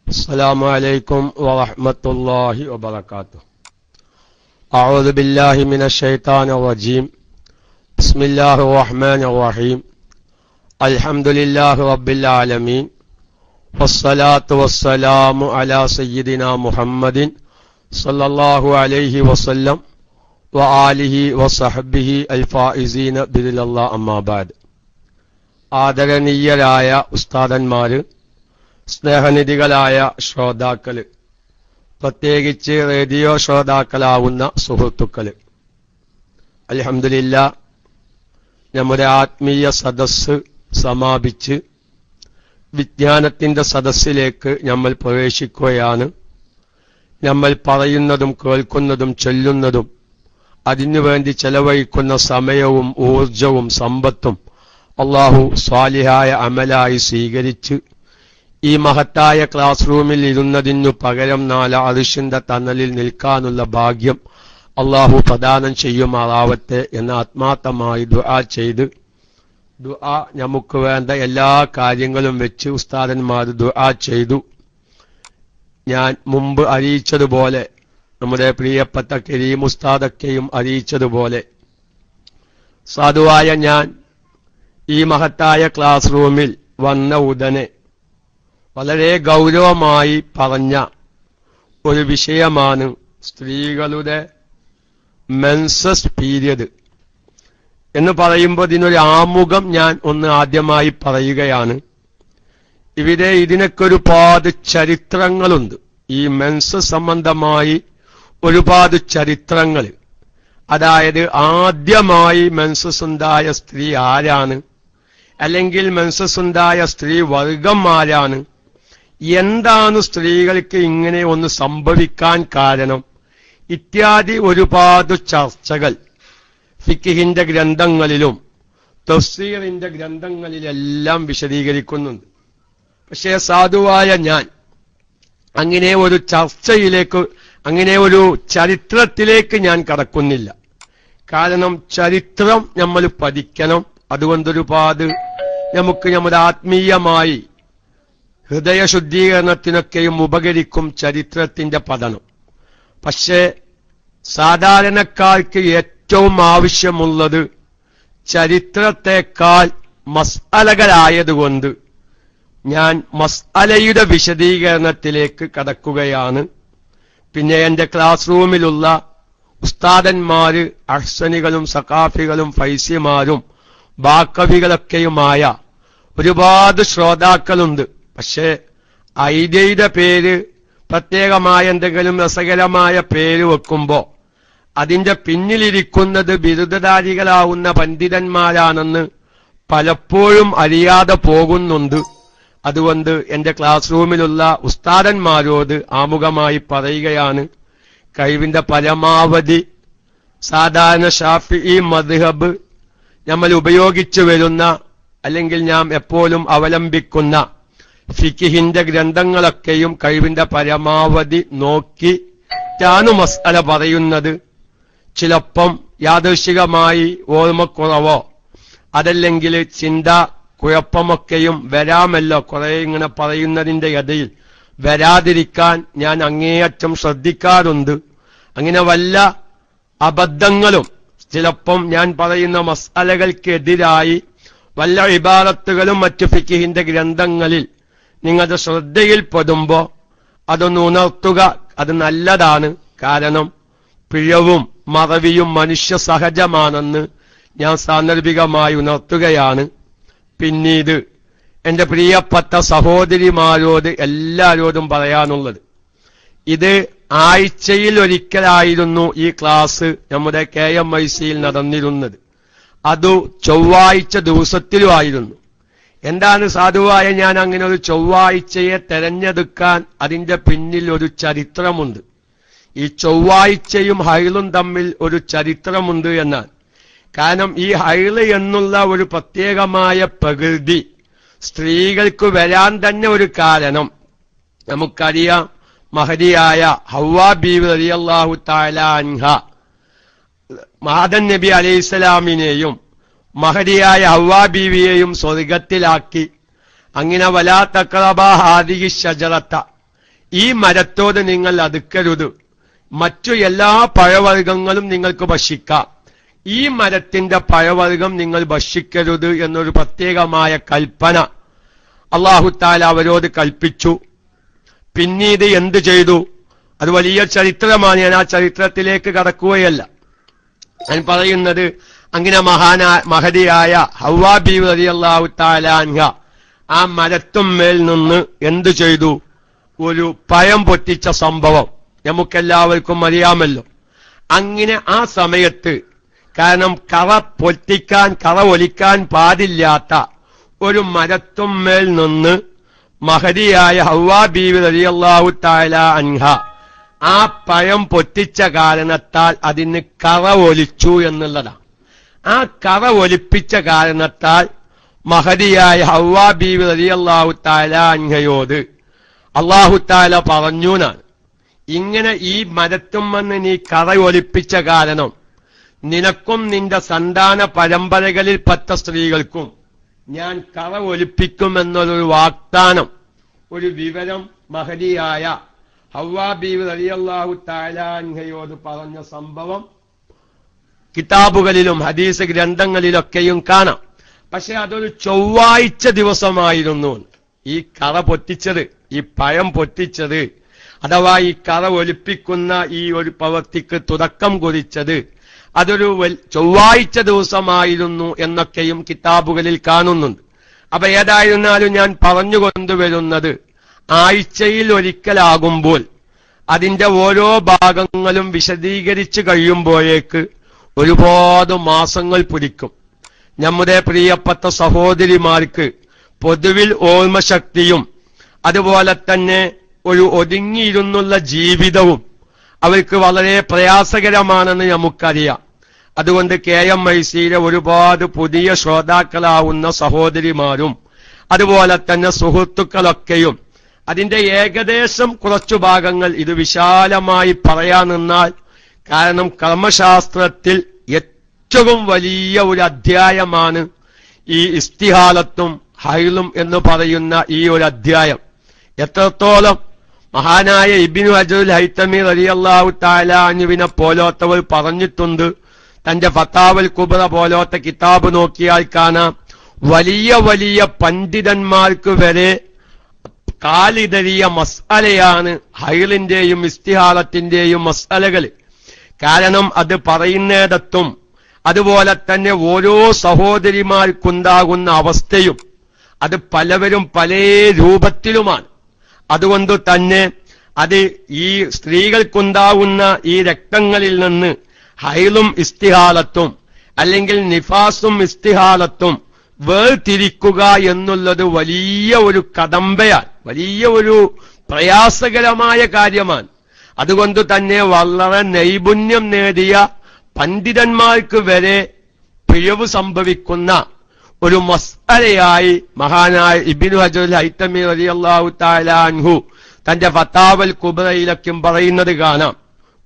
السلام عليكم ورحمة الله وبركاته. أعوذ بالله من الشيطان الرجيم. بسم الله الرحمن الرحيم. الحمد لله رب العالمين والصلاة والسلام على سيدنا محمد صلى الله عليه وسلم وآله وصحبه الفائزين بذل الله أما بعد. ആദരണീയരായ ഉസ്താദന്മാര്, സ്നേഹനിധികളായ ശ്രോതാക്കള്, പ്രത്യേകിച്ച് റേഡിയോ ശ്രോതാക്കളാവുന്ന സുഹൃത്തുക്കള്, അൽഹംദുലില്ലാ നമ്മുടെ ആത്മീയ സദസ്സ് സമാപിച്ച് വിജ്ഞാനത്തിന്റെ സദസ്സിലേക്ക് നമ്മൾ പ്രവേശിക്കുകയാണ്. നമ്മൾ പറയുന്നതും കേൾക്കുന്നതും ചൊല്ലുന്നതും അതിനുവേണ്ടി ചെലവഴിക്കുന്ന സമയവും ഊർജവും സമ്പത്തും അല്ലാഹു സ്വാലിഹായ അമലായി സ്വീകരിച്ച് ഈ മഹത്തായ ക്ലാസ് റൂമിൽ ഇരുന്നതിനു പകരം നാല് അർശിന്റെ തണലിൽ നിൽക്കാനുള്ള ഭാഗ്യം അല്ലാഹു പ്രദാനം ചെയ്യുമാറാവട്ടെ എന്ന് ആത്മാർത്ഥമായി ദുആ ചെയ്ത്, ദുആ നമുക്ക് വേണ്ട എല്ലാ കാര്യങ്ങളും വെച്ച് ഉസ്താദന്മാർ ദുആ ചെയ്തു. ഞാൻ മുമ്പ് അറിയിച്ചതുപോലെ, നമ്മുടെ പ്രിയപ്പെട്ട കരീം ഉസ്താദൊക്കെയും അറിയിച്ചതുപോലെ, സാധുവായ ഞാൻ ഈ മഹത്തായ ക്ലാസ് റൂമിൽ വന്ന ഉടനെ വളരെ ഗൗരവമായി പറഞ്ഞ ഒരു വിഷയമാണ് സ്ത്രീകളുടെ മെൻസസ് പീരിയഡ് എന്ന് പറയുമ്പോൾ ഇതിനൊരു ആമുഖം ഞാൻ ഒന്ന് ആദ്യമായി പറയുകയാണ്. ഇവിടെ ഇതിനൊക്കെ ഒരുപാട് ചരിത്രങ്ങളുണ്ട്. ഈ മെൻസസ് സംബന്ധമായി ഒരുപാട് ചരിത്രങ്ങൾ. അതായത് ആദ്യമായി മെൻസസ് ഉണ്ടായ സ്ത്രീ ആരാണ്, അല്ലെങ്കിൽ മെൻസസ് ഉണ്ടായ സ്ത്രീ വർഗം ആരാണ്, എന്താണ് സ്ത്രീകൾക്ക് ഇങ്ങനെ ഒന്ന് സംഭവിക്കാൻ കാരണം, ഇത്യാദി ഒരുപാട് ചർച്ചകൾ ഫിഖിന്റെ ഗ്രന്ഥങ്ങളിലും തഫ്സീറിന്റെ ഗ്രന്ഥങ്ങളിലെല്ലാം വിശദീകരിക്കുന്നുണ്ട്. പക്ഷേ സാധുവായ ഞാൻ അങ്ങനെ ഒരു ചർച്ചയിലേക്ക്, അങ്ങനെ ഒരു ചരിത്രത്തിലേക്ക് ഞാൻ കടക്കുന്നില്ല. കാരണം ചരിത്രം നമ്മൾ പഠിക്കണം. അതുകൊണ്ടൊരുപാട് നമുക്ക് നമ്മുടെ ആത്മീയമായി ഹൃദയശുദ്ധീകരണത്തിനൊക്കെയും ഉപകരിക്കും ചരിത്രത്തിന്റെ പഠനം. പക്ഷേ സാധാരണക്കാർക്ക് ഏറ്റവും ആവശ്യമുള്ളത് ചരിത്രത്തെക്കാൾ മസ്അലകളായതുകൊണ്ട് ഞാൻ മസ്അലയുടെ വിശദീകരണത്തിലേക്ക് കടക്കുകയാണ്. പിന്നെ എന്റെ ക്ലാസ് റൂമിലുള്ള ഉസ്താദന്മാര് അഹ്സനികളും സഖാഫികളും ഫൈസിമാരും ബാക്കവികളൊക്കെയുമായ ഒരുപാട് ശ്രോതാക്കളുണ്ട്. പക്ഷേ ഐഡിയയുടെ പേര്, പ്രത്യേകമായ എന്തെങ്കിലും രസകരമായ പേര് വെക്കുമ്പോ അതിന്റെ പിന്നിലിരിക്കുന്നത് ബിരുദധാരികളാവുന്ന പണ്ഡിതന്മാരാണെന്ന് പലപ്പോഴും അറിയാതെ പോകുന്നുണ്ട്. അതുകൊണ്ട് എന്റെ ക്ലാസ് റൂമിലുള്ള ഉസ്താദന്മാരോട് ആമുഖമായി പറയുകയാണ്, കഴിവിന്റെ പരമാവധി സാധാരണ ഷാഫിഈ മദ്ഹബ് നമ്മൾ ഉപയോഗിച്ചു വരുന്ന, അല്ലെങ്കിൽ ഞാൻ എപ്പോഴും അവലംബിക്കുന്ന ഫിഖിന്റെ ഗ്രന്ഥങ്ങളൊക്കെയും കഴിവിന്റെ പരമാവധി നോക്കിയാണ് മസ്അല പറയുന്നത്. ചിലപ്പം യാദൃശികമായി ഓർമ്മക്കുറവോ അതല്ലെങ്കിൽ ചിന്ത കുഴപ്പമൊക്കെയും വരാമല്ലോ. കുറെ ഇങ്ങനെ പറയുന്നതിന്റെ ഇടയിൽ വരാതിരിക്കാൻ ഞാൻ അങ്ങേയറ്റം ശ്രദ്ധിക്കാറുണ്ട്. അങ്ങനെ വല്ല അബദ്ധങ്ങളും ചിലപ്പം ഞാൻ പറയുന്ന മസ്അലകൾക്കെതിരായി വല്ല ഇബാറത്തുകളും മറ്റു ഫിഖിന്റെ ഗ്രന്ഥങ്ങളിൽ നിങ്ങളുടെ ശ്രദ്ധയിൽപ്പെടുമ്പോ അതൊന്ന് ഉണർത്തുക. അത് നല്ലതാണ്. കാരണം പിഴവും മറവിയും മനുഷ്യ സഹജമാണെന്ന് ഞാൻ സാന്ദർഭികമായി ഉണർത്തുകയാണ്. പിന്നീട് എന്റെ പ്രിയപ്പെട്ട സഹോദരിമാരോട് എല്ലാരോടും പറയാനുള്ളത്, ഇത് ആഴ്ചയിൽ ഒരിക്കലായിരുന്നു ഈ ക്ലാസ് നമ്മുടെ KMIC-യിൽ നടന്നിരുന്നത്. അത് ചൊവ്വാഴ്ച ദിവസത്തിലുമായിരുന്നു. എന്താണ് സാധുവായ ഞാൻ അങ്ങനെ ഒരു ചൊവ്വാഴ്ചയെ തെരഞ്ഞെടുക്കാൻ? അതിന്റെ പിന്നിൽ ഒരു ചരിത്രമുണ്ട്. ഈ ചൊവ്വാഴ്ചയും ഹൈളും തമ്മിൽ ഒരു ചരിത്രമുണ്ട് എന്നാൽ, കാരണം ഈ ഹൈള് എന്നുള്ള ഒരു പ്രത്യേകമായ പ്രകൃതി സ്ത്രീകൾക്ക് വരാൻ തന്നെ ഒരു കാരണം നമുക്കറിയാം. മഹദിയായ ഹവ്വാ ബീവി റളിയല്ലാഹു തആല അൻഹ ആദം നബി അലൈഹിസ്സലാമിനെയും മഹദിയായ ഹവ്വാ ബീവിയെയും സ്വർഗത്തിലാക്കി. അങ്ങനെ വലാ തഖറബാ ഹാദിഹി ഷജറത, ഈ മരത്തോട് നിങ്ങൾ അടുക്കരുത്. മറ്റു എല്ലാ പഴവർഗ്ഗങ്ങളും നിങ്ങൾക്ക് ഭക്ഷിക്കാം, ഈ മരത്തിന്റെ പഴവർഗ്ഗം നിങ്ങൾ ഭക്ഷിക്കരുത് എന്നൊരു പ്രത്യേകമായ കൽപ്പന അല്ലാഹു തആല അവരോട് കൽപ്പിച്ചു. പിന്നീട് എന്തു ചെയ്തു? അത് വലിയ ചരിത്രമാണ്. ഞാൻ ആ ചരിത്രത്തിലേക്ക് കടക്കുകയല്ല. ഞാൻ പറയുന്നത്, അങ്ങനെ മഹതിയായ ഹവ്വാ ബീവി റളിയല്ലാഹു തആല അൻഹ ആ മരത്തുമ്മേൽ നിന്ന് എന്തു ചെയ്തു? ഒരു പഴം പൊട്ടിച്ച സംഭവം നമുക്കെല്ലാവർക്കും അറിയാമല്ലോ. അങ്ങനെ ആ സമയത്ത്, കാരണം കറ ഒലിക്കാൻ പാടില്ലാത്ത ഒരു മരത്തുമ്മേൽ നിന്ന് മഹതിയായ ഹവ്വാ ബീവി റളിയല്ലാഹു തആല അൻഹ ആ പഴം പൊട്ടിച്ച കാരണത്താൽ അതിന് കറ ഒലിച്ചു എന്നുള്ളതാണ്. ആ കറ ഒലിപ്പിച്ച കാരണത്താൽ മഹതിയായ ഹവ്വാ ബീവി റളിയല്ലാഹു തആല അൻഹയോട് അല്ലാഹു തആല പറഞ്ഞു എന്നാണ്, ഇങ്ങനെ ഈ മരത്തുമെന്ന് നീ കറ ഒലിപ്പിച്ച കാരണം നിനക്കും നിന്റെ സന്താന പരമ്പരകളിൽപ്പെട്ട സ്ത്രീകൾക്കും ഞാൻ കറ ഒലിപ്പിക്കുമെന്നൊരു വാഗ്ദാനം, ഒരു വിവരം മഹതിയായ ഹവ്വാ ബീവി റളിയല്ലാഹു തആല അൻഹയോട് പറഞ്ഞ സംഭവം കിതാബുകളിലും ഹദീസ് ഗ്രന്ഥങ്ങളിലൊക്കെയും കാണാം. പക്ഷെ അതൊരു ചൊവ്വാഴ്ച ദിവസമായിരുന്നു ഈ കറ പൊട്ടിച്ചത്, ഈ പഴം പൊട്ടിച്ചത്, അഥവാ ഈ കറ ഒലിപ്പിക്കുന്ന ഈ ഒരു പ്രവൃത്തിക്ക് തുടക്കം കുറിച്ചത് അതൊരു ചൊവ്വാഴ്ച ദിവസമായിരുന്നു എന്നൊക്കെയും കിതാബുകളിൽ കാണുന്നുണ്ട്. അപ്പൊ ഏതായിരുന്നാലും ഞാൻ പറഞ്ഞുകൊണ്ടുവരുന്നത്, ആഴ്ചയിൽ ഒരിക്കലാകുമ്പോൾ അതിന്റെ ഓരോ ഭാഗങ്ങളും വിശദീകരിച്ചു കഴിയുമ്പോഴേക്ക് ഒരുപാട് മാസങ്ങൾ പിടിക്കും. നമ്മുടെ പ്രിയപ്പെട്ട സഹോദരിമാർക്ക് പൊതുവിൽ ഓർമ്മശക്തിയും അതുപോലെ തന്നെ ഒരു ഒതുങ്ങിയിരുന്നുള്ള ജീവിതവും അവർക്ക് വളരെ പ്രയാസകരമാണെന്ന് നമുക്കറിയാം. അതുകൊണ്ട് KMIC-യിലെ ഒരുപാട് പുതിയ ശ്രോതാക്കളാവുന്ന സഹോദരിമാരും അതുപോലെ തന്നെ സുഹൃത്തുക്കളൊക്കെയും അതിന്റെ ഏകദേശം കുറച്ചു ഭാഗങ്ങൾ ഇത് വിശാലമായി പറയാൻ നിന്നാൽ, കാരണം കർമ്മശാസ്ത്രത്തിൽ ഏറ്റവും വലിയ ഒരു അധ്യായമാണ് ഈ ഇസ്തിഹാലത്തും ഹൈലും എന്ന് പറയുന്ന ഈ ഒരു അധ്യായം. എത്രത്തോളം മഹാനായ ഇബ്നു ഹജറുൽ ഹൈതമി റളിയല്ലാഹു തആല അൻഹുവിനെ പോലോത്തവർ പറഞ്ഞിട്ടുണ്ട്. തന്റെ ഫതാവൽ കുബ്ര പോലോത്ത കിതാബ് നോക്കിയാൽ കാണാം, വലിയ വലിയ പണ്ഡിതന്മാർക്ക് വരെ കാലിതരിയ മസ്അലയാണ് ഹൈലിന്റെയും ഇസ്തിഹാലത്തിന്റെയും മസ്അലകൾ. കാരണം അത് പറയുന്നിടത്തും അതുപോലെ തന്നെ ഓരോ സഹോദരിമാർക്കുണ്ടാകുന്ന അവസ്ഥയും അത് പലവരും പല രൂപത്തിലുമാണ്. അതുകൊണ്ട് തന്നെ അത് ഈ സ്ത്രീകൾക്കുണ്ടാവുന്ന ഈ രക്തങ്ങളിൽ നിന്ന് ഹൈലും ഇസ്തിഹാലത്തും അല്ലെങ്കിൽ നിഫാസും ഇസ്തിഹാലത്തും വേർതിരിക്കുക എന്നുള്ളത് വലിയ ഒരു കടമ്പയാണ്, വലിയ ഒരു പ്രയാസകരമായ കാര്യമാണ്. അതുകൊണ്ട് തന്നെ വളരെ നൈപുണ്യം നേടിയ പണ്ഡിതന്മാർക്ക് വരെ പിഴവ് സംഭവിക്കുന്ന ഒരു മസ്അലയായി മഹാനായ ഇബ്നു ഹജറുൽ ഹൈതമി റളിയല്ലാഹു തആല അൻഹു തന്റെ ഫതാവൽ കുബ്രയിലൊക്കെ പറയുന്നത് കാണാം.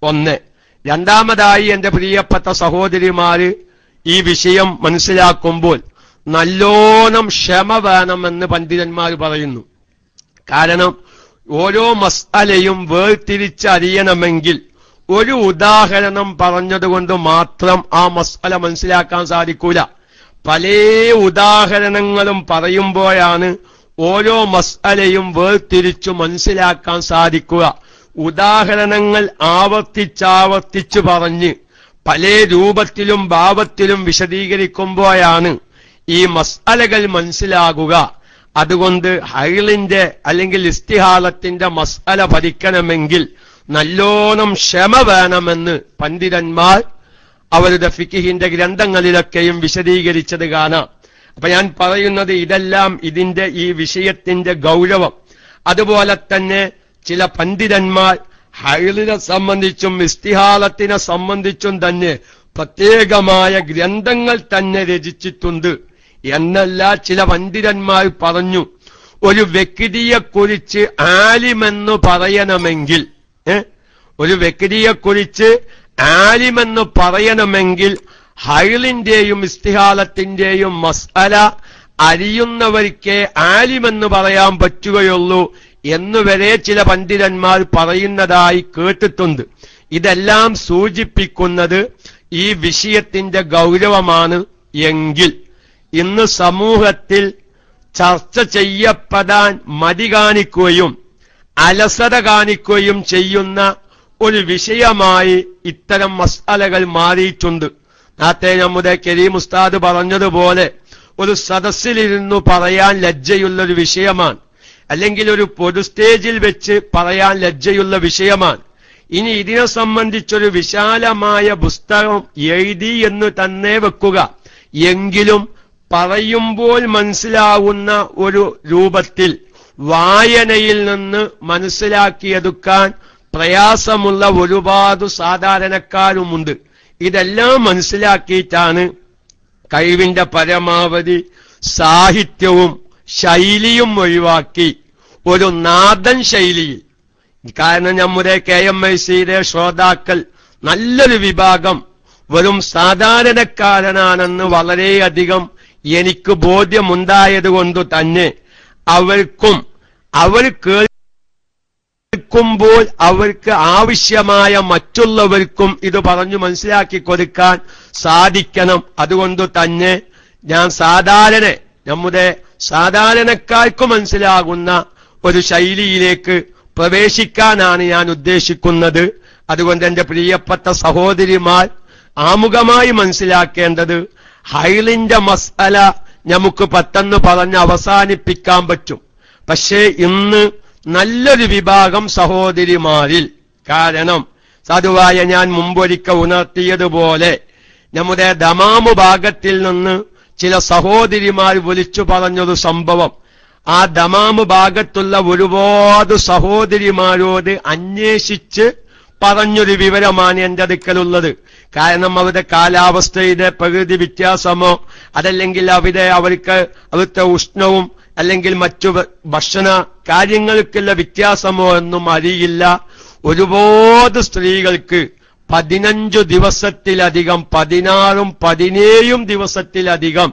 ഒന്ന്. രണ്ടാമതായി എന്റെ പ്രിയപ്പെട്ട സഹോദരിമാര് ഈ വിഷയം മനസ്സിലാക്കുമ്പോൾ നല്ലോണം ക്ഷമ വേണമെന്ന് പണ്ഡിതന്മാർ പറയുന്നു. കാരണം ഓരോ മസ്അലയും വേർതിരിച്ചറിയണമെങ്കിൽ ഒരു ഉദാഹരണം പറഞ്ഞതുകൊണ്ട് മാത്രം ആ മസ്അല മനസ്സിലാക്കാൻ സാധിക്കൂല. പല ഉദാഹരണങ്ങളും പറയുമ്പോഴാണ് ഓരോ മസ്അലയും വേർതിരിച്ചു മനസ്സിലാക്കാൻ സാധിക്കുക. ഉദാഹരണങ്ങൾ ആവർത്തിച്ചാവർത്തിച്ചു പറഞ്ഞ് പല രൂപത്തിലും ഭാവത്തിലും വിശദീകരിക്കുമ്പോഴാണ് ഈ മസ്അലകൾ മനസ്സിലാകുക. അതുകൊണ്ട് ഹൈലിന്റെ അല്ലെങ്കിൽ ഇസ്തിഹാലത്തിന്റെ മസ്അല പഠിക്കണമെങ്കിൽ നല്ലോണം ക്ഷമ വേണമെന്ന് പണ്ഡിതന്മാർ അവരുടെ ഫിഖിഹിന്റെ ഗ്രന്ഥങ്ങളിലൊക്കെയും വിശദീകരിച്ചത് കാണാം. അപ്പൊ ഞാൻ പറയുന്നത് ഇതെല്ലാം ഇതിന്റെ ഈ വിഷയത്തിന്റെ ഗൗരവം. അതുപോലെ തന്നെ ചില പണ്ഡിതന്മാർ ഹൈലിനെ സംബന്ധിച്ചും ഇസ്തിഹാലത്തിനെ സംബന്ധിച്ചും തന്നെ പ്രത്യേകമായ ഗ്രന്ഥങ്ങൾ തന്നെ രചിച്ചിട്ടുണ്ട് എന്നല്ല ചില പണ്ഡിതന്മാർ പറഞ്ഞു. ഒരു വ്യക്തിയെക്കുറിച്ച് ആലിമെന്ന് പറയണമെങ്കിൽ ഒരു വ്യക്തിയെക്കുറിച്ച് ആലിമെന്ന് പറയണമെങ്കിൽ ഹൈലിന്റെയും ഇസ്തിഹാലത്തിന്റെയും മസ്അല അറിയുന്നവർക്കേ ആലിമെന്ന് പറയാൻ പറ്റുകയുള്ളൂ എന്നുവരെ ചില പണ്ഡിതന്മാർ പറയുന്നതായി കേട്ടിട്ടുണ്ട്. ഇതെല്ലാം സൂചിപ്പിക്കുന്നത് ഈ വിഷയത്തിന്റെ ഗൗരവമാണ്. എങ്കിൽ ഇന്ന് സമൂഹത്തിൽ ചർച്ച ചെയ്യപ്പെടാൻ മടി കാണിക്കുകയും അലസത കാണിക്കുകയും ചെയ്യുന്ന ഒരു വിഷയമായി ഇത്തരം മസ്അലകൾ മാറിയിട്ടുണ്ട്. നേരത്തെ നമ്മുടെ കരീം ഉസ്താദ് പറഞ്ഞതുപോലെ ഒരു സദസ്സിലിരുന്നു പറയാൻ ലജ്ജയുള്ളൊരു വിഷയമാണ്, അല്ലെങ്കിൽ ഒരു പൊതു സ്റ്റേജിൽ വെച്ച് പറയാൻ ലജ്ജയുള്ള വിഷയമാണ്. ഇനി ഇതിനെ സംബന്ധിച്ചൊരു വിശാലമായ പുസ്തകം എഴുതി എന്ന് തന്നെ വെക്കുക, എങ്കിലും പറയുമ്പോൾ മനസ്സിലാവുന്ന ഒരു രൂപത്തിൽ വായനയിൽ നിന്ന് മനസ്സിലാക്കിയെടുക്കാൻ പ്രയാസമുള്ള ഒരുപാട് സാധാരണക്കാരുമുണ്ട്. ഇതെല്ലാം മനസ്സിലാക്കിയിട്ടാണ് കഴിവിന്റെ പരമാവധി സാഹിത്യവും ശൈലിയും ഒഴിവാക്കി ഒരു നാദൻ ശൈലിയിൽ, കാരണം നമ്മുടെ KMICയുടെ ശ്രോതാക്കൾ നല്ലൊരു വിഭാഗം വെറും സാധാരണക്കാരനാണെന്ന് വളരെയധികം എനിക്ക് ബോധ്യമുണ്ടായതുകൊണ്ട് തന്നെ അവർ കേൾക്കുമ്പോൾ അവർക്ക് ആവശ്യമായ മറ്റുള്ളവർക്കും ഇത് പറഞ്ഞു മനസ്സിലാക്കി കൊടുക്കാൻ സാധിക്കണം. അതുകൊണ്ട് തന്നെ ഞാൻ നമ്മുടെ സാധാരണക്കാർക്ക് മനസ്സിലാകുന്ന ഒരു ശൈലിയിലേക്ക് പ്രവേശിക്കാനാണ് ഞാൻ ഉദ്ദേശിക്കുന്നത്. അതുകൊണ്ട് എന്റെ പ്രിയപ്പെട്ട സഹോദരിമാർ ആമുഖമായി മനസ്സിലാക്കേണ്ടത്, ഹൈലിന്റെ മസ്അല നമുക്ക് പെട്ടെന്ന് പറഞ്ഞ് അവസാനിപ്പിക്കാൻ പറ്റും. പക്ഷേ ഇന്ന് നല്ലൊരു വിഭാഗം സഹോദരിമാരിൽ, കാരണം സാധുവായ ഞാൻ മുമ്പൊരിക്കൽ ഉണർത്തിയതുപോലെ നമ്മുടെ ദമാമു ഭാഗത്തിൽ നിന്ന് ചില സഹോദരിമാർ വിളിച്ചു പറഞ്ഞൊരു സംഭവം, ആ ദമാമു ഭാഗത്തുള്ള ഒരുപാട് സഹോദരിമാരോട് അന്വേഷിച്ച് പറഞ്ഞൊരു വിവരമാണ് എന്റെ അടുക്കലുള്ളത്. കാരണം അവരുടെ കാലാവസ്ഥയുടെ പ്രകൃതി വ്യത്യാസമോ അതല്ലെങ്കിൽ അവിടുത്തെ ഉഷ്ണവും അല്ലെങ്കിൽ മറ്റു ഭക്ഷണ കാര്യങ്ങൾക്കുള്ള വ്യത്യാസമോ ഒന്നും അറിയില്ല. ഒരുപാട് സ്ത്രീകൾക്ക് 15 ദിവസത്തിലധികം, 16ഉം 17ഉം ദിവസത്തിലധികം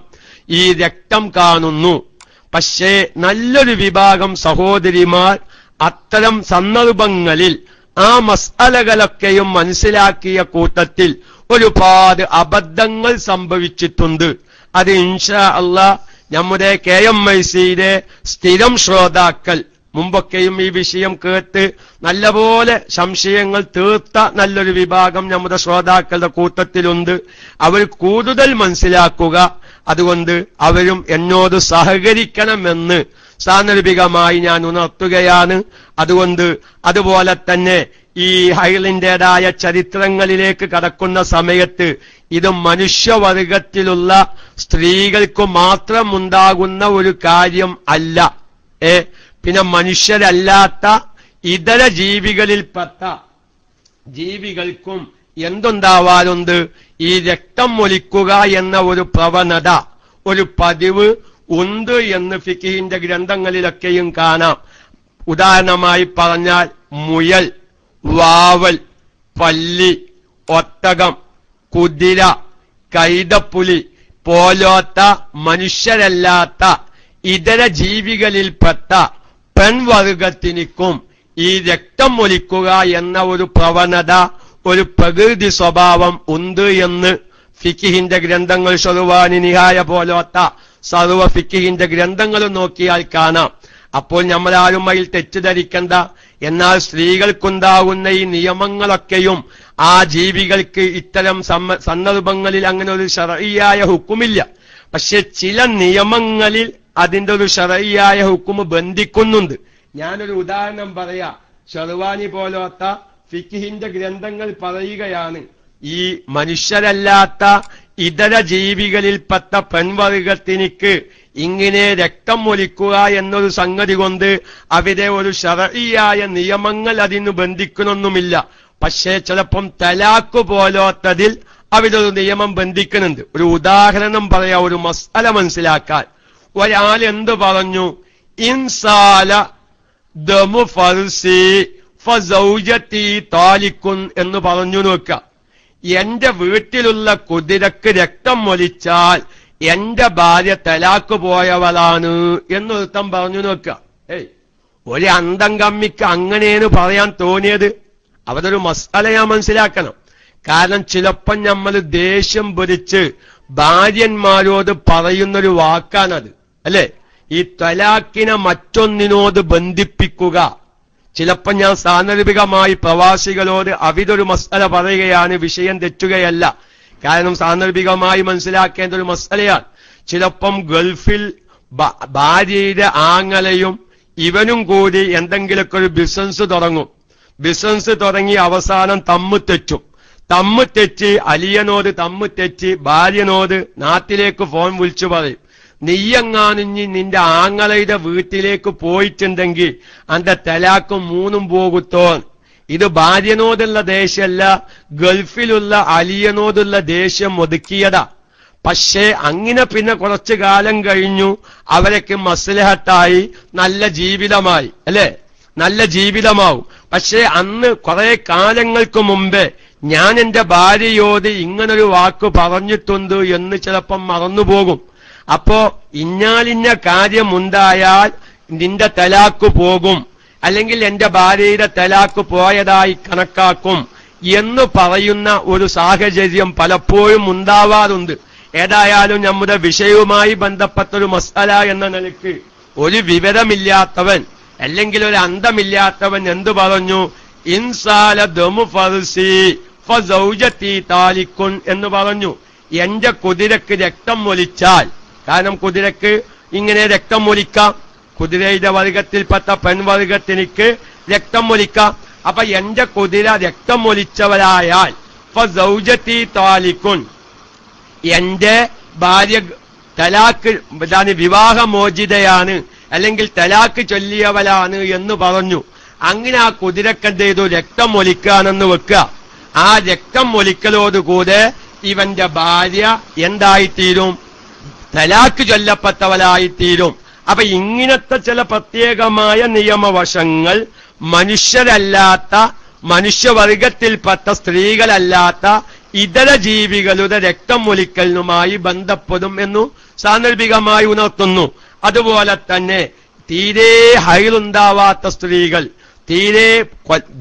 ഈ രക്തം കാണുന്നു. പക്ഷേ നല്ലൊരു വിഭാഗം സഹോദരിമാർ അത്തരം സന്ദർഭങ്ങളിൽ ആ മസ്അലകളൊക്കെയും മനസ്സിലാക്കിയ കൂട്ടത്തിൽ ഒരുപാട് അബദ്ധങ്ങൾ സംഭവിച്ചിട്ടുണ്ട്. അത് ഇൻഷാ അല്ലാഹ് നമ്മുടെ KMICയുടെ സ്ഥിരം ശ്രോതാക്കൾ മുമ്പൊക്കെയും ഈ വിഷയം കേട്ട് നല്ലപോലെ സംശയങ്ങൾ തീർത്ത നല്ലൊരു വിഭാഗം നമ്മുടെ ശ്രോതാക്കളുടെ കൂട്ടത്തിലുണ്ട്. അവർ കൂടുതൽ മനസ്സിലാക്കുക, അതുകൊണ്ട് അവരും എന്നോട് സഹകരിക്കണമെന്ന് സാന്ദർഭികമായി ഞാൻ ഉണർത്തുകയാണ്. അതുപോലെ തന്നെ ഈ ഹൈലിന്റേതായ ചരിത്രങ്ങളിലേക്ക് കടക്കുന്ന സമയത്ത് ഇത് മനുഷ്യവർഗത്തിലുള്ള സ്ത്രീകൾക്ക് മാത്രം ഉണ്ടാകുന്ന ഒരു കാര്യം അല്ല. പിന്നെ മനുഷ്യരല്ലാത്ത ഇതര ജീവികളിൽപ്പെട്ട ജീവികൾക്കും എന്തുണ്ടാവാറുണ്ട്? ഈ രക്തം ഒലിക്കുക എന്ന ഒരു പ്രവണത, ഒരു പതിവ് ഉണ്ട് എന്ന് ഫിഖിന്റെ ഗ്രന്ഥങ്ങളിലൊക്കെയും കാണാം. ഉദാഹരണമായി പറഞ്ഞാൽ മുയൽ, വാവൽ, പല്ലി, ഒട്ടകം, കുതിര, കൈതപ്പുലി പോലത്തെ മനുഷ്യരല്ലാത്ത ഇതര ജീവികളിൽപ്പെട്ട പെൺവർഗത്തിനും ഈ രക്തം ഒലിക്കുക എന്ന ഒരു പ്രവണത, ഒരു പ്രകൃതി സ്വഭാവം ഉണ്ട് എന്ന് ഫിഖിന്റെ ഗ്രന്ഥങ്ങൾ, ഷറുവാനി, നിഹായ പോലത്തെ സർവ ഫിഖിന്റെ ഗ്രന്ഥങ്ങൾ നോക്കിയാൽ കാണാം. അപ്പോൾ നമ്മളാരും അതിൽ തെറ്റിദ്ധരിക്കണ്ട. എന്നാൽ സ്ത്രീകൾക്കുണ്ടാകുന്ന ഈ നിയമങ്ങളൊക്കെയും ആ ജീവികൾക്ക് ഇത്തരം സന്ദർഭങ്ങളിൽ അങ്ങനെ ഒരു ശർഈയായ ഹുക്കുമില്ല. പക്ഷെ ചില നിയമങ്ങളിൽ അതിന്റെ ഒരു ശർഈയായ ഹുക്കുമ് ബന്ധിക്കുന്നുണ്ട്. ഞാനൊരു ഉദാഹരണം പറയാം. ഷർവാനി പോലത്തെ ഫിഖിന്റെ ഗ്രന്ഥങ്ങൾ പറയുകയാണ്, ഈ മനുഷ്യരല്ലാത്ത ഇതര ജീവികളിൽപ്പെട്ട പെൺവർഗത്തിനിക്ക് ഇങ്ങനെ രക്തം ഒലിക്കുക എന്നൊരു സംഗതി കൊണ്ട് അവിടെ ഒരു ശർഈയായ നിയമങ്ങൾ അതിന് ബന്ധിക്കണമൊന്നുമില്ല. പക്ഷേ ചിലപ്പം തലാഖ് പോലത്തതിൽ അവിടെ ഒരു നിയമം ബന്ധിക്കുന്നുണ്ട്. ഒരു ഉദാഹരണം പറയാം, ഒരു മസ്അല മനസ്സിലാക്കാൻ. ഒരാൾ എന്ത് പറഞ്ഞു? ഇൻസാല ദമു ഫർസി ഫസൗജതി താലിക്കുൻ എന്ന് പറഞ്ഞു നോക്കുക. എന്റെ വീട്ടിലുള്ള കുതിരക്ക് രക്തം ഒലിച്ചാൽ എന്റെ ഭാര്യ തലാക്ക് പോയവളാണ് എന്നൊരുത്തം പറഞ്ഞു നോക്കുക. ഒരു അന്തം കമ്മിക്ക് അങ്ങനെയാണ് പറയാൻ തോന്നിയത്. അതൊരു മസാല ഞാൻ മനസ്സിലാക്കണം. കാരണം ചിലപ്പം നമ്മൾ ദേഷ്യം പിടിച്ച് ഭാര്യന്മാരോട് പറയുന്നൊരു വാക്കാണത്, അല്ലെ? ഈ തലാക്കിനെ മറ്റൊന്നിനോട് ബന്ധിപ്പിക്കുക. ചിലപ്പോൾ ഞാൻ സാന്ദർഭികമായി പ്രവാസികളോട് അവിതൊരു മസാല പറയുകയാണ്, വിഷയം തെറ്റുകയല്ല. കാരണം സാന്ദർഭികമായി മനസ്സിലാക്കേണ്ട ഒരു മസാലയാണ്. ചിലപ്പം ഗൾഫിൽ ഭാര്യയുടെ ആങ്ങളയും ഇവനും കൂടി എന്തെങ്കിലുമൊക്കെ ഒരു ബിസിനസ് തുടങ്ങും. ബിസിനസ് തുടങ്ങി അവസാനം തമ്മു തെറ്റി അലിയനോട് തമ്മു തെറ്റി ഭാര്യനോട് നാട്ടിലേക്ക് ഫോൺ വിളിച്ചു പറയും, നീയെങ്ങാനുഞ്ഞി നിന്റെ ആങ്ങളയുടെ വീട്ടിലേക്ക് പോയിട്ടുണ്ടെങ്കിൽ അന്റെ തലാക്കും 3 പോകുത്തോ. ഇത് ഭാര്യനോടുള്ള ദേഷ്യമല്ല, ഗൾഫിലുള്ള അലിയനോടുള്ള ദേഷ്യം ഒതുക്കിയതാ. പക്ഷേ അങ്ങനെ പിന്നെ കുറച്ചു കാലം കഴിഞ്ഞു അവരൊക്കെ മസ്ലഹത്തായി നല്ല ജീവിതമായി, അല്ലെ? നല്ല ജീവിതമാവും. പക്ഷേ അന്ന് കുറെ കാലങ്ങൾക്ക് മുമ്പേ ഞാൻ എന്റെ ഭാര്യയോട് ഇങ്ങനൊരു വാക്ക് പറഞ്ഞിട്ടുണ്ട് എന്ന് ചിലപ്പം മറന്നുപോകും. അപ്പോ ഇന്നാലിന്ന കാര്യമുണ്ടായാൽ നിന്റെ തലാക്ക് പോകും, അല്ലെങ്കിൽ എന്റെ ഭാര്യയുടെ തലാക്ക് പോയതായി കണക്കാക്കും എന്ന് പറയുന്ന ഒരു സാഹചര്യം പലപ്പോഴും ഉണ്ടാവാറുണ്ട്. ഏതായാലും നമ്മുടെ വിഷയവുമായി ബന്ധപ്പെട്ടൊരു മസാല എന്ന നിലയ്ക്ക് ഒരു വിവരമില്ലാത്തവൻ അല്ലെങ്കിൽ ഒരു അന്തമില്ലാത്തവൻ എന്തു പറഞ്ഞു? ഇൻസാല ദമു ഫർസി ഫസൗജതി താലിക്കുൻ എന്ന് പറഞ്ഞു. എന്റെ കുതിരക്ക് രക്തം ഒലിച്ചാൽ, കാരണം കുതിരക്ക് ഇങ്ങനെ രക്തം ഒലിക്കാം, കുതിരയുടെ വർഗത്തിൽപ്പെട്ട പെൺവർഗത്തിനിക്ക് രക്തം ഒലിക്കാം. അപ്പൊ എന്റെ കുതിര രക്തം ഒലിച്ചവരായാൽ ഫസൗജതി താലിക്കുൻ, എന്റെ ഭാര്യ തലാക്ക് വിവാഹമോചിതയാണ് അല്ലെങ്കിൽ തലാക്ക് ചൊല്ലിയവലാണ് എന്ന് പറഞ്ഞു. അങ്ങനെ ആ കുതിരക്കെന്ത് ചെയ്തു? രക്തം ഒലിക്കാനെന്ന് വെക്കുക. ആ രക്തം ഒലിക്കലോടുകൂടെ ഇവന്റെ ഭാര്യ എന്തായിത്തീരും? തലാക്ക് ചൊല്ലപ്പെട്ടവളായിത്തീരും. അപ്പൊ ഇങ്ങനത്തെ ചില പ്രത്യേകമായ നിയമവശങ്ങൾ മനുഷ്യരല്ലാത്ത, മനുഷ്യവർഗത്തിൽപ്പെട്ട സ്ത്രീകളല്ലാത്ത ഇതര ജീവികളുടെ രക്തം ഒലിക്കലിനുമായി ബന്ധപ്പെടും എന്നു സാന്ദർഭികമായി ഉണർത്തുന്നു. അതുപോലെ തന്നെ തീരെ ഹൈലുണ്ടാവാത്ത സ്ത്രീകൾ, തീരെ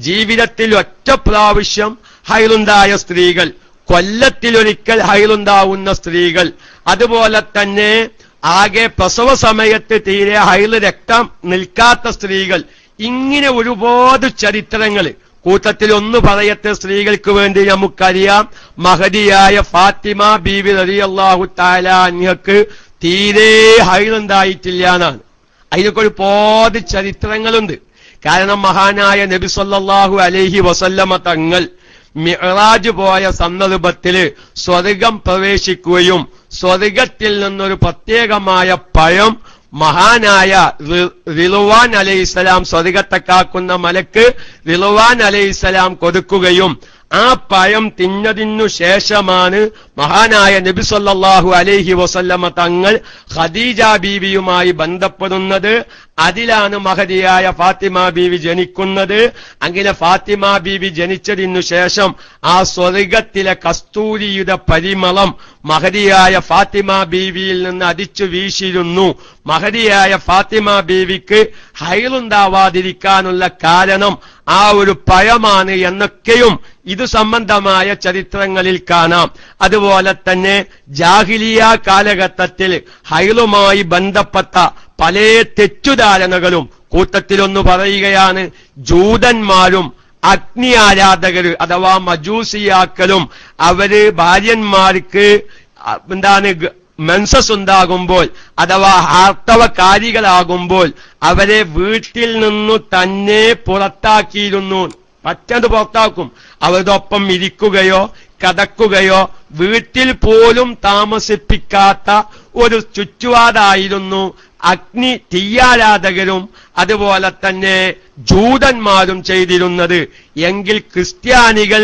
ജീവിതത്തിൽ ഒറ്റ പ്രാവശ്യം ഹൈലുണ്ടായ സ്ത്രീകൾ, കൊല്ലത്തിലൊരിക്കൽ ഹൈലുണ്ടാവുന്ന സ്ത്രീകൾ, അതുപോലെ തന്നെ ആകെ പ്രസവ സമയത്ത് തീരെ ഹൈല് രക്തം നിൽക്കാത്ത സ്ത്രീകൾ, ഇങ്ങനെ ഒരുപാട് ചരിത്രങ്ങൾ. കൂട്ടത്തിൽ ഒന്ന് പറയത്തെ സ്ത്രീകൾക്ക് വേണ്ടി നമുക്കറിയാം, മഹദിയായ ഫാത്തിമ ബീവി റളിയല്ലാഹു തആല അൻഹക്ക് തീരെ ഹൈലുണ്ടായിട്ടില്ല എന്നാണ്. അതിനൊക്കെ ഒരുപാട് ചരിത്രങ്ങളുണ്ട്. കാരണം മഹാനായ നബി സല്ലല്ലാഹു അലൈഹി വസല്ലമ തങ്ങൾ മിഅ്റാജ് പോയ സന്ദർഭത്തില് സ്വർഗം പ്രവേശിക്കുകയും സ്വർഗത്തിൽ നിന്നൊരു പ്രത്യേകമായ പഴം മഹാനായ റിളുവാൻ അലൈഹിസ്സലാം, സ്വർഗത്തെ കാക്കുന്ന മലക്ക് റിളുവാൻ അലൈഹിസ്സലാം കൊടുക്കുകയും ആ പഴം തിന്നതിനു ശേഷമാണ് മഹാനായ നബി സല്ലല്ലാഹു അലൈഹി വസല്ലമ തങ്ങൾ ഖദീജ ബീവിയുമായി ബന്ധപ്പെടുന്നത്. അതിലാണ് മഹദിയായ ഫാത്തിമ ബീവി ജനിക്കുന്നത്. അങ്ങനെ ഫാത്തിമ ബീവി ജനിച്ചതിനു ശേഷം ആ സ്വർഗത്തിലെ കസ്തൂരിയുടെ പരിമളം മഹദിയായ ഫാത്തിമ ബീവിയിൽ നിന്ന് അടിച്ചു വീശിയിരുന്നു. മഹദിയായ ഫാത്തിമ ബീവിക്ക് ഹൈലുണ്ടാവാതിരിക്കാനുള്ള കാരണം ആ ഒരു പഴമാണ് എന്നൊക്കെയും ഇത് സംബന്ധമായ ചരിത്രങ്ങളിൽ കാണാം. അതുപോലെ തന്നെ ജാഹിലിയ കാലഘട്ടത്തിൽ ഹൈലുമായി ബന്ധപ്പെട്ട പല തെറ്റുധാരണകളും കൂട്ടത്തിലൊന്നു പറയുകയാണ്. ജൂതന്മാരും അഗ്നി ആരാധകര് അഥവാ മജൂസിയാക്കളും അവര് ഭാര്യന്മാർക്ക് മെൻസസ് ഉണ്ടാകുമ്പോൾ അഥവാ ആർത്തവകാരികളാകുമ്പോൾ അവരെ വീട്ടിൽ നിന്നു തന്നെ പുറത്താക്കിയിരുന്നു. പറ്റത് പുറത്താക്കും. അവരുടെ ഒപ്പം ഇരിക്കുകയോ കടക്കുകയോ വീട്ടിൽ പോലും താമസിപ്പിക്കാത്ത ഒരു ചുറ്റുപാടായിരുന്നു തീയാരാധകരും അതുപോലെ തന്നെ ജൂതന്മാരും ചെയ്തിരുന്നത്. എങ്കിൽ ക്രിസ്ത്യാനികൾ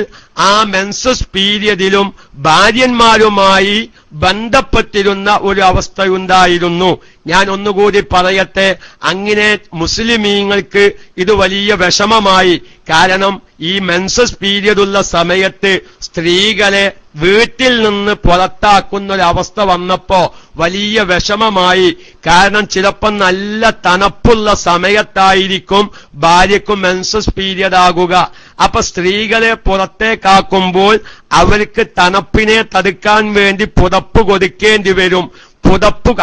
ആ മെൻസസ് പീരിയഡിലും ഭാര്യന്മാരുമായി ബന്ധപ്പെട്ടിരുന്ന ഒരു അവസ്ഥയുണ്ടായിരുന്നു. ഞാൻ ഒന്നുകൂടി പറയട്ടെ, അങ്ങനെ മുസ്ലിമീങ്ങൾക്ക് ഇത് വലിയ വിഷമമായി. കാരണം ഈ മെൻസസ് പീരിയഡുള്ള സമയത്ത് സ്ത്രീകളെ വീട്ടിൽ നിന്ന് പുറത്താക്കുന്ന ഒരവസ്ഥ വന്നപ്പോ വലിയ വിഷമമായി. കാരണം ചിലപ്പോൾ നല്ല തണുപ്പുള്ള സമയത്തായിരിക്കും ഭാര്യക്കും മെൻസസ് പീരിയഡ് ആകുക. അപ്പൊ സ്ത്രീകളെ പുറത്തേക്കാക്കുമ്പോൾ അവർക്ക് തണുപ്പിനെ തടുക്കാൻ വേണ്ടി പുതപ്പ് കൊടുക്കേണ്ടി വരും.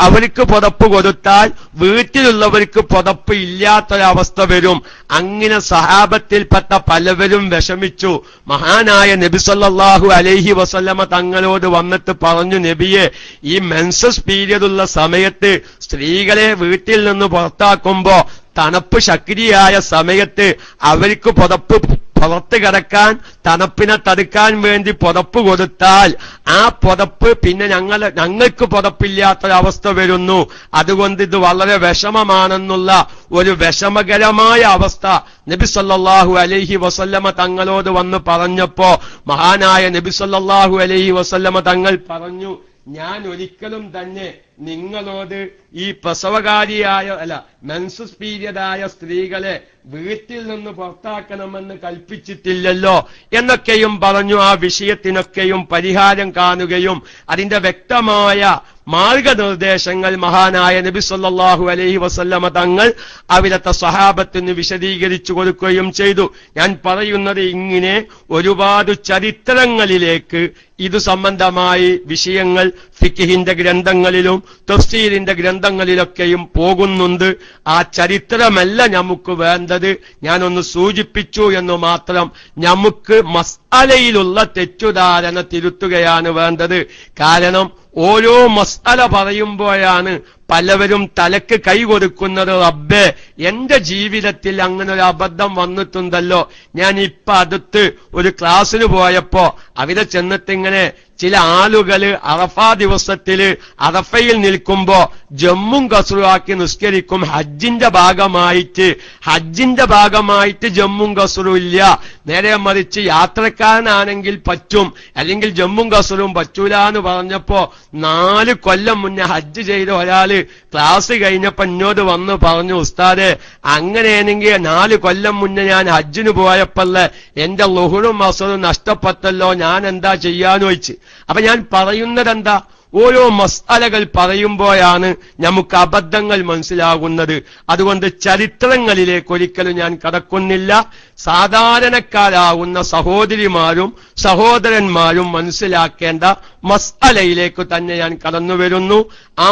അവർക്ക് പുതപ്പ് കൊടുത്താൽ വീട്ടിലുള്ളവർക്ക് പുതപ്പ് ഇല്ലാത്തൊരവസ്ഥ വരും. അങ്ങനെ സഹാബത്തിൽപ്പെട്ട പലവരും വിഷമിച്ചു. മഹാനായ നബി സല്ലല്ലാഹു അലൈഹി വസല്ലമ തങ്ങളോട് വന്നിട്ട് പറഞ്ഞു, നബിയെ, ഈ മെൻസസ് പീരിയഡുള്ള സമയത്ത് സ്ത്രീകളെ വീട്ടിൽ നിന്ന് പുറത്താക്കുമ്പോ തണുപ്പ് ശക്തിയായ സമയത്ത് അവർക്ക് പുറത്ത് കിടക്കാൻ തണുപ്പിനെ തടുക്കാൻ വേണ്ടി പുതപ്പ് കൊടുത്താൽ ആ പുതപ്പ് പിന്നെ ഞങ്ങൾക്ക് പുതപ്പില്ലാത്തൊരവസ്ഥ വരുന്നു. അതുകൊണ്ട് ഇത് വളരെ വിഷമമാണെന്നുള്ള ഒരു വിഷമകരമായ അവസ്ഥ നബി സല്ലല്ലാഹു അലൈഹി വസല്ലമ തങ്ങളോട് വന്ന് പറഞ്ഞപ്പോ മഹാനായ നബി സല്ലല്ലാഹു അലൈഹി വസല്ലമ തങ്ങൾ പറഞ്ഞു, ഞാൻ ഒരിക്കലും തന്നെ നിങ്ങളോട് ഈ മെൻസസ് പീരിയഡായ സ്ത്രീകളെ വീട്ടിൽ നിന്ന് പുറത്താക്കണമെന്ന് കൽപ്പിച്ചിട്ടില്ലല്ലോ എന്നൊക്കെയും പറഞ്ഞു. ആ വിഷയത്തിനൊക്കെയും പരിഹാരം കാണുകയും അതിന്റെ വ്യക്തമായ മാർഗനിർദ്ദേശങ്ങൾ മഹാനായ നബി സല്ലല്ലാഹു അലൈഹി വസല്ലമ തങ്ങൾ അവിടുത്തെ സ്വഹാബത്തിന് വിശദീകരിച്ചു കൊടുക്കുകയും ചെയ്തു. ഞാൻ പറയുന്നത് ഇങ്ങനെ ഒരുപാട് ചരിത്രങ്ങളിലേക്ക് ഇത് സംബന്ധമായി വിഷയങ്ങൾ ഫിഖ്ഹിന്റെ ഗ്രന്ഥങ്ങളിലും തഫ്സീറിന്റെ ഗ്രന്ഥങ്ങളിലൊക്കെയും പോകുന്നുണ്ട്. ആ ചരിത്രമല്ല നമുക്ക് വേണ്ടത്, ഞാനൊന്ന് സൂചിപ്പിച്ചു എന്ന് മാത്രം. നമുക്ക് മസ്അലയിലുള്ള തെറ്റുധാരണ തിരുത്തുകയാണ് വേണ്ടത്. കാരണം ഓരോ മസ്അല പറയുമ്പോഴാണ് പലവരും തലക്ക് കൈ കൊടുക്കുന്നത്. റബ്ബേ, എന്റെ ജീവിതത്തിൽ അങ്ങനെ ഒരു അബദ്ധം വന്നിട്ടുണ്ടല്ലോ. ഞാൻ ഇപ്പൊ അടുത്ത് ഒരു ക്ലാസ്സിന് പോയപ്പോ അവിടെ ചെന്നിട്ടിങ്ങനെ ചില ആളുകള് അറഫാ ദിവസത്തില് അറഫയിൽ നിൽക്കുമ്പോ ജമ്മും കസ്റുവാക്കി നിസ്കരിക്കും. ഹജ്ജിന്റെ ഭാഗമായിട്ട് ജമ്മും കസ്റും ഇല്ല. നേരെ മറിച്ച് യാത്രക്കാരനാണെങ്കിൽ പറ്റും, അല്ലെങ്കിൽ ജമ്മും കസ്റും പറ്റൂല എന്ന് പറഞ്ഞപ്പോ 4 കൊല്ലം മുന്നേ ഹജ്ജ് ചെയ്ത ഒരാള് ക്ലാസ് കഴിഞ്ഞപ്പോ എന്നോട് വന്ന് പറഞ്ഞു, ഉസ്താദെ, അങ്ങനെയാണെങ്കിൽ 4 കൊല്ലം മുന്നേ ഞാൻ ഹജ്ജിന് പോയപ്പോഴേ എന്റെ ളുഹുറും അസ്റും നഷ്ടപ്പെട്ടല്ലോ, ഞാൻ എന്താ ചെയ്യാന്ന് ചോദിച്ച്. അപ്പൊ ഞാൻ പറയുന്നത് എന്താ, ഓരോ മസ്അലകൾ പറയുമ്പോഴാണ് നമുക്ക് അബദ്ധങ്ങൾ മനസ്സിലാകുന്നത്. അതുകൊണ്ട് ചരിത്രങ്ങളിലേക്ക് ഒരിക്കലും ഞാൻ കടക്കുന്നില്ല. സാധാരണക്കാരാകുന്ന സഹോദരിമാരും സഹോദരന്മാരും മനസ്സിലാക്കേണ്ട മസ്അലയിലേക്ക് തന്നെ ഞാൻ കടന്നു വരുന്നു.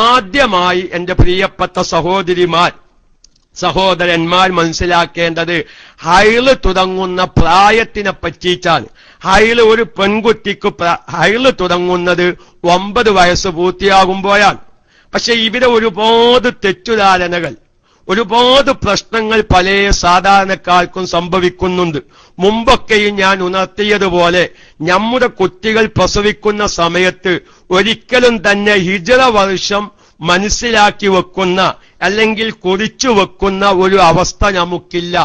ആദ്യമായി എന്റെ പ്രിയപ്പെട്ട സഹോദരന്മാർ മനസ്സിലാക്കേണ്ടത് ഹൈള് തുടങ്ങുന്ന പ്രായത്തിനെ പറ്റിയിട്ടാണ്. ഒരു പെൺകുട്ടിക്ക് ഹൈള് തുടങ്ങുന്നത് 9 വയസ്സ് പൂർത്തിയാകുമ്പോഴാണ്. പക്ഷെ ഇവിടെ ഒരുപാട് തെറ്റുധാരണകൾ, ഒരുപാട് പ്രശ്നങ്ങൾ പല സാധാരണക്കാർക്കും സംഭവിക്കുന്നുണ്ട്. മുമ്പൊക്കെയും ഞാൻ ഉണർത്തിയതുപോലെ നമ്മുടെ കുട്ടികൾ പ്രസവിക്കുന്ന സമയത്ത് ഒരിക്കലും തന്നെ ഹിജ്റ വർഷം മനസ്സിലാക്കി വെക്കുന്ന അല്ലെങ്കിൽ കുറിച്ചു വെക്കുന്ന ഒരു അവസ്ഥ നമുക്കില്ല.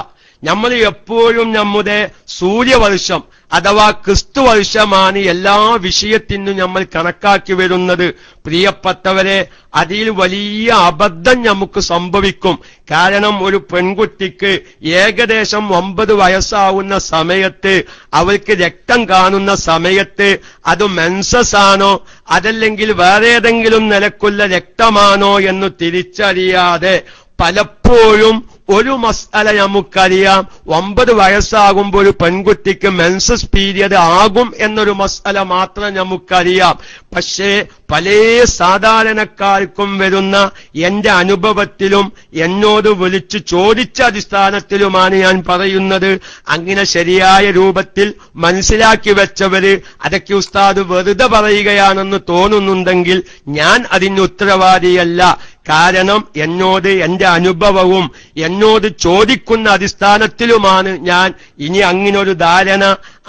നമ്മൾ എപ്പോഴും നമ്മുടെ സൂര്യവർഷം അഥവാ ക്രിസ്തു വർഷമാണ് എല്ലാ വിഷയത്തിനും നമ്മൾ കണക്കാക്കി വരുന്നത്. പ്രിയപ്പെട്ടവരെ, അതിൽ വലിയ അബദ്ധം നമുക്ക് സംഭവിക്കും. കാരണം ഒരു പെൺകുട്ടിക്ക് ഏകദേശം 9 വയസ്സാവുന്ന സമയത്ത് അവൾക്ക് രക്തം കാണുന്ന സമയത്ത് അത് മെൻസസ് ആണോ അതല്ലെങ്കിൽ വേറെ ഏതെങ്കിലും നിലക്കുള്ള രക്തമാണോ എന്ന് തിരിച്ചറിയാതെ പലപ്പോഴും ഒരു മസ്അല നമുക്കറിയാം, 9 വയസ്സാകുമ്പോൾ ഒരു പെൺകുട്ടിക്ക് മെൻസസ് പീരിയഡ് ആകും എന്നൊരു മസ്അല മാത്രം നമുക്കറിയാം. പക്ഷേ പല സാധാരണക്കാർക്കും വരുന്ന എന്റെ അനുഭവത്തിലും എന്നോട് വിളിച്ചു ചോദിച്ച അടിസ്ഥാനത്തിലുമാണ് ഞാൻ പറയുന്നത്. അങ്ങനെ ശരിയായ രൂപത്തിൽ മനസ്സിലാക്കി വെച്ചവര് അതൊക്കെ ഉസ്താദ് വെറുതെ പറയുകയാണെന്ന് തോന്നുന്നുണ്ടെങ്കിൽ ഞാൻ അതിന് ഉത്തരവാദിയല്ല. കാരണം എന്നോട് എന്റെ അനുഭവവും എന്നോട് ചോദിക്കുന്ന അടിസ്ഥാനത്തിലുമാണ് ഞാൻ. ഇനി അങ്ങനൊരു ധാരണ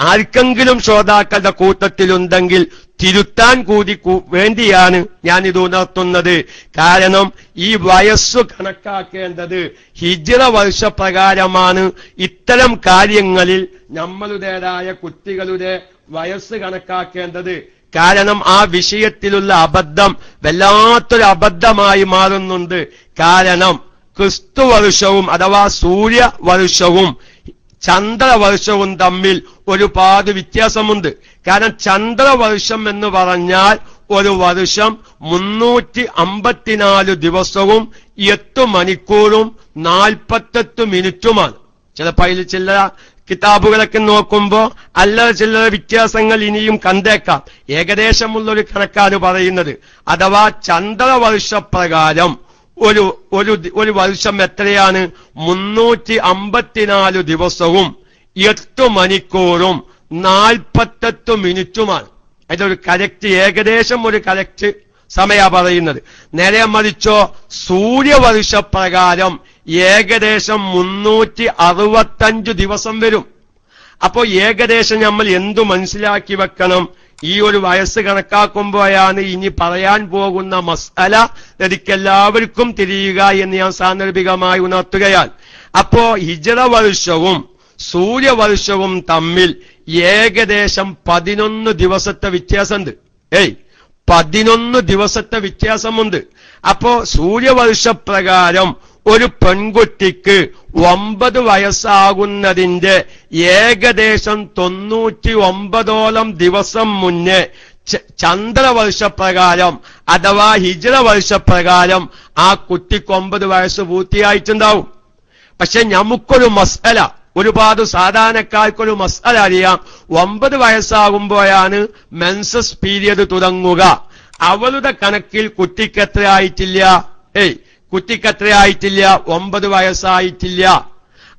ആർക്കെങ്കിലും ശ്രോതാക്കളുടെ കൂട്ടത്തിലുണ്ടെങ്കിൽ തിരുത്താൻ കൂടി വേണ്ടിയാണ് ഞാനിത് ഉണർത്തുന്നത്. കാരണം ഈ വയസ്സു കണക്കാക്കേണ്ടത് ഹിജ്റ വർഷപ്രകാരമാണ്. ഇത്തരം കാര്യങ്ങളിൽ നമ്മളുടേതായ കുട്ടികളുടെ വയസ്സ് കണക്കാക്കേണ്ടത്. കാരണം ആ വിഷയത്തിലുള്ള അബദ്ധം വല്ലാത്തൊരു അബദ്ധമായി മാറുന്നുണ്ട്. കാരണം ക്രിസ്തുവർഷവും അഥവാ സൂര്യവർഷവും ചന്ദ്രവർഷവും തമ്മിൽ ഒരുപാട് വ്യത്യാസമുണ്ട്. കാരണം ചന്ദ്രവർഷം എന്ന് പറഞ്ഞാൽ ഒരു വർഷം 354 ദിവസവും 8 മണിക്കൂറും 48 മിനിറ്റുമാണ്. ചിലപ്പോൾ അതിൽ ചില കിതാബുകളൊക്കെ നോക്കുമ്പോ അല്ലറ ചില്ലറ വ്യത്യാസങ്ങൾ ഇനിയും കണ്ടേക്കാം. ഏകദേശമുള്ളൊരു കണക്കാണ് പറയുന്നത്. അഥവാ ചന്ദ്രവർഷപ്രകാരം ഒരു വർഷം എത്രയാണ്? 354 ദിവസവും 8 മണിക്കൂറും 48 മിനിറ്റുമാണ്. അതിലൊരു കറക്റ്റ് ഏകദേശം ഒരു കറക്റ്റ് സമയ പറയുന്നത്. നേരെ മറിച്ചോ സൂര്യവർഷപ്രകാരം ഏകദേശം 365 ദിവസം വരും. അപ്പോ ഏകദേശം നമ്മൾ എന്തു മനസ്സിലാക്കി വെക്കണം? ഈ ഒരു വയസ്സ് കണക്കാക്കുമ്പോഴാണ് ഇനി പറയാൻ പോകുന്ന മസ്അല എനിക്കെല്ലാവർക്കും തിരിയുക എന്ന് ഞാൻ സാന്ദർഭികമായി ഉണർത്തുകയാണ്. അപ്പോ ഹിജ്റ വർഷവും സൂര്യവർഷവും തമ്മിൽ ഏകദേശം 11 ദിവസത്തെ വ്യത്യാസമുണ്ട്. 11 ദിവസത്തെ വ്യത്യാസമുണ്ട്. അപ്പോ സൂര്യവർഷപ്രകാരം ഒരു പെൺകുട്ടിക്ക് 9 വയസ്സാകുന്നതിന്റെ ഏകദേശം 99ഓളം ദിവസം മുന്നേ ചന്ദ്രവർഷപ്രകാരം അഥവാ ഹിജ്റ വർഷപ്രകാരം ആ കുട്ടിക്ക് 9 വയസ്സ് പൂർത്തിയായിട്ടുണ്ടാവും. പക്ഷെ നമുക്കൊരു മസ്അല, ഒരുപാട് സാധാരണക്കാർക്കൊരു മസ്അല അറിയാം. 9 വയസ്സാകുമ്പോഴാണ് മെൻസസ് പീരിയഡ് തുടങ്ങുക. അവളുടെ കണക്കിൽ കുട്ടിക്ക് എത്രയായിട്ടില്ല? കുട്ടിക്ക് എത്രയായിട്ടില്ല? 9 വയസ്സായിട്ടില്ല.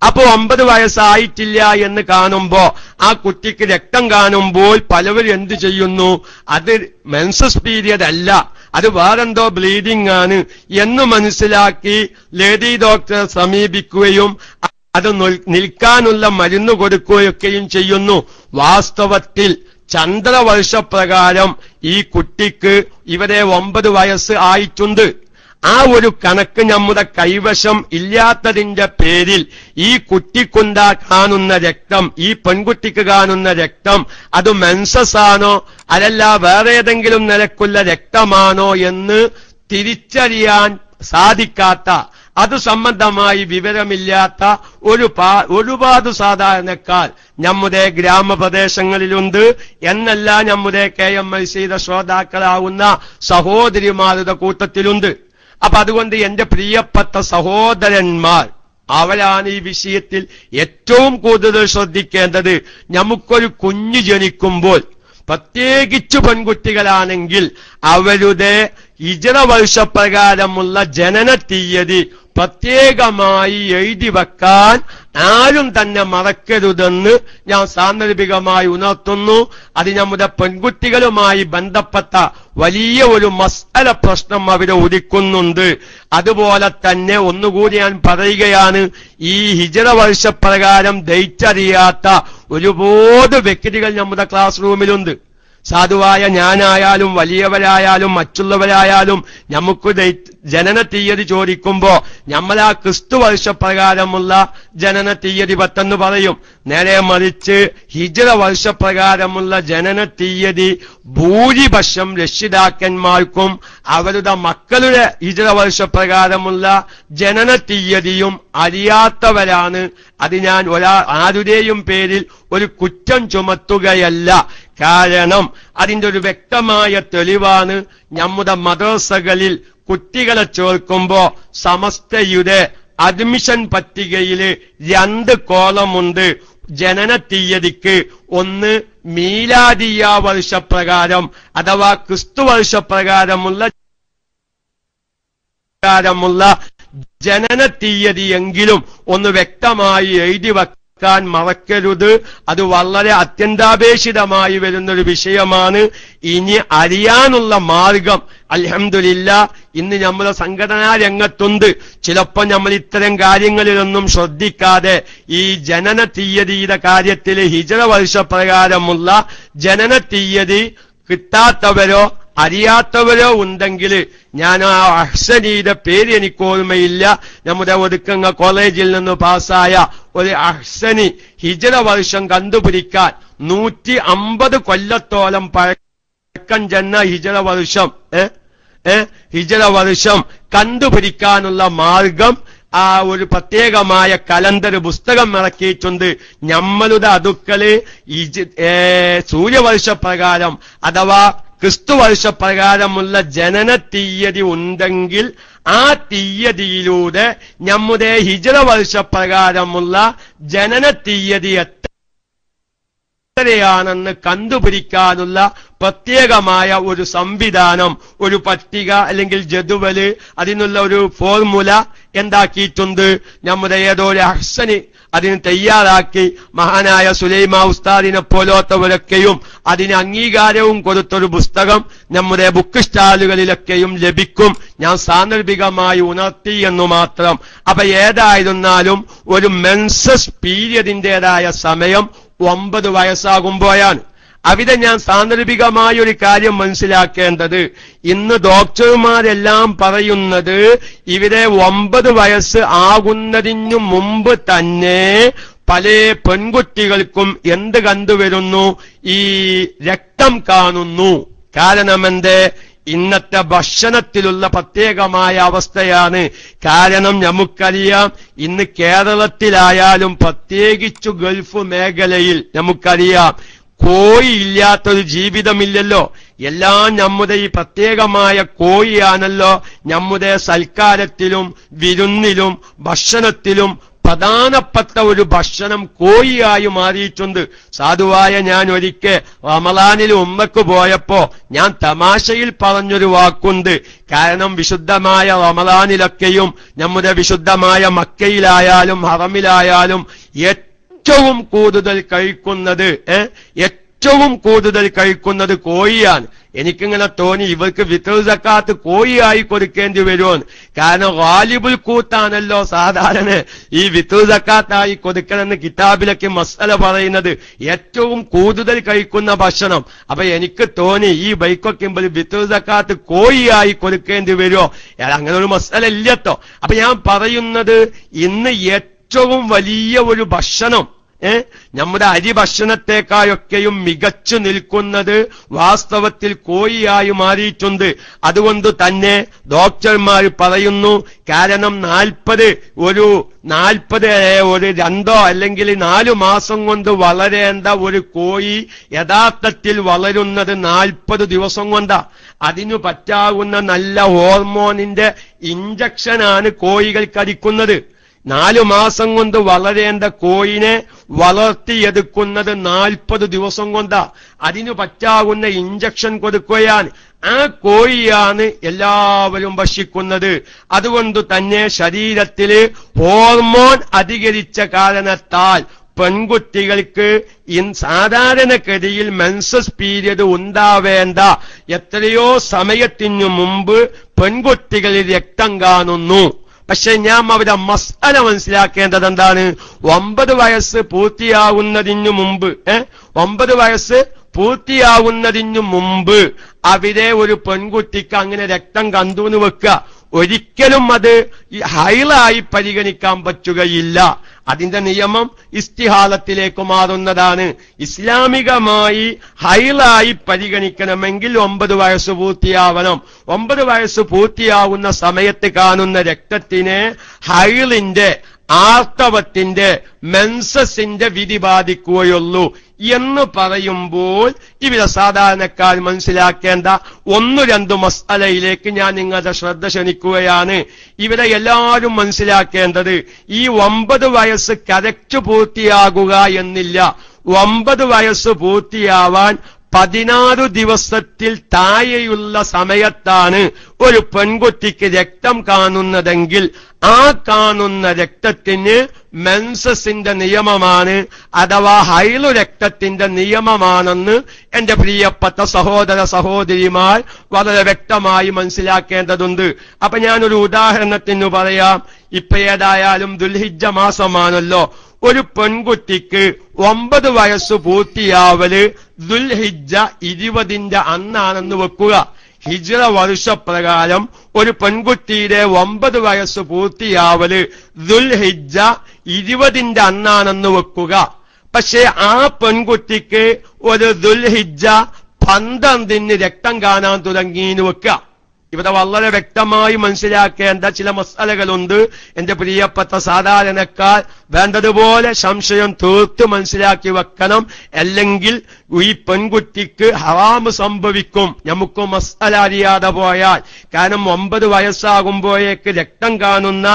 അപ്പോ 9 വയസ്സായിട്ടില്ല എന്ന് കാണുമ്പോ ആ കുട്ടിക്ക് രക്തം കാണുമ്പോൾ പലവരും എന്ത് ചെയ്യുന്നു? അത് മെൻസസ് പീരിയഡ് അല്ല, അത് വേറെന്തോ ബ്ലീഡിംഗ് ആണ് എന്ന് മനസ്സിലാക്കി ലേഡി ഡോക്ടറെ സമീപിക്കുകയും അത് നിൽക്കാനുള്ള മരുന്ന് കൊടുക്കുകയൊക്കെയും ചെയ്യുന്നു. വാസ്തവത്തിൽ ചന്ദ്രവർഷപ്രകാരം ഈ കുട്ടിക്ക് ഇവിടെ 9 വയസ്സ് ആയിട്ടുണ്ട്. ആ ഒരു കണക്ക് നമ്മുടെ കൈവശം ഇല്ലാത്തതിന്റെ പേരിൽ ഈ കുട്ടിക്കുണ്ടാ കാണുന്ന രക്തം, ഈ പെൺകുട്ടിക്ക് കാണുന്ന രക്തം അത് മെൻസസ് ആണോ അതല്ല വേറെ ഏതെങ്കിലും നിലക്കുള്ള രക്തമാണോ എന്ന് തിരിച്ചറിയാൻ സാധിക്കാത്ത, അത് സംബന്ധമായി വിവരമില്ലാത്ത ഒരുപാട് സാധാരണക്കാർ നമ്മുടെ ഗ്രാമപ്രദേശങ്ങളിലുണ്ട്. എന്നല്ല നമ്മുടെ KMICയുടെ ശ്രോതാക്കളാവുന്ന സഹോദരിമാരുടെ കൂട്ടത്തിലുണ്ട്. അപ്പൊ അതുകൊണ്ട് എന്റെ പ്രിയപ്പെട്ട സഹോദരന്മാർ, അവരാണ് ഈ വിഷയത്തിൽ ഏറ്റവും കൂടുതൽ ശ്രദ്ധിക്കേണ്ടത്. നമുക്കൊരു കുഞ്ഞ് ജനിക്കുമ്പോൾ, പ്രത്യേകിച്ചു പെൺകുട്ടികളാണെങ്കിൽ അവരുടെ ഹിജ്റ വർഷപ്രകാരമുള്ള ജനന തീയതി പ്രത്യേകമായി എഴുതി വെക്കാൻ ആരും തന്നെ മറക്കരുതെന്ന് ഞാൻ സാന്ദർഭികമായി ഉണർത്തുന്നു. അത് നമ്മുടെ പെൺകുട്ടികളുമായി ബന്ധപ്പെട്ട വലിയ ഒരു മസ്അല പ്രശ്നം അവരെ ഉദിക്കുന്നുണ്ട്. അതുപോലെ തന്നെ ഒന്നുകൂടി ഞാൻ പറയുകയാണ്, ഈ ഹിജ്റ വർഷപ്രകാരം ദയിച്ചറിയാത്ത ഒരുപാട് വ്യക്തികൾ നമ്മുടെ ക്ലാസ് റൂമിലുണ്ട്. സാധുവായ ഞാനായാലും വലിയവരായാലും മറ്റുള്ളവരായാലും നമുക്ക് ജനന തീയതി ചോദിക്കുമ്പോ നമ്മൾ ആ ക്രിസ്തു വർഷപ്രകാരമുള്ള ജനന തീയതി 10 പറയും. നേരെ മറിച്ച് ഹിജ്റ വർഷപ്രകാരമുള്ള ജനന തീയതി ഭൂരിപക്ഷം രക്ഷിതാക്കന്മാർക്കും അവരുടെ മക്കളുടെ ഹിജ്റ വർഷപ്രകാരമുള്ള ജനന തീയതിയും അറിയാത്തവരാണ്. അത് ഞാൻ ആരുടെയും പേരിൽ ഒരു കുറ്റം ചുമത്തുകയല്ല. കാരണം അതിന്റെ ഒരു വ്യക്തമായ തെളിവാണ് നമ്മുടെ മദ്രസകളിൽ കുട്ടികളെ ചേർക്കുമ്പോ സമസ്തയുടെ അഡ്മിഷൻ പട്ടികയില് 2 കോളമുണ്ട്. ജനന തീയതിക്ക് ഒന്ന് മീലാദിയ വർഷപ്രകാരം അഥവാ ക്രിസ്തു വർഷപ്രകാരമുള്ള ജനന തീയതിയെങ്കിലും ഒന്ന് വ്യക്തമായി എഴുതി വെക്കാൻ മറക്കരുത്. അത് വളരെ അത്യന്താപേക്ഷിതമായി വരുന്നൊരു വിഷയമാണ്. ഇനി അറിയാനുള്ള മാർഗം അൽഹംദുലില്ലാഹ് ഇന്ന് നമ്മുടെ സംഘടനാ രംഗത്തുണ്ട്. ചിലപ്പോൾ നമ്മൾ ഇത്തരം കാര്യങ്ങളിലൊന്നും ശ്രദ്ധിക്കാതെ ഈ ജനന തീയതിയുടെ കാര്യത്തിൽ ഹിജ്റ വർഷപ്രകാരമുള്ള ജനന തീയതി കിട്ടാത്തവരോ അറിയാത്തവരോ ഉണ്ടെങ്കിൽ ഞാൻ ആ അഹ്സനിയുടെ പേര് എനിക്ക് ഓർമ്മയില്ല. നമ്മുടെ ഒതുക്കങ്ങ കോളേജിൽ നിന്ന് പാസ്സായ ഒരു അഹ്സനി ഹിജ്റ വർഷം കണ്ടുപിടിക്കാൻ 150 കൊല്ലത്തോളം പഴക്കം ചെന്ന ഹിജ്റ വർഷം കണ്ടുപിടിക്കാനുള്ള മാർഗം ആ ഒരു പ്രത്യേകമായ കലണ്ടർ പുസ്തകം ഇറക്കിയിട്ടുണ്ട്. നമ്മളുടെ അടുക്കള് സൂര്യവർഷപ്രകാരം അഥവാ ക്രിസ്തുവർഷപ്രകാരമുള്ള ജനന തീയതി ഉണ്ടെങ്കിൽ ആ തീയതിയിലൂടെ നമ്മുടെ ഹിജ്റ വർഷപ്രകാരമുള്ള ജനന തീയതി എത്രയാണെന്ന് കണ്ടുപിടിക്കാനുള്ള പ്രത്യേകമായ ഒരു സംവിധാനം, ഒരു പട്ടിക അല്ലെങ്കിൽ ജദുവല്, അതിനുള്ള ഒരു ഫോർമുല എന്താക്കിയിട്ടുണ്ട്. നമ്മുടെ ഏതോ ഒരു അഹ്സനി അതിന് തയ്യാറാക്കി മഹാനായ സുലൈമാ ഉസ്താദിനെ പോലത്തവരൊക്കെയും അതിന് അംഗീകാരവും കൊടുത്തൊരു പുസ്തകം നമ്മുടെ ബുക്ക് സ്റ്റാളുകളിലൊക്കെയും ലഭിക്കും. ഞാൻ സാന്ദർഭികമായി ഉണർത്തി എന്നു മാത്രം. അപ്പൊ ഏതായിരുന്നാലും ഒരു മെൻസസ് പീരിയഡിന്റേതായ സമയം 9 വയസ്സാകുമ്പോഴാണ്. അവിടെ ഞാൻ സാന്ദർഭികമായ ഒരു കാര്യം മനസ്സിലാക്കേണ്ടത്, ഇന്ന് ഡോക്ടർമാരെല്ലാം പറയുന്നത് ഇവിടെ 9 വയസ്സ് ആകുന്നതിനു മുമ്പ് തന്നെ പല പെൺകുട്ടികൾക്കും എന്ത് കണ്ടുവരുന്നു, ഈ രക്തം കാണുന്നു. കാരണമെന്തേ? ഇന്നത്തെ ഭക്ഷണത്തിലുള്ള പ്രത്യേകമായ അവസ്ഥയാണ്. കാരണം നമുക്കറിയാം, ഇന്ന് കേരളത്തിലായാലും പ്രത്യേകിച്ചു ഗൾഫ് മേഖലയിൽ നമുക്കറിയാം കോഴിയില്ലാത്തൊരു ജീവിതമില്ലല്ലോ. എല്ലാം നമ്മുടെ ഈ പ്രത്യേകമായ കോഴിയാണല്ലോ നമ്മുടെ സൽക്കാരത്തിലും വിരുന്നിലും ഭക്ഷണത്തിലും പ്രധാനപ്പെട്ട ഒരു ഭക്ഷണം കോഴിയായി മാറിയിട്ടുണ്ട്. സാധുവായ ഞാൻ ഒരിക്കൽ റമളാനിൽ ഉമ്മക്ക് പോയപ്പോ ഞാൻ തമാശയിൽ പറഞ്ഞൊരു വാക്കുണ്ട്. കാരണം വിശുദ്ധമായ റമളാനിലൊക്കെയും നമ്മുടെ വിശുദ്ധമായ മക്കയിലായാലും ഹറമിലായാലും ഏറ്റവും കൂടുതൽ കഴിക്കുന്നത് കോഴിയാണ്. എനിക്കിങ്ങനെ തോന്നി ഇവർക്ക് ഫിത്ർ സക്കാത്ത് കോഴിയായി കൊടുക്കേണ്ടി വരുമെന്ന്. കാരണം ഗാലിബുൽ കൂത്താണല്ലോ സാധാരണ ഈ ഫിത്ർ സക്കാത്തായി കൊടുക്കണമെന്ന് കിതാബിലൊക്കെ മസ്അല പറയുന്നത്, ഏറ്റവും കൂടുതൽ കഴിക്കുന്ന ഭക്ഷണം. അപ്പൊ എനിക്ക് തോന്നി ഈ ബൈക്കൊക്കെ ഫിത്ർ സക്കാത്ത് കോഴിയായി കൊടുക്കേണ്ടി വരുമോ? അങ്ങനെ ഒരു മസ്അല ഇല്ലട്ടോ. അപ്പൊ ഞാൻ പറയുന്നത്, ഇന്ന് ഏറ്റവും വലിയ ഒരു ഭക്ഷണം നമ്മുടെ അരി ഭക്ഷണത്തെക്കായൊക്കെയും മികച്ചു നിൽക്കുന്നത് വാസ്തവത്തിൽ കോഴിയായി മാറിയിട്ടുണ്ട്. അതുകൊണ്ട് തന്നെ ഡോക്ടർമാർ പറയുന്നു, കാരണം 40 ഒരു 2 അല്ലെങ്കിൽ 4 മാസം കൊണ്ട് വളരേണ്ട ഒരു കോഴി യഥാർത്ഥത്തിൽ വളരുന്നത് 40 ദിവസം കൊണ്ടാ. അതിനു പറ്റാവുന്ന നല്ല ഹോർമോണിന്റെ ഇഞ്ചക്ഷനാണ് കോഴികൾക്ക് അടിക്കുന്നത്. 4 മാസം കൊണ്ട് വളരേണ്ട കോഴിനെ വളർത്തിയെടുക്കുന്നത് 40 ദിവസം കൊണ്ടാ. അതിനു പറ്റാവുന്ന ഇഞ്ചക്ഷൻ കൊടുക്കുകയാണ്. ആ കോഴിയാണ് എല്ലാവരും ഭക്ഷിക്കുന്നത്. അതുകൊണ്ട് തന്നെ ശരീരത്തില് ഹോർമോൺ അധികരിച്ച കാരണത്താൽ പെൺകുട്ടികൾക്ക് സാധാരണഗതിയിൽ മെൻസസ് പീരിയഡ് ഉണ്ടാവേണ്ട എത്രയോ സമയത്തിനു മുമ്പ് പെൺകുട്ടികളിൽ രക്തം കാണുന്നു. പക്ഷെ ഞാൻ അവരുടെ മസ്അല മനസ്സിലാക്കേണ്ടത് എന്താണ്? 9 വയസ്സ് പൂർത്തിയാവുന്നതിനു മുമ്പ് അവിടെ ഒരു പെൺകുട്ടിക്ക് അങ്ങനെ രക്തം കണ്ടു എന്ന് വെക്കുക, ഒരിക്കലും അത് ഹൈളായി പരിഗണിക്കാൻ പറ്റുകയില്ല. അതിന്റെ നിയമം ഇസ്തിഹാലത്തിലേക്ക് മാറുന്നതാണ്. ഇസ്ലാമികമായി ഹൈളായി പരിഗണിക്കണമെങ്കിൽ 9 വയസ്സ് പൂർത്തിയാവണം. 9 വയസ്സ് പൂർത്തിയാവുന്ന സമയത്ത് കാണുന്ന രക്തത്തിനെ ഹൈളിന്റെ, ആർത്തവത്തിന്റെ, മെൻസസിന്റെ വിധി ബാധിക്കുകയുള്ളൂ എന്ന് പറയുമ്പോൾ ഇവിടെ സാധാരണക്കാർ മനസ്സിലാക്കേണ്ട 1-2 മസ്അലയിലേക്ക് ഞാൻ നിങ്ങളുടെ ശ്രദ്ധ ക്ഷണിക്കുകയാണ്. ഇവിടെ എല്ലാവരും മനസ്സിലാക്കേണ്ടത്, ഈ 9 വയസ്സ് കറക്റ്റ് പൂർത്തിയാകുക എന്നില്ല. 9 വയസ്സ് പൂർത്തിയാവാൻ 16 ദിവസത്തിൽ താഴെയുള്ള സമയത്താണ് ഒരു പെൺകുട്ടിക്ക് രക്തം കാണുന്നതെങ്കിൽ ആ കാണുന്ന രക്തത്തിന് മെൻസസിന്റെ നിയമമാണ്, അഥവാ ഹൈളു രക്തത്തിന്റെ നിയമമാണെന്ന് എന്റെ പ്രിയപ്പെട്ട സഹോദര സഹോദരിമാർ വളരെ വ്യക്തമായി മനസ്സിലാക്കേണ്ടതുണ്ട്. അപ്പൊ ഞാനൊരു ഉദാഹരണത്തിന് പറയാം. ഇപ്പൊ ഏതായാലും ദുൽഹിജ്ജ മാസമാണല്ലോ. ഒരു പെൺകുട്ടിക്ക് 9 വയസ്സ് പൂർത്തിയാവല് ദുൽഹിജ്ജ 20 അന്നാണെന്ന് വെക്കുക. ഹിജ്റ വർഷപ്രകാരം ഒരു പെൺകുട്ടിയുടെ 9 വയസ്സ് പൂർത്തിയാവല് ദുൽഹിജ്ജ 20 അന്നാണെന്ന് വെക്കുക. പക്ഷെ ആ പെൺകുട്ടിക്ക് ഒരു ദുൽഹിജ്ജ 12 രക്തം കാണാൻ തുടങ്ങിയെന്ന് വെക്കുക. ഇവിടെ വളരെ വ്യക്തമായി മനസ്സിലാക്കേണ്ട ചില മസാലകളുണ്ട്. എന്റെ പ്രിയപ്പെട്ട സാധാരണക്കാർ വേണ്ടതുപോലെ സംശയം തീർത്ത് മനസ്സിലാക്കി വെക്കണം. അല്ലെങ്കിൽ ഈ പെൺകുട്ടിക്ക് ഹറാമ് സംഭവിക്കും, നമുക്ക് മസാല അറിയാതെ പോയാൽ. കാരണം 9 വയസ്സാകുമ്പോഴേക്ക് രക്തം കാണുന്ന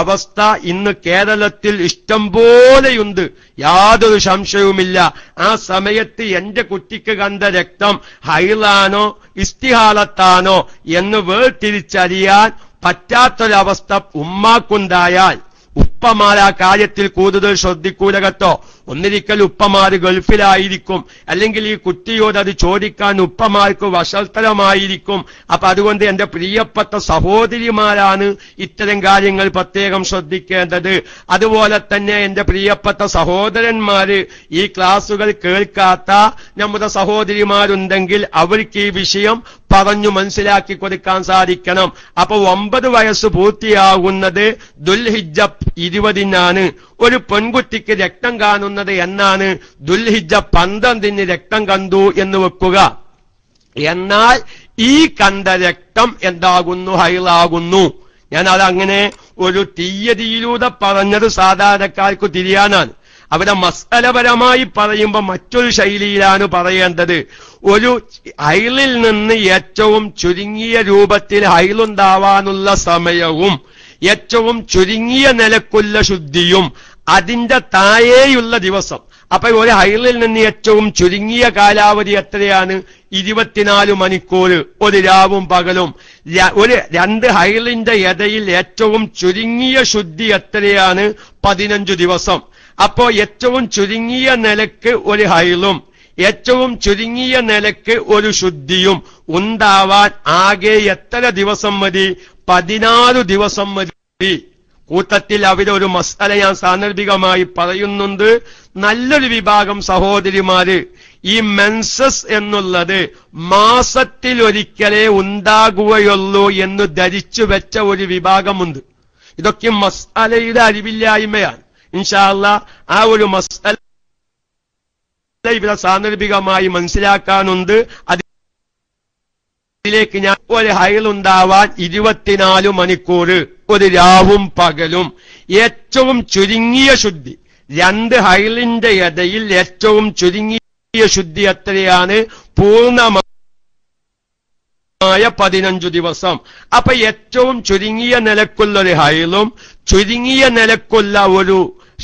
അവസ്ഥ ഇന്ന് കേരളത്തിൽ ഇഷ്ടം പോലെയുണ്ട്, യാതൊരു സംശയവുമില്ല. ആ സമയത്ത് എന്റെ കുട്ടിക്ക് കണ്ട രക്തം ഹൈലാനോ ഇസ്തിഹാലത്താണോ എന്ന് വേർതിരിച്ചറിയാൻ പറ്റാത്തൊരവസ്ഥ ഉമ്മാക്കുണ്ടായാൽ ഉപ്പമാർ ആ കാര്യത്തിൽ കൂടുതൽ ശ്രദ്ധിക്കൂല കേട്ടോ. ഒന്നിരിക്കൽ ഉപ്പമാർ ഗൾഫിലായിരിക്കും, അല്ലെങ്കിൽ ഈ കുട്ടിയോട് അത് ചോദിക്കാൻ ഉപ്പമാർക്ക് വഷൾത്തരമായിരിക്കും. അപ്പൊ അതുകൊണ്ട് എന്റെ പ്രിയപ്പെട്ട സഹോദരിമാരാണ് ഇത്തരം കാര്യങ്ങൾ പ്രത്യേകം ശ്രദ്ധിക്കേണ്ടത്. അതുപോലെ തന്നെ എന്റെ പ്രിയപ്പെട്ട സഹോദരന്മാര്, ഈ ക്ലാസുകൾ കേൾക്കാത്ത നമ്മുടെ സഹോദരിമാരുണ്ടെങ്കിൽ അവർക്ക് ഈ വിഷയം പറഞ്ഞു മനസ്സിലാക്കി കൊടുക്കാൻ സാധിക്കണം. അപ്പൊ 9 വയസ്സ് പൂർത്തിയാകുന്നത് ദുൽഹിജ്ജ 20 ഒരു പെൺകുട്ടിക്ക് രക്തം കാണുന്നത് എന്നാണ്? ദുൽഹിജ്ജ 12 രക്തം കണ്ടു എന്ന് വെക്കുക. എന്നാൽ ഈ കണ്ട രക്തം എന്താകുന്നു? ഹൈലാകുന്നു. ഞാൻ അതങ്ങനെ ഒരു തീയതിയിലൂടെ പറഞ്ഞത് സാധാരണക്കാർക്ക് തിരിയാനാണ്. അവിടെ മസ്അലപരമായി പറയുമ്പോൾ മറ്റൊരു ശൈലിയിലാണ് പറയേണ്ടത്. ഒരു ഹൈലിൽ നിന്ന് ഏറ്റവും ചുരുങ്ങിയ രൂപത്തിൽ ഹൈലുണ്ടാവാനുള്ള സമയവും ഏറ്റവും ചുരുങ്ങിയ നിലക്കുള്ള ശുദ്ധിയും അതിന്റെ താഴെയുള്ള ദിവസം. അപ്പൊ ഒരു ഹൈലിൽ നിന്ന് ഏറ്റവും ചുരുങ്ങിയ കാലാവധി എത്രയാണ്? 24 മണിക്കൂർ, ഒരു രാവും പകലും. ഒരു 2 ഹൈലിന്റെ ഇടയിൽ ഏറ്റവും ചുരുങ്ങിയ ശുദ്ധി എത്രയാണ്? 15 ദിവസം. അപ്പോ ഏറ്റവും ചുരുങ്ങിയ നിലക്ക് ഒരു ഹൈലും ഏറ്റവും ചുരുങ്ങിയ നിലക്ക് ഒരു ശുദ്ധിയും ഉണ്ടാവാൻ ആകെ എത്ര ദിവസം മതി? 16 ദിവസം മതി. കൂട്ടത്തിൽ അവിടെ ഒരു മസാല ഞാൻ സാന്ദർഭികമായി പറയുന്നുണ്ട്. നല്ലൊരു വിഭാഗം സഹോദരിമാര് ഈ മെൻസസ് എന്നുള്ളത് മാസത്തിലൊരിക്കലേ ഉണ്ടാകുകയുള്ളൂ എന്ന് ധരിച്ചു വെച്ച ഒരു വിഭാഗമുണ്ട്. ഇതൊക്കെ മസാലയുടെ അറിവില്ലായ്മയാണ്. ഇൻഷാ അല്ലാഹ് ആ ഒരു മസാല ഇവിടെ സാന്ദർഭികമായി മനസ്സിലാക്കാനുണ്ട്. അതിലേക്ക് ഞാൻ ഒരു ഹൈലുണ്ടാവാൻ 24 മണിക്കൂർ, ഒരു രാവും പകലും, ഏറ്റവും ചുരുങ്ങിയ ശുദ്ധി 2 ഹൈലിന്റെ ഇടയിൽ ഏറ്റവും ചുരുങ്ങിയ ശുദ്ധി എത്രയാണ്? പൂർണ്ണമായ 15 ദിവസം. അപ്പൊ ഏറ്റവും ചുരുങ്ങിയ നിലക്കുള്ള ഒരു ഹൈലും ചുരുങ്ങിയ നിലക്കുള്ള ഒരു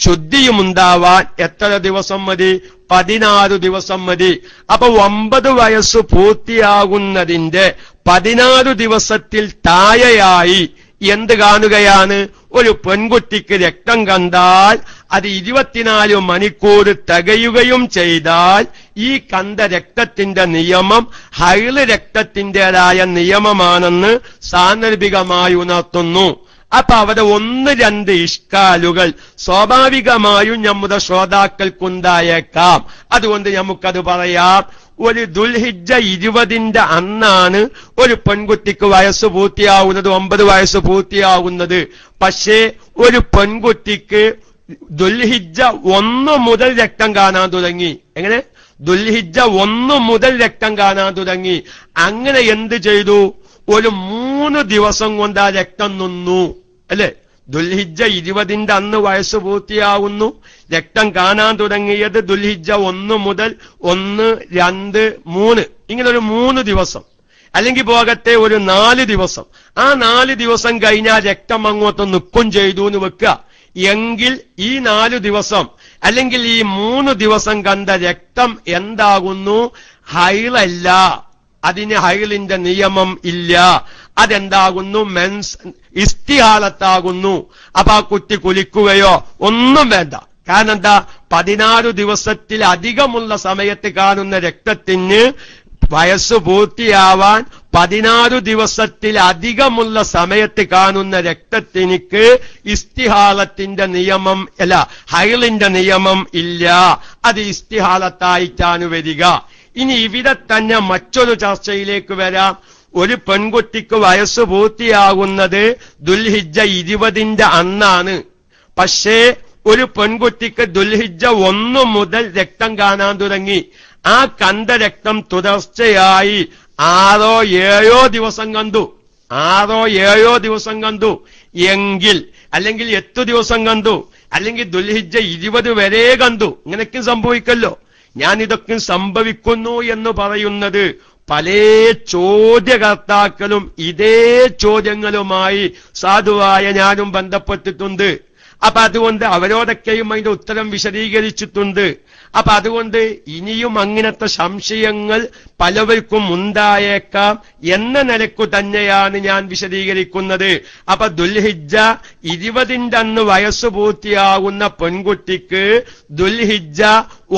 ശുദ്ധിയും ഉണ്ടാവാൻ എത്ര ദിവസം മതി? 16 ദിവസം മതി. അപ്പൊ 9 വയസ്സ് പൂർത്തിയാകുന്നതിന്റെ 16 ദിവസത്തിൽ താഴെയായി എന്ത് കാണുകയാണ്? ഒരു പെൺകുട്ടിക്ക് രക്തം കണ്ടാൽ അത് 24 മണിക്കൂർ തികയുകയും ചെയ്താൽ ഈ കണ്ട രക്തത്തിന്റെ നിയമം ഹൈള് രക്തത്തിൻ്റെതായ നിയമമാണെന്ന് സാന്ദർഭികമായി ഉണർത്തുന്നു. അപ്പൊ അവിടെ 1-2 ഇഷ്കാലുകൾ സ്വാഭാവികമായും നമ്മുടെ ശ്രോതാക്കൾക്കുണ്ടായേക്കാം. അതുകൊണ്ട് നമുക്കത് പറയാം. ഒരു ദുൽഹിജ്ജ 20 അന്നാണ് ഒരു പെൺകുട്ടിക്ക് വയസ്സ് പൂർത്തിയാവുന്നത്, 9 വയസ്സ് പൂർത്തിയാവുന്നത്. പക്ഷേ ഒരു പെൺകുട്ടിക്ക് ദുൽഹിജ്ജ 1 മുതൽ രക്തം കാണാൻ തുടങ്ങി. എങ്ങനെ? ദുൽഹിജ്ജ 1 മുതൽ രക്തം കാണാൻ തുടങ്ങി. അങ്ങനെ എന്ത് ചെയ്തു? ഒരു 3 ദിവസം കൊണ്ട് ആ രക്തം നിന്നു, അല്ലെ? ദുൽഹിജ്ജ 20 അന്ന് വയസ്സ് പൂർത്തിയാവുന്നു. രക്തം കാണാൻ തുടങ്ങിയത് ദുൽഹിജ്ജ 1 മുതൽ 1, 2, 3 ഇങ്ങനെ ഒരു 3 ദിവസം, അല്ലെങ്കിൽ പോകട്ടെ ഒരു 4 ദിവസം. ആ 4 ദിവസം കഴിഞ്ഞാൽ രക്തം അങ്ങോട്ട് നിൽക്കും ചെയ്തു എന്ന് വെക്കുക. എങ്കിൽ ഈ 4 ദിവസം അല്ലെങ്കിൽ ഈ 3 ദിവസം കണ്ട രക്തം എന്താകുന്നു? ഹൈളല്ല. അതിന് ഹൈളിന്റെ നിയമം ഇല്ല. അതെന്താകുന്നു? ഇസ്തിഹാലത്താകുന്നു. അപ്പൊ ആ കുട്ടി കുലിക്കുകയോ ഒന്നും വേണ്ട. കാരണം എന്താ? 16 ദിവസത്തിൽ അധികമുള്ള സമയത്ത് കാണുന്ന രക്തത്തിന് വയസ്സ് പൂർത്തിയാവാൻ 16 ദിവസത്തിലധികമുള്ള സമയത്ത് കാണുന്ന രക്തത്തിനിക്ക് ഇസ്തിഹാലത്തിന്റെ നിയമം ഹൈളിന്റെ നിയമം ഇല്ല. അത് ഇസ്തിഹാലത്തായിട്ടാണ് വരിക. ഇനി ഇവിടെ തന്നെ മറ്റൊരു ചർച്ചയിലേക്ക് വരാം. ഒരു പെൺകുട്ടിക്ക് വയസ്സ് പൂർത്തിയാകുന്നത് ദുൽഹിജ്ജ 20 അന്നാണ്. പക്ഷേ ഒരു പെൺകുട്ടിക്ക് ദുൽഹിജ്ജ 1 മുതൽ രക്തം കാണാൻ തുടങ്ങി. ആ കണ്ട രക്തം തുടർച്ചയായി 6-7 ദിവസം കണ്ടു. 6-7 ദിവസം കണ്ടു എങ്കിൽ, അല്ലെങ്കിൽ 8 ദിവസം കണ്ടു, അല്ലെങ്കിൽ ദുൽഹിജ്ജ 20 വരെ കണ്ടു. ഇങ്ങനെയൊക്കെ സംഭവിക്കല്ലോ. ഞാൻ ഇതൊക്കെ സംഭവിക്കുന്നു എന്ന് പറയുന്നത് പല ചോദ്യകർത്താക്കളും ഇതേ ചോദ്യങ്ങളുമായി സാധുവായ ഞാനും ബന്ധപ്പെട്ടിട്ടുണ്ട്. അപ്പൊ അതുകൊണ്ട് അവരോടൊക്കെയും അതിന്റെ ഉത്തരം വിശദീകരിച്ചിട്ടുണ്ട്. അപ്പൊ അതുകൊണ്ട് ഇനിയും അങ്ങനത്തെ സംശയങ്ങൾ പലവർക്കും ഉണ്ടായേക്കാം എന്ന നിലക്കു തന്നെയാണ് ഞാൻ വിശദീകരിക്കുന്നത്. അപ്പൊ ദുൽഹിജ്ജ 20 അന്ന് വയസ്സ് പൂർത്തിയാകുന്ന പെൺകുട്ടിക്ക് ദുൽഹിജ്ജ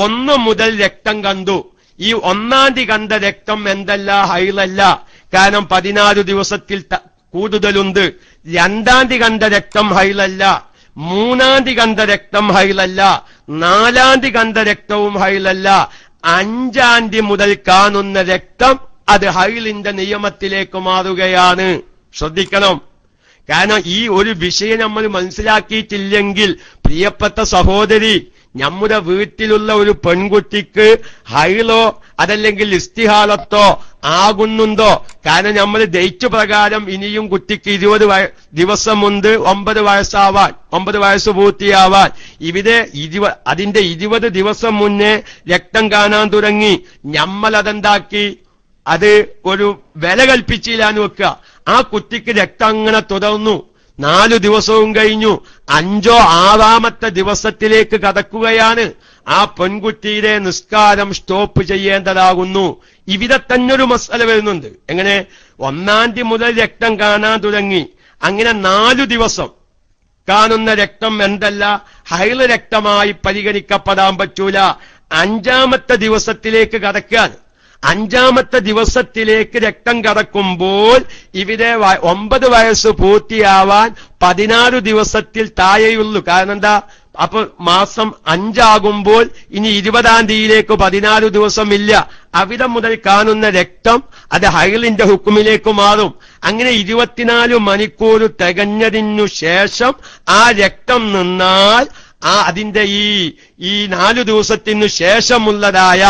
1 മുതൽ രക്തം കണ്ടു. ഈ 1-ാം തീയതി കണ്ട രക്തം എന്തല്ല, ഹൈളല്ല. കാരണം 16 ദിവസത്തിൽ കൂടുതലുണ്ട്. 2-ാം തീയതി കണ്ട രക്തം ഹൈളല്ല. 3-ാം തീയതി കണ്ട രക്തം ഹൈളല്ല. 4-ാം തീയതി കണ്ട രക്തവും ഹൈളല്ല. 5-ാം തീയതി മുതൽ കാണുന്ന രക്തം അത് ഹൈളിന്റെ നിയമത്തിലേക്ക് മാറുകയാണ്. ശ്രദ്ധിക്കണം. കാരണം ഈ ഒരു വിഷയം നമ്മൾ മനസ്സിലാക്കിയിട്ടില്ലെങ്കിൽ, പ്രിയപ്പെട്ട സഹോദരി, നമ്മുടെ വീട്ടിലുള്ള ഒരു പെൺകുട്ടിക്ക് ഹൈളോ അതല്ലെങ്കിൽ ഇസ്തിഹാലത്തോ ആകുന്നുണ്ടോ? കാരണം നമ്മൾ ഡേറ്റ് പ്രകാരം ഇനിയും കുട്ടിക്ക് 20 ദിവസമുണ്ട് 9 വയസ്സാവാൻ, 9 വയസ്സ് പൂർത്തിയാവാൻ. ഇവിടെ അതിന്റെ 20 ദിവസം മുന്നേ രക്തം കാണാൻ തുടങ്ങി. നമ്മൾ അതെന്താക്കി, അത് ഒരു വില കൽപ്പിച്ചില്ലാന്ന് വെക്കുക. ആ കുട്ടിക്ക് രക്തം അങ്ങനെ തുടർന്നു. 4 ദിവസവും കഴിഞ്ഞു. 5-ഓ 6-ാമത്തെ ദിവസത്തിലേക്ക് കടക്കുകയാണ്. ആ പെൺകുട്ടിയുടെ നിസ്കാരം സ്റ്റോപ്പ് ചെയ്യേണ്ടതാകുന്നു. ഇവിടെ തന്നെ ഒരു മസല വരുന്നുണ്ട്. എങ്ങനെ? 1-ാം തീയതി മുതൽ രക്തം കാണാൻ തുടങ്ങി. അങ്ങനെ 4 ദിവസം കാണുന്ന രക്തം എന്തല്ല, ഹൈള് രക്തമായി പരിഗണിക്കപ്പെടാൻ പറ്റൂല. 5-ാമത്തെ ദിവസത്തിലേക്ക് കടക്കാൻ, 5-ാമത്തെ ദിവസത്തിലേക്ക് രക്തം കടക്കുമ്പോൾ ഇവിടെ 9 വയസ്സ് പൂർത്തിയാവാൻ 16 ദിവസത്തിൽ താഴെയുള്ളൂ. കാരണം എന്താ? അപ്പൊ മാസം 5 ആകുമ്പോൾ ഇനി 20-ാം തീയതിയിലേക്ക് 16 ദിവസമില്ല. അവിടെ മുതൽ കാണുന്ന രക്തം അത് ഹൈളിന്റെ ഹുക്കുമിലേക്ക് മാറും. അങ്ങനെ 24 മണിക്കൂർ തികഞ്ഞതിനു ശേഷം ആ രക്തം നിന്നാൽ അതിന്റെ ഈ 4 ദിവസത്തിനു ശേഷമുള്ളതായ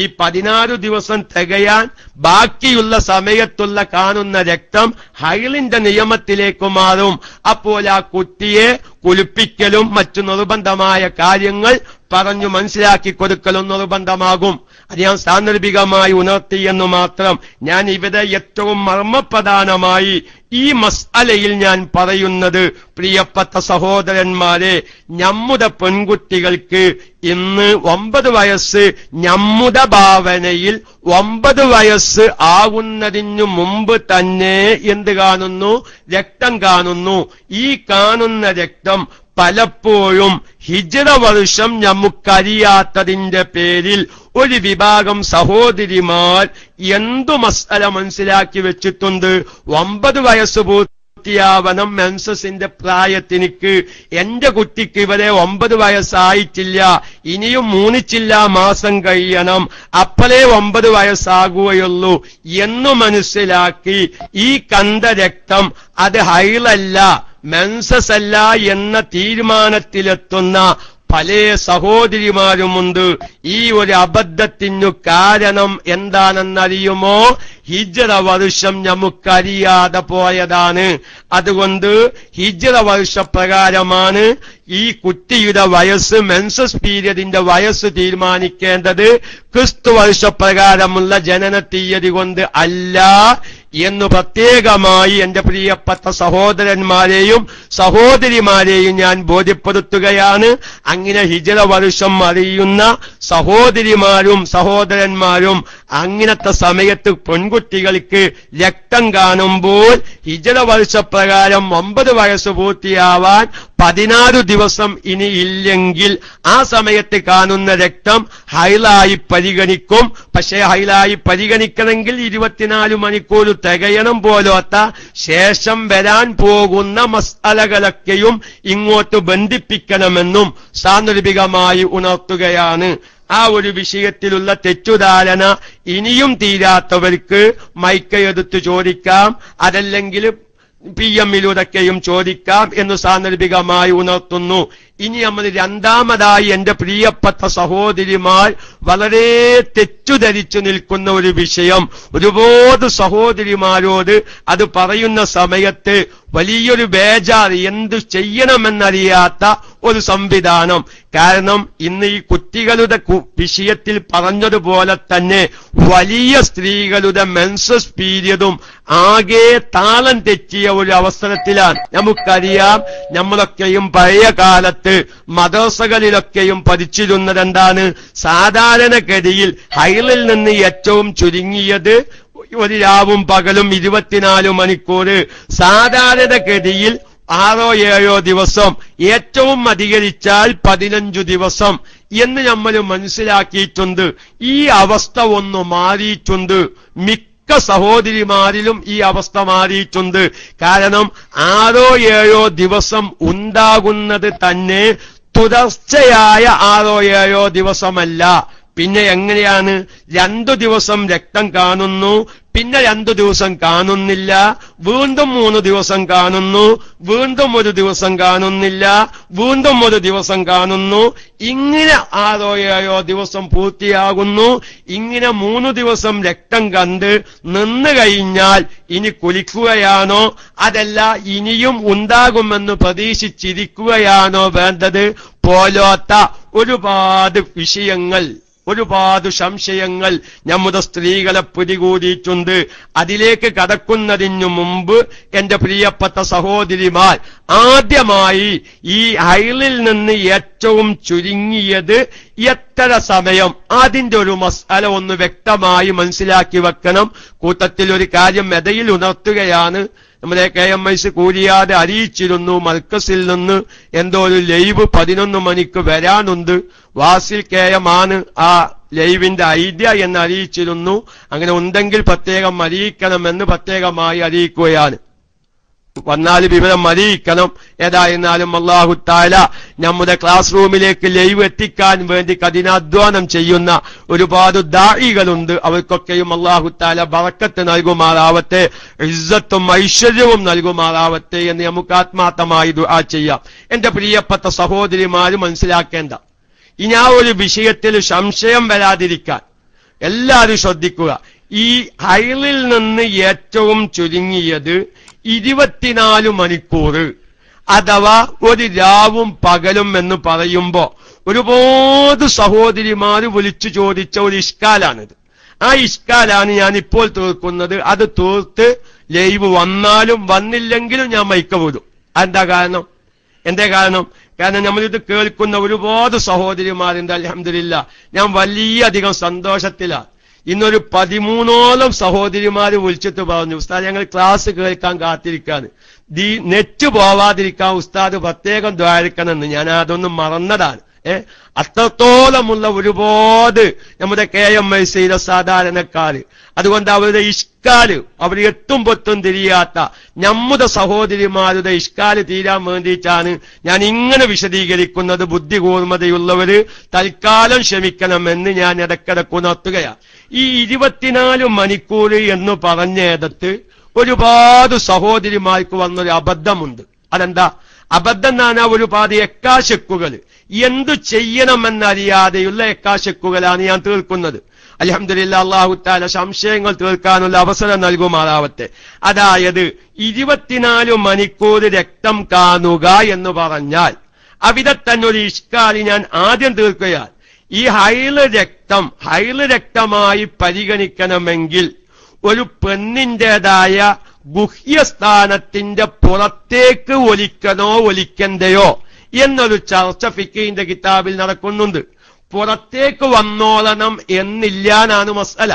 ഈ 16 ദിവസം തികയാൻ ബാക്കിയുള്ള സമയത്തുള്ള കാണുന്ന രക്തം ഹൈളിന്റെ നിയമത്തിലേക്ക് മാറും. അപ്പോൾ ആ കുട്ടിയെ കുളിപ്പിക്കലും മറ്റു നിർബന്ധമായ കാര്യങ്ങൾ പറഞ്ഞു മനസ്സിലാക്കി കൊടുക്കലും നിർബന്ധമാകും. അത് ഞാൻ സാന്ദർഭികമായി ഉണർത്തിയെന്നു മാത്രം. ഞാൻ ഇവിടെ ഏറ്റവും മർമ്മപ്രധാനമായി ഈ മസ്അലയിൽ ഞാൻ പറയുന്നത്, പ്രിയപ്പെട്ട സഹോദരന്മാരെ, നമ്മുടെ പെൺകുട്ടികൾക്ക് ഇന്ന് 9 വയസ്സ്, നമ്മുടെ ഭാവനയിൽ 9 വയസ്സ് ആകുന്നതിനു മുമ്പ് തന്നെ എന്ത് കാണുന്നു? രക്തം കാണുന്നു. ഈ കാണുന്ന രക്തം പലപ്പോഴും ഹിജ്റ വർഷം നമുക്കറിയാത്തതിന്റെ പേരിൽ ഒരു വിഭാഗം സഹോദരിമാർ എന്തു മസ്അല മനസ്സിലാക്കി വെച്ചിട്ടുണ്ട്. 9 വയസ്സ് പൂർത്തിയാവണം മെൻസസിന്റെ പ്രായത്തിനിക്ക്. എന്റെ കുട്ടിക്ക് ഇവരെ 9 വയസ്സായിട്ടില്ല, ഇനിയും 3 മാസം കഴിയണം, അപ്പോഴേ 9 വയസ്സാകുകയുള്ളൂ എന്നു മനസ്സിലാക്കി ഈ കണ്ട രക്തം അത് ഹൈളല്ല, മെൻസസ് അല്ല എന്ന തീരുമാനത്തിലെത്തുന്ന പല സഹോദരിമാരുമുണ്ട്. ഈ ഒരു അബദ്ധത്തിനു കാരണം എന്താണെന്നറിയുമോ? ഹിജ്റ വർഷം നമുക്കറിയാതെ പോയതാണ്. അതുകൊണ്ട് ഹിജ്റ വർഷപ്രകാരമാണ് ഈ കുട്ടിയുടെ വയസ്സ്, മെൻസസ് പീരിയഡിന്റെ വയസ്സ് തീരുമാനിക്കേണ്ടത്. ക്രിസ്തു വർഷപ്രകാരമുള്ള ജനന തീയതി കൊണ്ട് അല്ല എന്ന് പ്രത്യേകമായി എന്റെ പ്രിയപ്പെട്ട സഹോദരന്മാരെയും സഹോദരിമാരെയും ഞാൻ ബോധ്യപ്പെടുത്തുകയാണ്. അങ്ങനെ ഹിജ്റ വർഷം അറിയുന്ന സഹോദരിമാരും സഹോദരന്മാരും അങ്ങനത്തെ സമയത്ത് പെൺകുട്ടികൾക്ക് രക്തം കാണുമ്പോൾ ഹിജ്റ വർഷപ്രകാരം 9 വയസ്സ് പൂർത്തിയാവാൻ 16 ദിവസം ഇനി ഇല്ലെങ്കിൽ ആ സമയത്ത് കാണുന്ന രക്തം ഹൈളായി പരിഗണിക്കും. പക്ഷേ ഹൈളായി പരിഗണിക്കണമെങ്കിൽ 24 മണിക്കൂർ തികയണം പോലാത്ത ശേഷം വരാൻ പോകുന്ന മസ്അലകളൊക്കെയും ഇങ്ങോട്ട് ബന്ധിപ്പിക്കണമെന്നും സാന്ദർഭികമായി ഉണർത്തുകയാണ്. ആ ഒരു വിഷയത്തിലുള്ള തെറ്റുധാരണ ഇനിയും തീരാത്തവർക്ക് മൈക്ക് ചോദിക്കാം, അതല്ലെങ്കിൽ PM-ലൂടെയൊക്കെയും ചോദിക്കാം എന്ന് സാന്ദർഭികമായി ഉണർത്തുന്നു. ഇനി നമ്മൾ രണ്ടാമതായി എന്റെ പ്രിയപ്പെട്ട സഹോദരിമാർ വളരെ തെറ്റുധരിച്ചു നിൽക്കുന്ന ഒരു വിഷയം, ഒരുപാട് സഹോദരിമാരോട് അത് പറയുന്ന സമയത്ത് വലിയൊരു ബേജാർ, എന്തു ചെയ്യണമെന്നറിയാത്ത ഒരു സംവിധാനം. കാരണം ഇന്ന് ഈ കുട്ടികളുടെ വിഷയത്തിൽ പറഞ്ഞതുപോലെ തന്നെ വലിയ സ്ത്രീകളുടെ മെൻസസ് പീരിയഡും ആകെ താളം തെറ്റിയ ഒരു അവസരത്തിലാണ്. നമുക്കറിയാം, നമ്മളൊക്കെയും പഴയ കാലത്ത് മദ്രസകളിലൊക്കെയും പഠിച്ചിരുന്നത് എന്താണ്? സാധാരണഗതിയിൽ ഹൈറിൽ നിന്ന് ഏറ്റവും ചുരുങ്ങിയത് ഒരു രാവും പകലും 24 മണിക്കൂർ, സാധാരണഗതിയിൽ 6-7 ദിവസം, ഏറ്റവും അധികരിച്ചാൽ 15 ദിവസം എന്ന് നമ്മൾ മനസ്സിലാക്കിയിട്ടുണ്ട്. ഈ അവസ്ഥ ഒന്ന് മാറിയിട്ടുണ്ട്. മിക്ക സഹോദരിമാരിലും ഈ അവസ്ഥ മാറിയിട്ടുണ്ട്. കാരണം 6-7 ദിവസം ഉണ്ടാകുന്നത് തന്നെ തുടർച്ചയായ 6-7 ദിവസമല്ല. പിന്നെ എങ്ങനെയാണ്? 2 ദിവസം രക്തം കാണുന്നു, പിന്നെ 2 ദിവസം കാണുന്നില്ല, വീണ്ടും 3 ദിവസം കാണുന്നു, വീണ്ടും 1 ദിവസം കാണുന്നില്ല, വീണ്ടും 1 ദിവസം കാണുന്നു. ഇങ്ങനെ 6-7 ദിവസം പൂർത്തിയാകുന്നു. ഇങ്ങനെ 3 ദിവസം രക്തം കണ്ട് നിന്ന് കഴിഞ്ഞാൽ ഇനി കുളിക്കുകയാണോ, അതല്ല ഇനിയും ഉണ്ടാകുമെന്ന് പ്രതീക്ഷിച്ചിരിക്കുകയാണോ വേണ്ടത് പോലാത്ത ഒരുപാട് വിഷയങ്ങൾ, ഒരുപാട് സംശയങ്ങൾ നമ്മുടെ സ്ത്രീകളെ പിടികൂടിയിട്ടുണ്ട്. അതിലേക്ക് കടക്കുന്നതിനു മുമ്പ് എന്റെ പ്രിയപ്പെട്ട സഹോദരിമാർ, ആദ്യമായി ഈ ഹൈറിൽ നിന്ന് ഏറ്റവും ചുരുങ്ങിയത് എത്ര സമയം, അതിന്റെ ഒരു മസ്അല ഒന്ന് വ്യക്തമായി മനസ്സിലാക്കി വെക്കണം. കൂട്ടത്തിൽ ഒരു കാര്യം ഇടയിൽ ഉണർത്തുകയാണ്. നമ്മുടെ KMIC കൂരിയാതെ അറിയിച്ചിരുന്നു, മർക്കസിൽ നിന്ന് എന്തോ ഒരു ലൈവ് 11 മണിക്ക് വരാനുണ്ട്. വാസിൽ KM ആണ് ആ ലൈവിന്റെ ഐഡിയ എന്ന് അറിയിച്ചിരുന്നു. അങ്ങനെ ഉണ്ടെങ്കിൽ പ്രത്യേകം അറിയിക്കണമെന്ന് പ്രത്യേകമായി അറിയിക്കുകയാണ്. വന്നാൽ വിവരം അറിയിക്കണം. ഏതായിരുന്നാലും അല്ലാഹു തആല നമ്മുടെ ക്ലാസ് റൂമിലേക്ക് ലൈവ് എത്തിക്കാൻ വേണ്ടി കഠിനാധ്വാനം ചെയ്യുന്ന ഒരുപാട് ദാഇകളുണ്ട്. അവർക്കൊക്കെയും അല്ലാഹു തആല ബറക്കത്ത് നൽകുമാറാവട്ടെ, ഇസ്സത്തും ഐശ്വര്യവും നൽകുമാറാവട്ടെ എന്ന് നമുക്ക് ആത്മാർത്ഥമായി ദുആ ചെയ്യാം. എന്റെ പ്രിയപ്പെട്ട സഹോദരിമാര് മനസ്സിലാക്കേണ്ട, ഇനി ആ ഒരു വിഷയത്തിൽ സംശയം വരാതിരിക്കാൻ എല്ലാവരും ശ്രദ്ധിക്കുക. ഈ ഹൈറിൽ നിന്ന് ഏറ്റവും ചുരുങ്ങിയത് 24 മണിക്കൂർ അഥവാ ഒരു രാവും പകലും എന്ന് പറയുമ്പോ ഒരുപാട് സഹോദരിമാര് വിളിച്ചു ചോദിച്ച ഒരു ഇഷ്കാലാണിത്. ആ ഇഷ്കാലാണ് ഞാൻ ഇപ്പോൾ തീർക്കുന്നത്. അത് തീർത്ത് ലൈവ് വന്നാലും വന്നില്ലെങ്കിലും ഞാൻ മൈക്ക് വിടും. എന്താ കാരണം? എന്തേ കാരണം? കാരണം നമ്മളിത് കേൾക്കുന്ന ഒരുപാട് സഹോദരിമാരുണ്ട്. അൽഹംദുലില്ലാ, ഞാൻ വലിയധികം സന്തോഷത്തിലാണ്. ഇന്നൊരു 13ഓളം സഹോദരിമാര് വിളിച്ചിട്ട് പറഞ്ഞു, ഉസ്താദ് ഞങ്ങൾ ക്ലാസ് കേൾക്കാൻ കാത്തിരിക്കാന്ന്, നെറ്റ് പോവാതിരിക്കാൻ ഉസ്താദ് പ്രത്യേകം ദ്വാരിക്കണമെന്ന്. ഞാൻ അതൊന്നും മറന്നതാണ്. അത്രത്തോളമുള്ള ഒരുപാട് നമ്മുടെ KMICയിലെ സാധാരണക്കാര്. അതുകൊണ്ട് അവരുടെ ഇഷ്കാല്, അവർ എത്തും പൊത്തും തിരിയാത്ത നമ്മുടെ സഹോദരിമാരുടെ ഇഷ്കാല് തീരാൻ വേണ്ടിയിട്ടാണ് ഞാൻ ഇങ്ങനെ വിശദീകരിക്കുന്നത്. ബുദ്ധി കൂർമ്മതയുള്ളവര് തൽക്കാലം ക്ഷമിക്കണമെന്ന് ഞാൻ ഇടയ്ക്കിടയ്ക്ക് ഉണർത്തുകയാണ്. ഈ 24 മണിക്കൂർ എന്ന് പറഞ്ഞിടത്ത് ഒരുപാട് സഹോദരിമാർക്ക് വന്നൊരു അബദ്ധമുണ്ട്. അതെന്താ അബദ്ധം? എന്നാണ് ഒരുപാട് എക്കാശക്കുകൾ, എന്തു ചെയ്യണമെന്നറിയാതെയുള്ള എക്കാശക്കുകളാണ് ഞാൻ തീർക്കുന്നത്. അൽഹംദുലില്ലാ, അല്ലാഹു തആല സംശയങ്ങൾ തീർക്കാനുള്ള അവസരം നൽകുമാറാവട്ടെ. അതായത് 24 മണിക്കൂർ രക്തം കാണുക എന്ന് പറഞ്ഞാൽ അവിടെ തന്നെ ഒരു ഇഷ്കാലി ഞാൻ ആദ്യം തീർക്കുകയാണ്. ഈ ഹൈള് രക്തമായി പരിഗണിക്കണമെങ്കിൽ ഒരു പെണ്ണിന്റേതായ ഗുഹ്യസ്ഥാനത്തിന്റെ പുറത്തേക്ക് ഒലിക്കണോ ഒലിക്കണ്ടയോ എന്നൊരു ചർച്ച ഫിഖിന്റെ കിതാബിൽ നടക്കുന്നുണ്ട്. പുറത്തേക്ക് വന്നോളണം എന്നില്ലാനാണ് മസ്അല.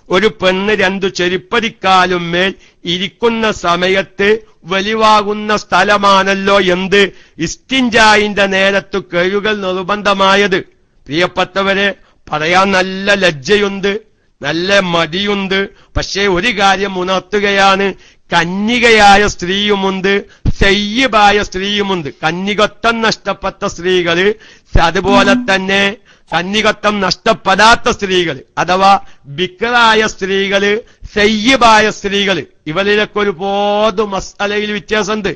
ഒരു പെണ്ണ് 2 ചെരുപ്പടിക്കാലും മേൽ ഇരിക്കുന്ന സമയത്ത് വെളിവാകുന്ന സ്ഥലമാണല്ലോ എന്ത് ഇസ്തിൻജായിന്റെ നേരത്ത് കഴുകൽ നിർബന്ധമായത്. പ്രിയപ്പെട്ടവരെ, പറയാൻ നല്ല ലജ്ജയുണ്ട്. നല്ല മടിയുണ്ട്. പക്ഷേ ഒരു കാര്യം ഉണർത്തുകയാണ്, കന്യകയായ സ്ത്രീയുമുണ്ട്, സയ്യിബായ സ്ത്രീയുമുണ്ട്. കന്യകത്വം നഷ്ടപ്പെട്ട സ്ത്രീകള്, അതുപോലെ തന്നെ കന്യകത്വം നഷ്ടപ്പെടാത്ത സ്ത്രീകൾ, അഥവാ ബിക്റായ സ്ത്രീകള്, സയ്യിബായ സ്ത്രീകള്, ഇവരിലൊക്കെ ഒരുപാട് മസ്അലയിൽ വ്യത്യാസമുണ്ട്.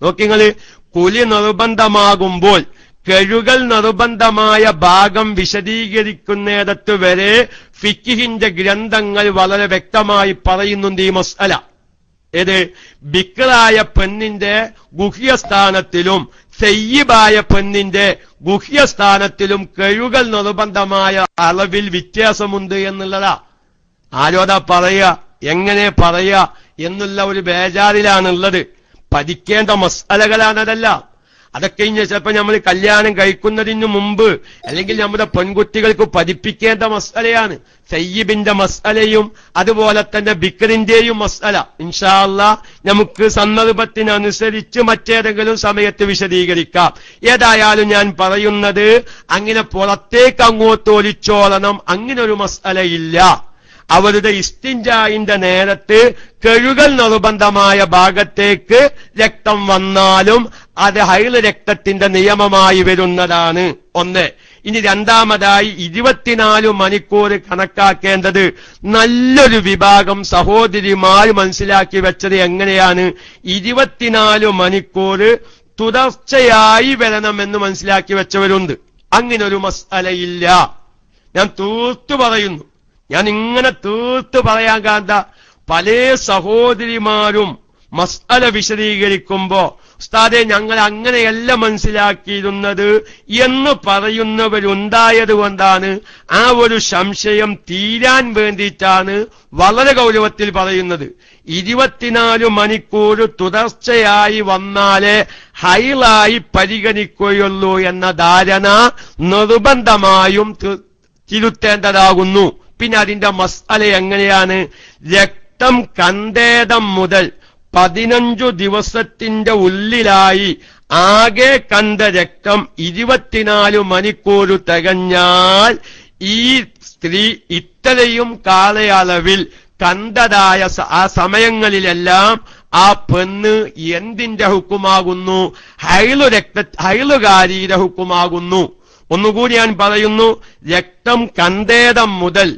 നോക്കിങ്ങള്, കുലി നിർബന്ധമാകുമ്പോൾ കഴുകൽ നിർബന്ധമായ ഭാഗം വിശദീകരിക്കുന്നിടത്ത് വരെ ഫിഖ്ഹിന്റെ ഗ്രന്ഥങ്ങൾ വളരെ വ്യക്തമായി പറയുന്നുണ്ട് ഈ മസ്അല. ഏത്? ബിക്റായ പെണ്ണിന്റെ ഗുഹ്യസ്ഥാനത്തിലും സയ്യിബായ പെണ്ണിന്റെ ഗുഹ്യസ്ഥാനത്തിലും കഴുകൽ നിർബന്ധമായ അളവിൽ വ്യത്യാസമുണ്ട് എന്നുള്ളതാ. ആരോടാ പറയുക, എങ്ങനെ പറയുക എന്നുള്ള ഒരു ബേജാറിലാണുള്ളത്. പഠിക്കേണ്ട മസ്അലകളാണതല്ല. അതൊക്കെ ഇനി ചിലപ്പോ നമ്മൾ കല്യാണം കഴിക്കുന്നതിന് മുമ്പ് അല്ലെങ്കിൽ നമ്മുടെ പെൺകുട്ടികൾക്ക് പഠിപ്പിക്കേണ്ട മസ്അലയാണ്. സയ്യിബിന്റെ മസ്അലയും അതുപോലെ തന്നെ ബിക്റിന്റെയും മസ്അല ഇൻഷാ അല്ലാഹ് നമുക്ക് സന്ദർഭത്തിനനുസരിച്ച് മറ്റേതെങ്കിലും സമയത്ത് വിശദീകരിക്കാം. ഏതായാലും ഞാൻ പറയുന്നത്, അങ്ങനെ പുറത്തേക്ക് അങ്ങോട്ട് ഒലിച്ചോളണം, അങ്ങനെ ഒരു മസ്അലയില്ല. അവരുടെ ഇസ്തിൻജായിന്റെ നേരത്ത് കഴുകൽ നിർബന്ധമായ ഭാഗത്തേക്ക് രക്തം വന്നാലും അത് ഹൈള് രക്തത്തിന്റെ നിയമമായി വരുന്നതാണ്. ഒന്ന്. ഇനി രണ്ടാമതായി 24 മണിക്കൂർ കണക്കാക്കേണ്ടത് നല്ലൊരു വിഭാഗം സഹോദരിമാർ മനസ്സിലാക്കി വെച്ചത് എങ്ങനെയാണ്? 24 മണിക്കൂർ തുടർച്ചയായി വരണമെന്ന് മനസ്സിലാക്കി വെച്ചവരുണ്ട്. അങ്ങനെ ഒരു മസ്അലയില്ല. ഞാൻ തീർത്തു പറയുന്നു. ഞാൻ ഇങ്ങനെ തീർത്ത് പറയാൻ കാരണം, പല സഹോദരിമാരും മസ്അല വിശദീകരിക്കുമ്പോ ഉസ്താദെ ഞങ്ങൾ അങ്ങനെയല്ല മനസ്സിലാക്കിയിരുന്നത് എന്ന് പറയുന്നവരുണ്ടായത് കൊണ്ടാണ് ആ ഒരു സംശയം തീരാൻ വേണ്ടിയിട്ടാണ് വളരെ ഗൗരവത്തിൽ പറയുന്നത്. 24 മണിക്കൂർ തുടർച്ചയായി വന്നാലേ ഹൈളായി പരിഗണിക്കുകയുള്ളൂ എന്ന ധാരണ നിർബന്ധമായും തിരുത്തേണ്ടതാകുന്നു. പിന്നെ അതിന്റെ മസ്അല എങ്ങനെയാണ്? രക്തം കണ്ടേടം മുതൽ 15 ദിവസത്തിന്റെ ഉള്ളിലായി ആകെ കണ്ട രക്തം 24 മണിക്കൂർ തികഞ്ഞാൽ ഈ സ്ത്രീ ഇത്രയും കാലയളവിൽ കണ്ടതായ ആ സമയങ്ങളിലെല്ലാം ആ പെണ്ണ് എന്തിന്റെ ഹുക്കുമാകുന്നു? ഹൈളുകാരിയുടെ ഹുക്കുമാകുന്നു. ഒന്നുകൂടി ഞാൻ പറയുന്നു, രക്തം കണ്ടേടം മുതൽ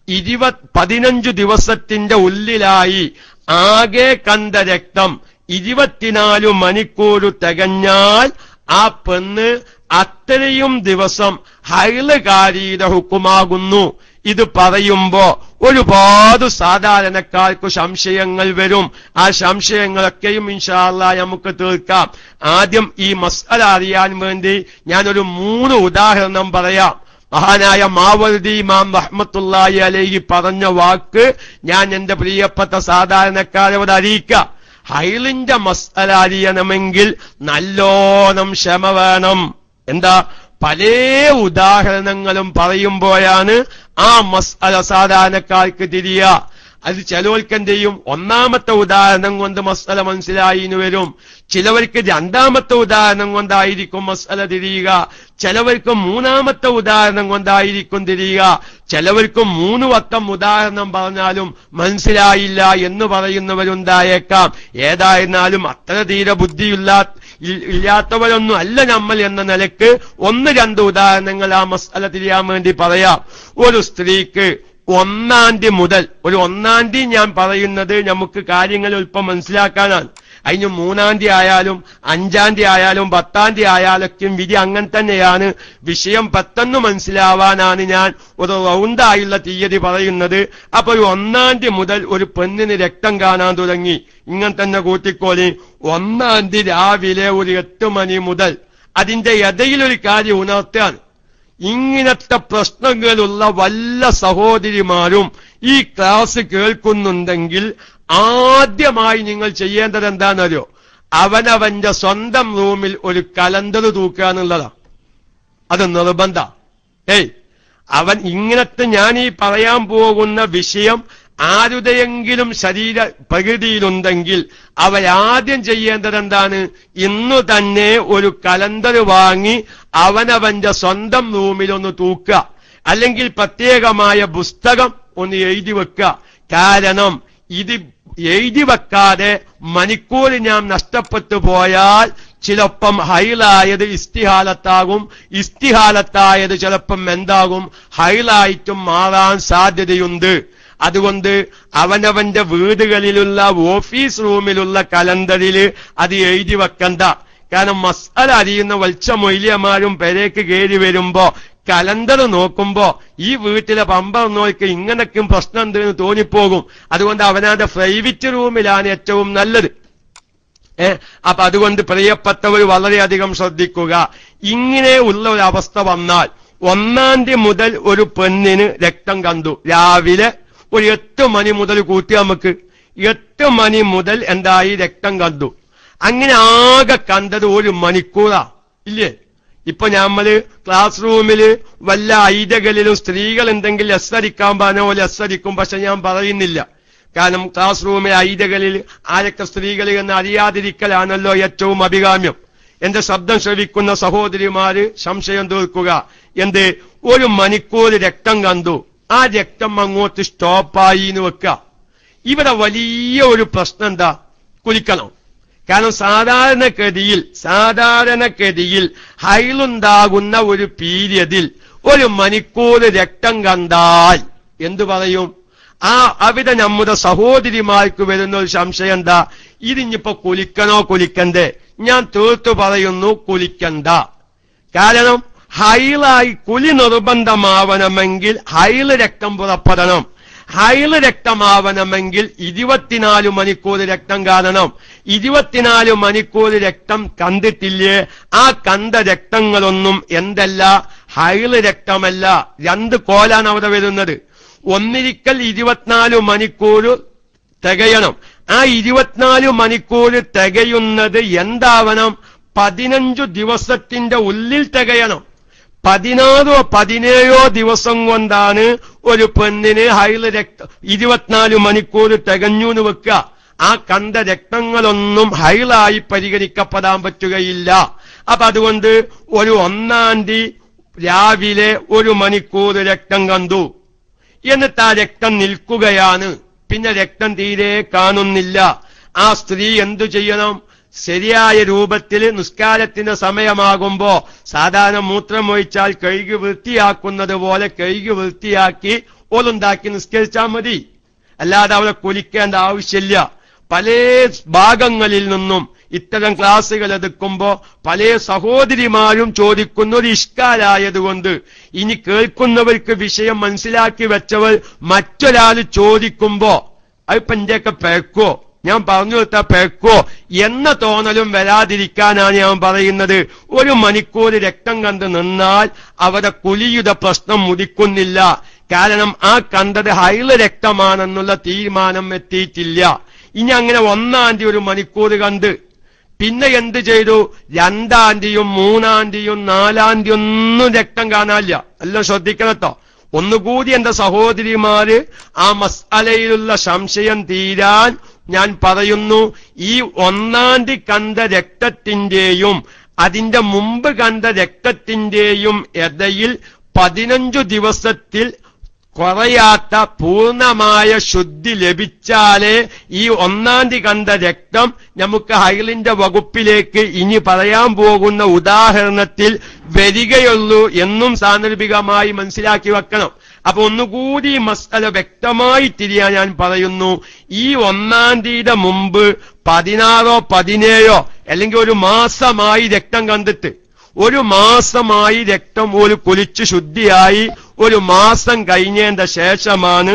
15 ദിവസത്തിന്റെ ഉള്ളിലായി ആകെ കണ്ട രക്തം 24 മണിക്കൂർ തികഞ്ഞാൽ ആ പെണ്ണ് അത്രയും ദിവസം ഹൈളുകാരിയുടെ ഹുക്കുമാകുന്നു. ഇത് പറയുമ്പോ ഒരുപാട് സാധാരണക്കാർക്ക് സംശയങ്ങൾ വരും. ആ സംശയങ്ങളൊക്കെയും ഇൻഷാ അല്ലാഹ് നമുക്ക് തീർക്കാം. ആദ്യം ഈ മസ്അല അറിയാൻ വേണ്ടി ഞാനൊരു 3 ഉദാഹരണം പറയാം. മഹാനായ മാവർദി ഇമാം റഹ്മത്തുള്ളാഹി അലൈഹി പറഞ്ഞ വാക്ക് ഞാൻ എന്റെ പ്രിയപ്പെട്ട സാധാരണക്കാരോട് അറിയിക്കാം. ഹൈളിന്റെ മസ്അല അറിയണമെങ്കിൽ നല്ലോണം ക്ഷമ വേണം. എന്താ? പല ഉദാഹരണങ്ങളും പറയുമ്പോഴാണ് ആ മസ്അല സാധാരണക്കാർക്ക് തിരിയുക. അത് ചിലവർക്ക് എന്ത് ചെയ്യും? ഒന്നാമത്തെ ഉദാഹരണം കൊണ്ട് മസ്അല മനസ്സിലായിന്ന് വരും. ചിലവർക്ക് രണ്ടാമത്തെ ഉദാഹരണം കൊണ്ടായിരിക്കും മസ്അല തിരിയുക. ചിലവർക്ക് മൂന്നാമത്തെ ഉദാഹരണം കൊണ്ടായിരിക്കും തിരിയുക. ചിലവർക്ക് 3 വട്ടം ഉദാഹരണം പറഞ്ഞാലും മനസ്സിലായില്ല എന്ന് പറയുന്നവരുണ്ടായേക്കാം. ഏതായിരുന്നാലും അത്ര തീരെ ഇല്ലാത്തവരൊന്നും അല്ല നമ്മൾ എന്ന നിലക്ക് 1-2 ഉദാഹരണങ്ങൾ ആ മസ്അല തിരിയാൻ വേണ്ടി പറയാം. ഒരു സ്ത്രീക്ക് 1-ാം തീയതി മുതൽ, ഒരു 1-ാം തീയതി ഞാൻ പറയുന്നത് നമുക്ക് കാര്യങ്ങൾ അല്പം മനസ്സിലാക്കാനാണ്. അതിന് 3-ാം തീയതി ആയാലും 5-ാം തീയതി ആയാലും 10-ാം തീയതി ആയാലൊക്കെ വിധി അങ്ങനെ തന്നെയാണ്. വിഷയം പെട്ടെന്ന് മനസ്സിലാവാനാണ് ഞാൻ ഒരു റൗണ്ടായുള്ള തീയതി പറയുന്നത്. അപ്പൊ 1-ാം തീയതി മുതൽ ഒരു പെണ്ണിന് രക്തം കാണാൻ തുടങ്ങി. ഇങ്ങനെ തന്നെ കൂട്ടിക്കോളി. 1-ാം തീയതി രാവിലെ ഒരു 8 മണി മുതൽ അതിന്റെ ഇടയിലൊരു കാര്യം ഉണർത്താൻ. ഇങ്ങനത്തെ പ്രശ്നങ്ങളുള്ള വല്ല സഹോദരിമാരും ഈ ക്ലാസ് കേൾക്കുന്നുണ്ടെങ്കിൽ ആദ്യമായി നിങ്ങൾ ചെയ്യേണ്ടത് എന്താണെന്നറിയോ? അവനവന്റെ സ്വന്തം റൂമിൽ ഒരു കലണ്ടർ തൂക്കുക എന്നുള്ളതാ. അത് നിർബന്ധ. അവൻ ഇങ്ങനത്തെ ഞാൻ ഈ പറയാൻ പോകുന്ന വിഷയം ആരുടെയെങ്കിലും ശരീര പ്രകൃതിയിലുണ്ടെങ്കിൽ അവരാദ്യം ചെയ്യേണ്ടത് എന്താണ്? ഇന്നു തന്നെ ഒരു കലണ്ടർ വാങ്ങി അവനവന്റെ സ്വന്തം റൂമിലൊന്ന് തൂക്കുക. അല്ലെങ്കിൽ പ്രത്യേകമായ പുസ്തകം ഒന്ന് എഴുതി വെക്കുക. കാരണം ഇത് എഴുതി വെക്കാതെ മണിക്കൂർ ഞാൻ നഷ്ടപ്പെട്ടു പോയാൽ ചിലപ്പം ഹൈലായത് ഇസ്തിഹാലത്താകും, ഇസ്തിഹാലത്തായത് ചിലപ്പം എന്താകും, ഹൈലായിട്ടും മാറാൻ സാധ്യതയുണ്ട്. അതുകൊണ്ട് അവനവന്റെ വീടുകളിലുള്ള ഓഫീസ് റൂമിലുള്ള കലണ്ടറിൽ അത് എഴുതി വെക്കണ്ട. കാരണം മസ്അല അറിയുന്ന വൽച്ച മൊയ്ലിയമാരും പെരേക്ക് കയറി വരുമ്പോ കലണ്ടർ നോക്കുമ്പോ ഈ വീട്ടിലെ പമ്പർ നോക്കി ഇങ്ങനൊക്കെയും പ്രശ്നം ഉണ്ടെന്ന് തോന്നിപ്പോകും. അതുകൊണ്ട് അവനവന്റെ പ്രൈവറ്റ് റൂമിലാണ് ഏറ്റവും നല്ലത്. അപ്പൊ അതുകൊണ്ട് പ്രിയപ്പെട്ടവർ വളരെയധികം ശ്രദ്ധിക്കുക. ഇങ്ങനെ ഉള്ള ഒരു അവസ്ഥ വന്നാൽ 1-ാം തീയതി മുതൽ ഒരു പെണ്ണിന് രക്തം കണ്ടു. രാവിലെ ഒരു 8 മണി മുതൽ കൂട്ടി നമുക്ക് 8 മണി മുതൽ എന്തായി രക്തം കണ്ടു. അങ്ങനെ ആകെ കണ്ടത് 1 മണിക്കൂറാ ഇല്ലേ? ഇപ്പൊ നമ്മള് ക്ലാസ് റൂമില് വല്ല ഐതകളിലും സ്ത്രീകൾ എന്തെങ്കിലും എസ്സരിക്കാൻ പറഞ്ഞ പോലെ എസ്സരിക്കും. പക്ഷെ ഞാൻ പറയുന്നില്ല. കാരണം ക്ലാസ് റൂമിലെ ഐതകളിൽ ആരൊക്കെ സ്ത്രീകൾ എന്ന് അറിയാതിരിക്കലാണല്ലോ ഏറ്റവും അഭികാമ്യം. എന്റെ ശബ്ദം ശ്രവിക്കുന്ന സഹോദരിമാര് സംശയം തീർക്കുക. 1 മണിക്കൂർ രക്തം കണ്ടു. ആ രക്തം അങ്ങോട്ട് സ്റ്റോപ്പായി എന്ന് വെക്കുക. ഇവിടെ വലിയ ഒരു പ്രശ്നം എന്താ? കുളിക്കണം. കാരണം സാധാരണഗതിയിൽ ഹൈലുണ്ടാകുന്ന ഒരു പീരിയഡിൽ 1 മണിക്കൂർ രക്തം കണ്ടാൽ എന്തു പറയും? അവിടെ നമ്മുടെ സഹോദരിമാർക്ക് വരുന്ന ഒരു സംശയം എന്താ? ഇതിഞ്ഞിപ്പോ കുളിക്കണോ കുളിക്കണ്ടേ? ഞാൻ തീർത്തു പറയുന്നു, കുളിക്കണ്ട. കാരണം ഹൈലായി കുലി നിർബന്ധമാവണമെങ്കിൽ ഹൈല് രക്തം പുറപ്പെടണം. ഹൈല് രക്തമാവണമെങ്കിൽ 24 മണിക്കൂർ രക്തം കാണണം. 24 മണിക്കൂർ രക്തം കണ്ടിട്ടില്ലേ? ആ കണ്ട രക്തങ്ങളൊന്നും എന്തല്ല, ഹൈല് രക്തമല്ല. 2 കോലാണ് അവിടെ വരുന്നത്. ഒന്നിരിക്കൽ 24 മണിക്കൂർ തികയണം. ആ 24 മണിക്കൂർ തികയുന്നത് എന്താവണം? 15 ദിവസത്തിന്റെ ഉള്ളിൽ തികയണം. 16 17 ദിവസം കൊണ്ടാണ് ഒരു പെണ്ണിന് ഹൈല് രക്തം 24 മണിക്കൂർ തികഞ്ഞു എന്ന് വെക്കുക. ആ കണ്ട രക്തങ്ങളൊന്നും ഹൈലായി പരിഗണിക്കപ്പെടാൻ പറ്റുകയില്ല. അപ്പൊ അതുകൊണ്ട് ഒരു 1-ാം തീയതി രാവിലെ 1 മണിക്കൂർ രക്തം കണ്ടു. എന്നിട്ട് ആ രക്തം നിൽക്കുകയാണ്. പിന്നെ രക്തം തീരെ കാണുന്നില്ല. ആ സ്ത്രീ എന്തു ചെയ്യണം? ശരിയായ രൂപത്തിൽ നിസ്കാരത്തിന്റെ സമയമാകുമ്പോ സാധാരണ മൂത്രമൊഴിച്ചാൽ കഴുകി വൃത്തിയാക്കുന്നത് പോലെ കഴുകി വൃത്തിയാക്കി ഓലുണ്ടാക്കി നിസ്കരിച്ചാൽ മതി. അല്ലാതെ അവിടെ കുലിക്കേണ്ട ആവശ്യമില്ല. പല ഭാഗങ്ങളിൽ നിന്നും ഇത്തരം ക്ലാസുകൾ എടുക്കുമ്പോ പല സഹോദരിമാരും ചോദിക്കുന്ന ഒരു ഇഷ്കാലായതുകൊണ്ട് ഇനി കേൾക്കുന്നവർക്ക് വിഷയം മനസ്സിലാക്കി വെച്ചവർ മറ്റൊരാൾ ചോദിക്കുമ്പോ അതിപ്പോ എന്റെയൊക്കെ പേക്കോ, ഞാൻ പറഞ്ഞു കൊടുത്ത പേക്കോ എന്ന തോന്നലും വരാതിരിക്കാനാണ് ഞാൻ പറയുന്നത്. 1 മണിക്കൂർ രക്തം കണ്ട് നിന്നാൽ അവിടെ കുലിയുടെ പ്രശ്നം മുടിക്കുന്നില്ല. കാരണം ആ കണ്ടത് ഹൈല് രക്തമാണെന്നുള്ള തീരുമാനം എത്തിയിട്ടില്ല. ഇനി അങ്ങനെ 1-ാം തീയതി 1 മണിക്കൂർ കണ്ട് പിന്നെ എന്ത് ചെയ്തു? 2-ാം തീയതിയും 3-ാം തീയതിയും 4-ാം തീയതി ഒന്നും രക്തം കാണാനില്ല. എല്ലാം ശ്രദ്ധിക്കണട്ടോ. ഒന്നുകൂടി എന്റെ സഹോദരിമാര് ആ മസ്അലയിലുള്ള സംശയം തീരാൻ ഞാൻ പറയുന്നു. ഈ 1-ാം തീയതി കണ്ട രക്തത്തിന്റെയും അതിന്റെ മുമ്പ് കണ്ട രക്തത്തിന്റെയും ഇടയിൽ 15 ദിവസത്തിൽ കുറയാത്ത പൂർണ്ണമായ ശുദ്ധി ലഭിച്ചാലേ ഈ 1-ാം തീയതി കണ്ട രക്തം നമുക്ക് ഹൈലിന്റെ വകുപ്പിലേക്ക് ഇനി പറയാൻ പോകുന്ന ഉദാഹരണത്തിൽ വരികയുള്ളൂ എന്നും സാന്ദർഭികമായി മനസ്സിലാക്കി വെക്കണം. അപ്പൊ ഒന്നുകൂടി മസ്അല വ്യക്തമായി തിരിയാൻ ഞാൻ പറയുന്നു. ഈ 1-ാം തീയതിയുടെ മുമ്പ് 16 17 അല്ലെങ്കിൽ 1 മാസമായി രക്തം കണ്ടിട്ട് 1 മാസമായി രക്തം ഒരു കുലിച്ച് ശുദ്ധിയായി 1 മാസം കഴിഞ്ഞതിന്റെ ശേഷമാണ്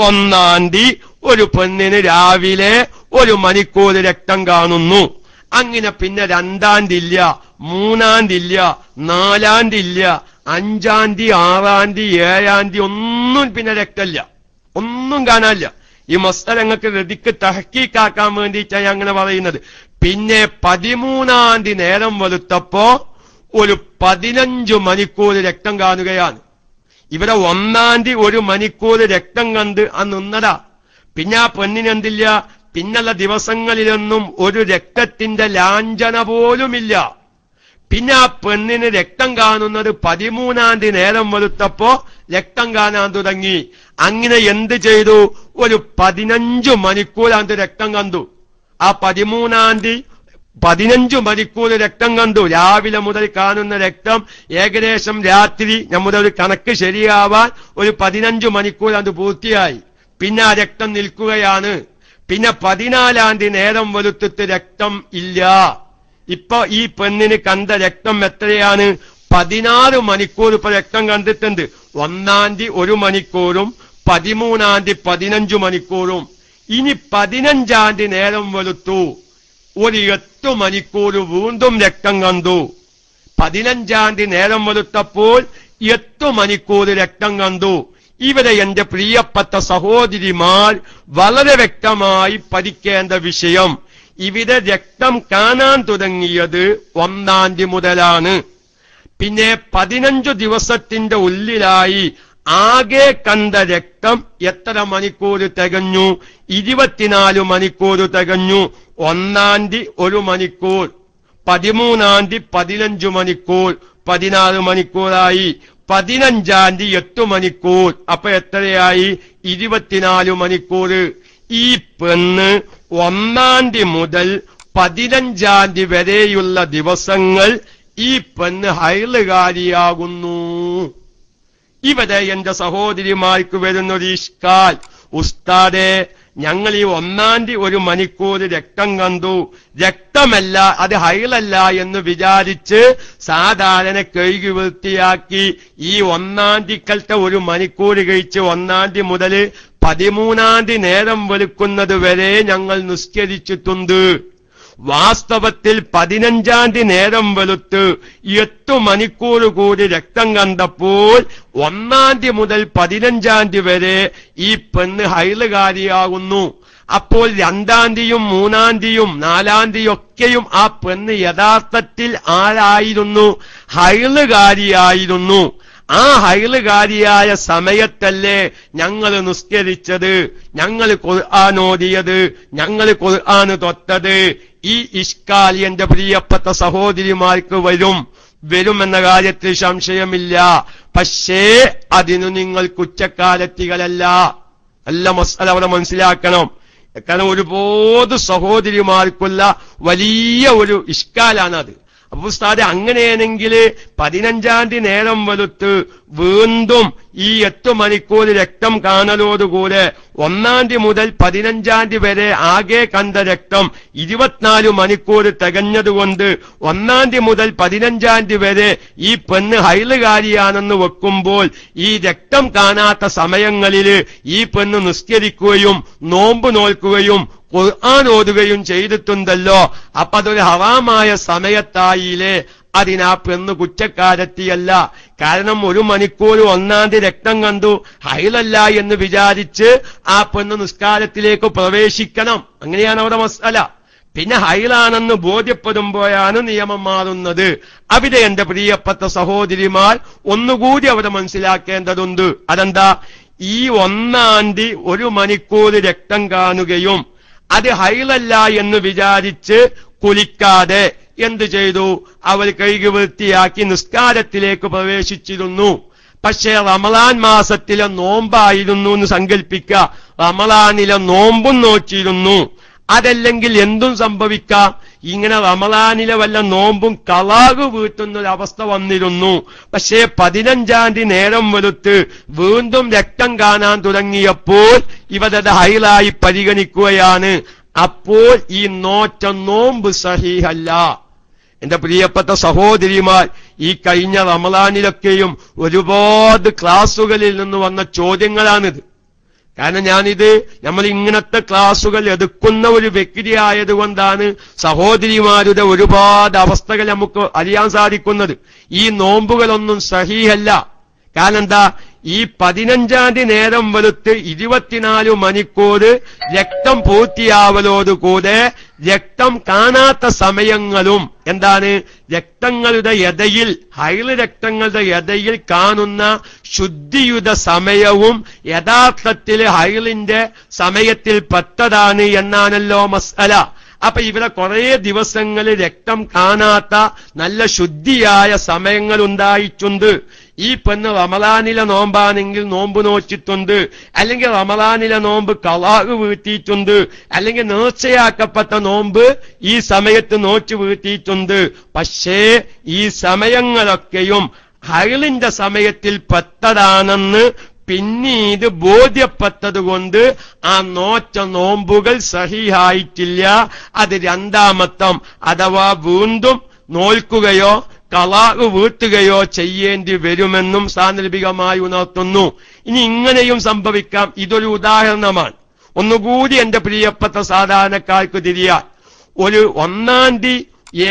1-ാം തീയതി ഒരു പെണ്ണിന് രാവിലെ 1 മണിക്കൂർ രക്തം കാണുന്നു. അങ്ങനെ പിന്നെ 2-ാം തീയതി ഇല്ല, 3-ാം തീയതി ഇല്ല, 4-ാം തീയതി ഇല്ല, 5-ാം തീയതി 6-ാം തീയതി 7-ാം തീയതി ഒന്നും പിന്നെ രക്തമില്ല, ഒന്നും കാണാനില്ല. ഈ മസ്അലങ്ങൾക്ക് റദിക്ക് തഹ്ഖീഖാക്കാൻ വേണ്ടിയിട്ടാണ് അങ്ങനെ പറയുന്നത്. പിന്നെ 13-ാം തീയതി നേരം വെളുത്തപ്പോ ഒരു 15 മണിക്കൂർ രക്തം കാണുകയാണ്. ഇവിടെ 1-ാം തീയതി 1 മണിക്കൂർ രക്തം കണ്ട് നിന്നതാ. പിന്നെ ആ പെണ്ണിനെന്തില്ല, പിന്നുള്ള ദിവസങ്ങളിലൊന്നും ഒരു രക്തത്തിന്റെ ലാഞ്ചന പോലുമില്ല. പിന്നെ ആ പെണ്ണിന് രക്തം കാണുന്നത് 13-ാം തീയതി നേരം വെളുത്തപ്പോ രക്തം കാണാൻ തുടങ്ങി. അങ്ങനെ എന്ത് ചെയ്തു? ഒരു 15 മണിക്കൂർ അത് രക്തം കണ്ടു. ആ 13-ാം തീയതി 15 മണിക്കൂർ രക്തം കണ്ടു. രാവിലെ മുതൽ കാണുന്ന രക്തം ഏകദേശം രാത്രി നമ്മുടെ ഒരു കണക്ക് ശരിയാവാൻ ഒരു 15 മണിക്കൂർ അത് പൂർത്തിയായി. പിന്നെ ആ രക്തം നിൽക്കുകയാണ്. പിന്നെ 14-ാം തീയതി നേരം വെളുത്തിട്ട് രക്തം ഇല്ല. ഇപ്പൊ ഈ പെണ്ണിന് കണ്ട രക്തം എത്രയാണ്? 16 മണിക്കൂർ ഇപ്പൊ രക്തം കണ്ടിട്ടുണ്ട്. 1-ാം തീയതി 1 മണിക്കൂറും 13-ാം തീയതി 15 മണിക്കൂറും. ഇനി 15-ാം തീയതി നേരം വെളുത്തു, ഒരു 8 മണിക്കൂർ വീണ്ടും രക്തം കണ്ടു. 15-ാം തീയതി നേരം വെളുത്തപ്പോൾ 8 മണിക്കൂർ രക്തം കണ്ടു. ഇവിടെ എന്റെ പ്രിയപ്പെട്ട സഹോദരിമാർ വളരെ വ്യക്തമായി പഠിക്കേണ്ട വിഷയം, ഇവിടെ രക്തം കാണാൻ തുടങ്ങിയത് 1-ാം തീയതി മുതലാണ്. പിന്നെ 15 ദിവസത്തിന്റെ ഉള്ളിലായി ആകെ കണ്ട രക്തം എത്ര മണിക്കൂർ തികഞ്ഞു? 24 മണിക്കൂർ തികഞ്ഞു. 1-ാം തീയതി 1 മണിക്കൂർ, 13-ാം തീയതി 15 മണിക്കൂർ, 16 മണിക്കൂറായി. 15-ാം തീയതി 8 മണിക്കൂർ, അപ്പൊ എത്രയായി? 24 മണിക്കൂർ. ഈ പെണ്ണ് 1-ാം തീയതി മുതൽ 15-ാം തീയതി വരെയുള്ള ദിവസങ്ങൾ ഈ പെണ്ണ് ഹൈലുകാരിയാകുന്നു. ഇവിടെ എന്റെ സഹോദരിമാർക്ക് വരുന്നൊരു ഇഷ്കാൽ, ഉസ്താദേ ഞങ്ങൾ ഈ 1-ാം തീയതി 1 മണിക്കൂർ രക്തം കണ്ടു, രക്തമല്ല അത് ഹൈലല്ല എന്ന് വിചാരിച്ച് സാധാരണ കഴുകി വൃത്തിയാക്കി ഈ 1-ാം തീയതിക്കലത്തെ 1 മണിക്കൂർ കഴിച്ച് 1-ാം തീയതി മുതൽ 13-ാം തീയതി നേരം വെളുക്കുന്നത് വരെ ഞങ്ങൾ നിസ്കരിച്ചിട്ടുണ്ട്. വാസ്തവത്തിൽ 15-ാം തീയതി നേരം വെളുത്ത് 8 മണിക്കൂർ കൂടി രക്തം കണ്ടപ്പോൾ 1-ാം തീയതി മുതൽ 15-ാം തീയതി വരെ ഈ പെണ്ണ് ഹൈലുകാരിയാകുന്നു. അപ്പോൾ 2-ാം തീയതിയും 3-ാം തീയതിയും 4-ാം തീയതി ഒക്കെയും ആ പെണ്ണ് യഥാർത്ഥത്തിൽ ആരായിരുന്നു? ഹൈലുകാരിയായിരുന്നു. ആ ഹൈലുകാരിയായ സമയത്തല്ലേ ഞങ്ങൾ നിസ്കരിച്ചത്, ഞങ്ങൾ ഖുർആൻ ഓതിയത്, ഞങ്ങൾ ഖുർആൻ തൊട്ടത്. ഈ ഇഷ്കാൽ എന്റെ പ്രിയപ്പെട്ട സഹോദരിമാർക്ക് വരുമെന്ന കാര്യത്തിൽ സംശയമില്ല. പക്ഷേ അതിനു നിങ്ങൾ കുറ്റക്കാരത്തികളല്ല. നല്ല മസ്അല അവിടെ മനസ്സിലാക്കണം. കാരണം ഒരുപാട് സഹോദരിമാർക്കുള്ള വലിയ ഒരു ഇഷ്കാലാണത്. അപ്പൊ ഉസ്താദെ അങ്ങനെയാണെങ്കിൽ 15-ാം തീയതി നേരം വെളുത്ത് വീണ്ടും ഈ 8 മണിക്കൂർ രക്തം കാണലോടുകൂടെ 1-ാം തീയതി മുതൽ 15-ാം തീയതി വരെ ആകെ കണ്ട രക്തം 24 മണിക്കൂർ തികഞ്ഞതുകൊണ്ട് 1-ാം തീയതി മുതൽ 15-ാം തീയതി വരെ ഈ പെണ്ണ് ഹൈലുകാരിയാണെന്ന് വെക്കുമ്പോൾ ഈ രക്തം കാണാത്ത സമയങ്ങളിൽ ഈ പെണ്ണ് നിസ്കരിക്കുകയും നോമ്പ് നോൽക്കുകയും ഖുർആൻ ഓതുകയും ചെയ്തിട്ടുണ്ടല്ലോ. അപ്പൊ അതൊരു ഹറാമായ സമയത്തായില്ലേ? അതിനാ പെണ്ണ് കുറ്റക്കാരത്തിയല്ല. കാരണം 1 മണിക്കൂർ 1-ാം തീയതി രക്തം കണ്ടു, ഹൈലല്ല എന്ന് വിചാരിച്ച് ആ പെണ്ണ് നിസ്കാരത്തിലേക്ക് പ്രവേശിക്കണം. അങ്ങനെയാണ് അവിടെ മസ്അല. പിന്നെ ഹൈലാണെന്ന് ബോധ്യപ്പെടുമ്പോഴാണ് നിയമം മാറുന്നത്. അവിടെ എന്റെ പ്രിയപ്പെട്ട സഹോദരിമാർ ഒന്നുകൂടി അവിടെ മനസ്സിലാക്കേണ്ടതുണ്ട്. അതെന്താ? ഈ 1-ാം തീയതി 1 മണിക്കൂർ രക്തം കാണുകയും അത് ഹൈലല്ല എന്ന് വിചാരിച്ച് കുളിക്കാതെ എന്ത് ചെയ്തു? അവർ കഴുകി വൃത്തിയാക്കി നിസ്കാരത്തിലേക്ക് പ്രവേശിച്ചിരുന്നു. പക്ഷേ റമളാൻ മാസത്തിലെ നോമ്പായിരുന്നു എന്ന് സങ്കല്പിക്കുക. റമളാനിലെ നോമ്പും നോക്കിയിരുന്നു. അതല്ലെങ്കിൽ എന്തും സംഭവിക്കാം. ഇങ്ങനെ റമളാനിലെ വല്ല നോമ്പും കളാകു വീട്ടുന്നൊരവസ്ഥ വന്നിരുന്നു. പക്ഷേ 15-ാം തീയതി നേരം വെളുത്ത് വീണ്ടും രക്തം കാണാൻ തുടങ്ങിയപ്പോൾ ഇവരത് ഹൈലായി പരിഗണിക്കുകയാണ്. അപ്പോൾ ഈ നോറ്റ നോമ്പ് സഹീഹല്ല. എന്റെ പ്രിയപ്പെട്ട സഹോദരിമാർ, ഈ കഴിഞ്ഞ റമളാനിലൊക്കെയും ഒരുപാട് ക്ലാസുകളിൽ നിന്ന് വന്ന ചോദ്യങ്ങളാണിത്. കാരണം നമ്മൾ ഇങ്ങനത്തെ ക്ലാസുകൾ എടുക്കുന്ന ഒരു വ്യക്തി ആയതുകൊണ്ടാണ് സഹോദരിമാരുടെ ഒരുപാട് അവസ്ഥകൾ നമുക്ക് അറിയാൻ സാധിക്കുന്നത്. ഈ നോമ്പുകളൊന്നും സഹീഹല്ല. കാരണം എന്താ? ഈ 15-ാം തീയതി നേരം വെളുത്ത് 24 മണിക്കൂർ രക്തം പൂർത്തിയാവലോടുകൂടെ രക്തം കാണാത്ത സമയങ്ങളും എന്താണ്? രക്തങ്ങളുടെ എടയിൽ, ഹൈല് രക്തങ്ങളുടെ എടയിൽ കാണുന്ന ശുദ്ധിയുടെ സമയവും യഥാർത്ഥത്തിൽ ഹൈലിന്റെ സമയത്തിൽ പെട്ടതാണ് എന്നാണല്ലോ മസ്അല. അപ്പൊ ഇവിടെ കുറെ ദിവസങ്ങൾ രക്തം കാണാത്ത നല്ല ശുദ്ധിയായ സമയങ്ങൾ ഉണ്ടായിട്ടുണ്ട്. ഈ പെണ്ണ് റമളാനിലെ നോമ്പാണെങ്കിൽ നോമ്പ് നോച്ചിട്ടുണ്ട്, അല്ലെങ്കിൽ റമളാനിലെ നോമ്പ് ഖളാഹ് വീട്ടിയിട്ടുണ്ട്, അല്ലെങ്കിൽ നേർച്ചയാക്കപ്പെട്ട നോമ്പ് ഈ സമയത്ത് നോച്ചു വീട്ടിയിട്ടുണ്ട്. പക്ഷേ ഈ സമയങ്ങളൊക്കെയും ഹൈളിന്റെ സമയത്തിൽ പെട്ടതാണെന്ന് പിന്നീട് ബോധ്യപ്പെട്ടതുകൊണ്ട് ആ നോച്ച നോമ്പുകൾ സഹീഹായിട്ടില്ല. അത് രണ്ടാമത്തം അഥവാ വീണ്ടും നോൽക്കുകയോ ഖളാഹ് വീട്ടുകയോ ചെയ്യേണ്ടി വരുമെന്നും സാന്ദർഭികമായി ഉണർത്തുന്നു. ഇനി ഇങ്ങനെയും സംഭവിക്കാം. ഇതൊരു ഉദാഹരണമാണ്. ഒന്നുകൂടി എന്റെ പ്രിയപ്പെട്ട സാധാരണക്കാർക്ക് തിരിയാൻ, ഒരു 1-ാം തീയതി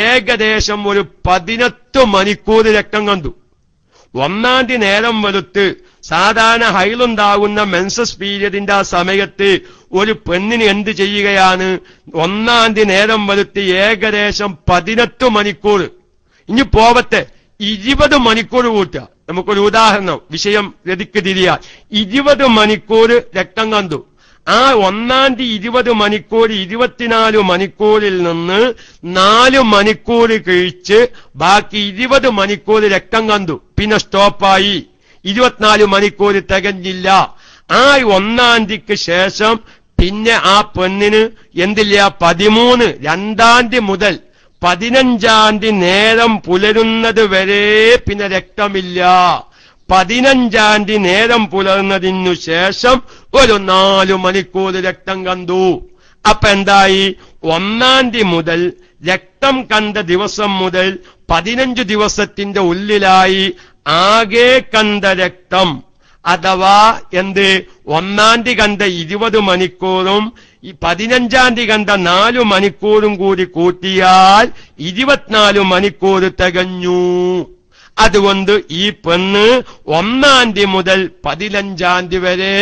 ഏകദേശം ഒരു 18 മണിക്കൂർ രക്തം കണ്ടു. 1-ാം തീയതി നേരം വെളുത്ത് സാധാരണ ഹൈലുണ്ടാകുന്ന മെൻസസ് പീരിയഡിന്റെ ആ സമയത്ത് ഒരു പെണ്ണിന് എന്ത് ചെയ്യുകയാണ്? 1-ാം തീയതി നേരം വെളുത്ത് ഏകദേശം 18 മണിക്കൂർ, ഇനി പോവട്ടെ 20 മണിക്കൂർ കൂട്ടുക. നമുക്കൊരു ഉദാഹരണം, വിഷയം ഗതിക്ക് തിരിയാൻ. 20 മണിക്കൂർ രക്തം കണ്ടു. ആ 1-ാം തീയതി 20 മണിക്കൂർ 24 മണിക്കൂറിൽ നിന്ന് 4 മണിക്കൂർ കഴിച്ച് ബാക്കി 20 മണിക്കൂർ രക്തം കണ്ടു. പിന്നെ സ്റ്റോപ്പായി. 24 മണിക്കൂർ തികഞ്ഞില്ല. ആ 1-ാം തീയതിക്ക് ശേഷം പിന്നെ ആ പെണ്ണിന് എന്തില്ല? 13 2-ാം തീയതി മുതൽ 15-ാം തീയതി നേരം പുലരുന്നത് വരെ പിന്നെ രക്തമില്ല. 15-ാം തീയതി നേരം പുലർന്നതിനു ശേഷം ഒരു 4 മണിക്കൂർ രക്തം കണ്ടു. അപ്പൊ എന്തായി? 1-ാം തീയതി മുതൽ രക്തം കണ്ട ദിവസം മുതൽ 15 ദിവസത്തിന്റെ ഉള്ളിലായി ആകെ കണ്ട രക്തം അഥവാ എന്ത്? 1-ാം തീയതി കണ്ട 20 മണിക്കൂറും 15-ാം തീയതി കണ്ട 4 മണിക്കൂറും കൂടി കൂട്ടിയാൽ 24 മണിക്കൂർ തികഞ്ഞു. അതുകൊണ്ട് ഈ പെണ്ണ് 1-ാം തീയതി മുതൽ 15-ാം തീയതി വരെ